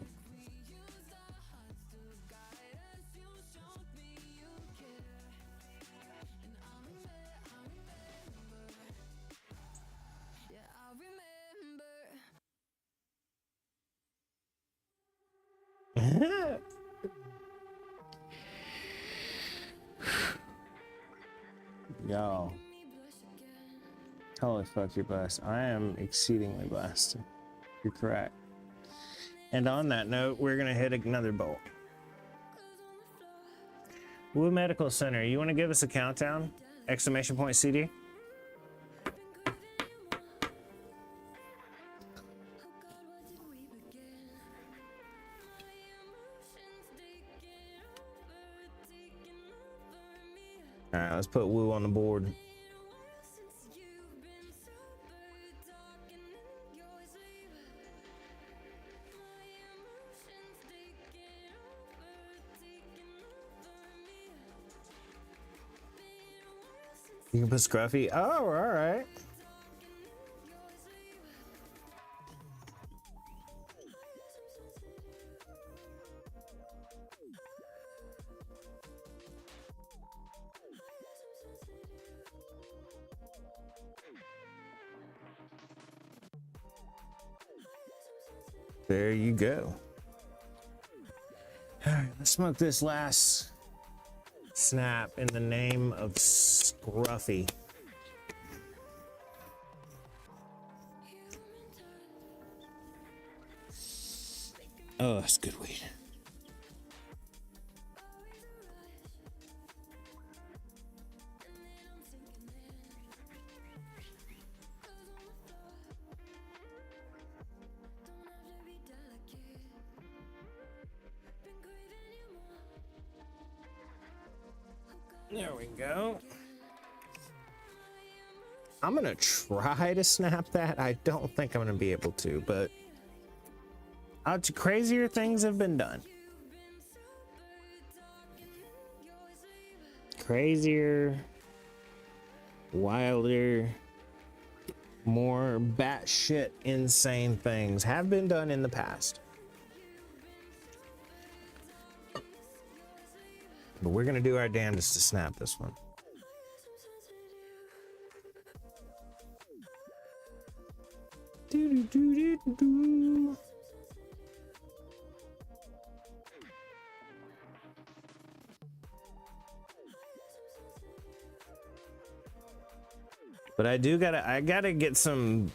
Yo. Holy fuck, you're blessed. I am exceedingly blessed. You're correct. And on that note, we're gonna hit another bolt. Woo Medical Center, you wanna give us a countdown? Exclamation point CD? All right, let's put Woo on the board. You can put Scruffy. Oh, all right. There you go. All right, let's smoke this last snap in the name of Scruffy. Oh, that's good weed. There we go. I'm gonna try to snap that. I don't think I'm gonna be able to, but crazier things have been done. Crazier, wilder, more batshit insane things have been done in the past. But we're gonna do our damnedest to snap this one. Do, do, do, do, do. But I gotta get some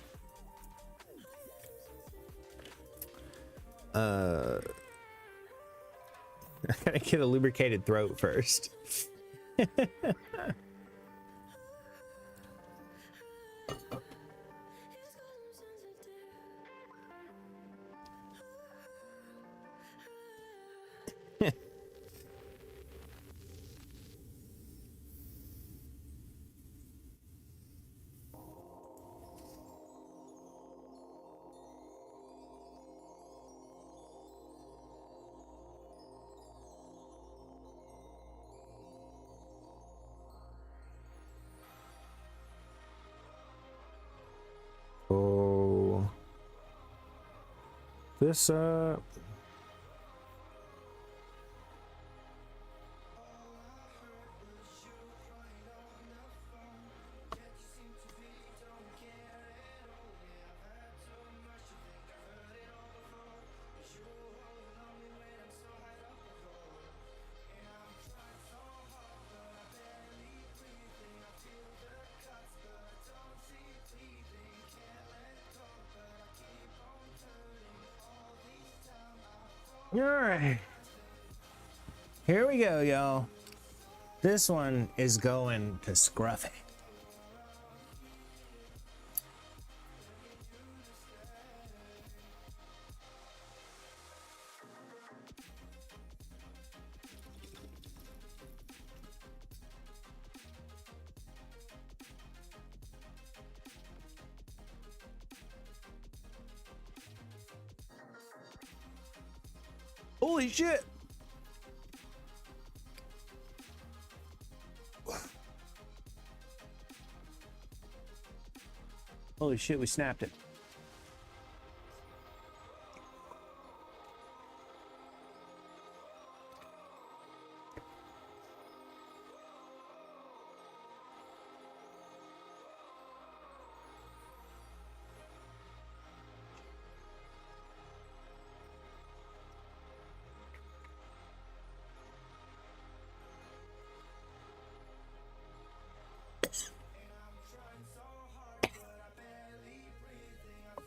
I gotta get a lubricated throat first. Oh, this up. All right, here we go, y'all. This one is going to Scruffy. Holy shit. Holy shit, we snapped it.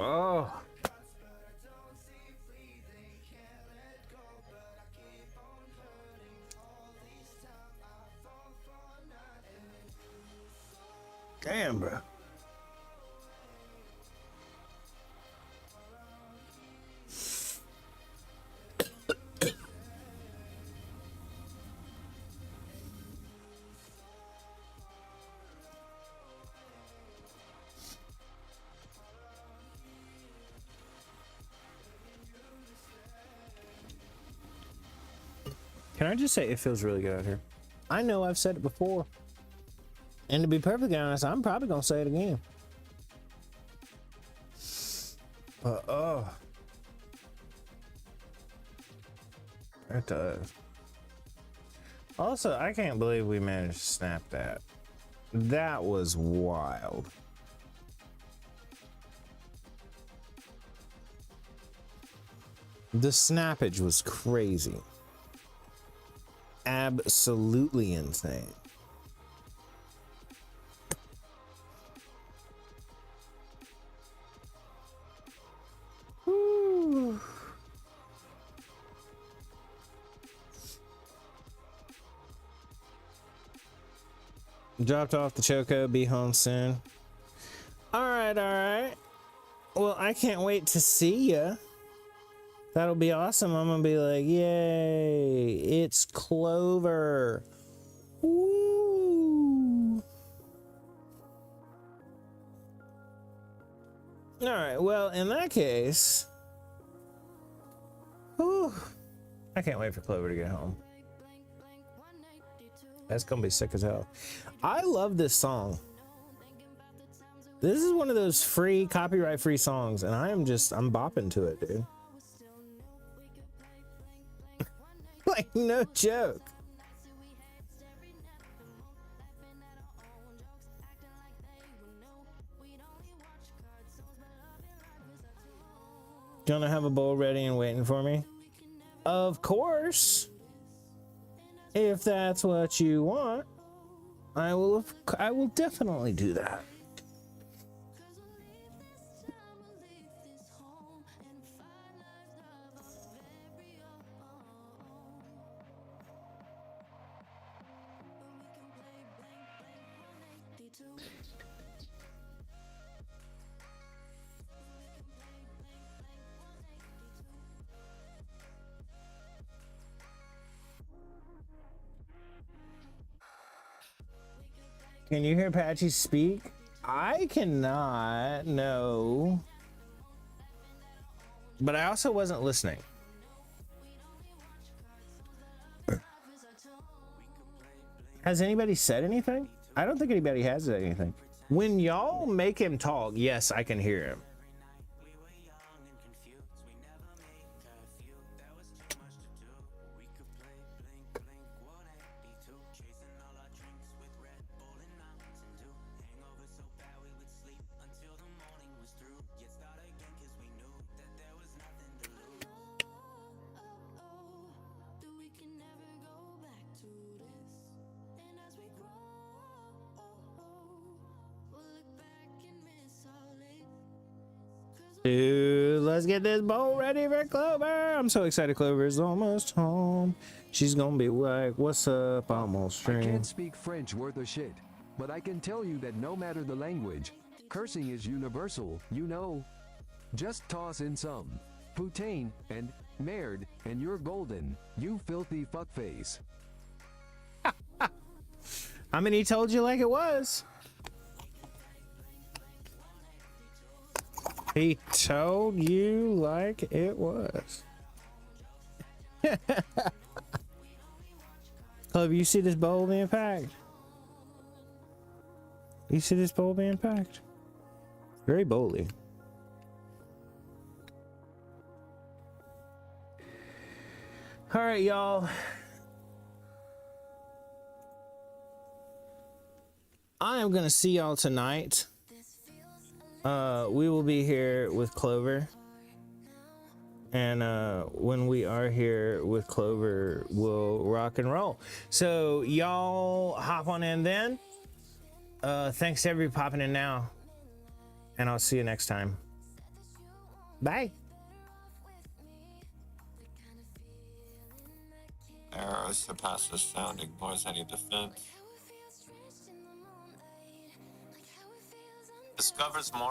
Oh. Damn, bro. Can I just say it feels really good out here? I know I've said it before. And to be perfectly honest, I'm probably gonna say it again. It does. Also, I can't believe we managed to snap that. That was wild. The snappage was crazy. Absolutely insane. Woo. Dropped off the choco, be home soon. All right. Well, I can't wait to see ya. That'll be awesome. I'm gonna be like, yay, it's Clover. Woo. All right, well, in that case, whew, I can't wait for Clover to get home. That's gonna be sick as hell. I love this song. This is one of those free, copyright-free songs, and I'm bopping to it, dude. Like, no joke. Gonna have a bowl ready and waiting for me? Of course. If that's what you want, I will definitely do that. Can you hear Patchy speak? I cannot, no. But I also wasn't listening. Has anybody said anything? I don't think anybody has said anything. When y'all make him talk, yes, I can hear him. Dude, let's get this bowl ready for Clover. I'm so excited. Clover is almost home. She's gonna be like, what's up? Almost I stream. can't speak French worth a shit, but I can tell you that no matter the language, cursing is universal, you know. Just toss in some putain and merde and you're golden, you filthy fuckface. I mean, he told you like it was. He told you like it was. Club, you see this bowl being packed? You see this bowl being packed? Very bowly. All right, y'all. I am gonna see y'all tonight. We will be here with Clover. And when we are here with Clover, we'll rock and roll. So y'all hop on in then. Thanks to everybody popping in now. And I'll see you next time. Bye. Arrows surpasses sounding boys any defense. Discovers more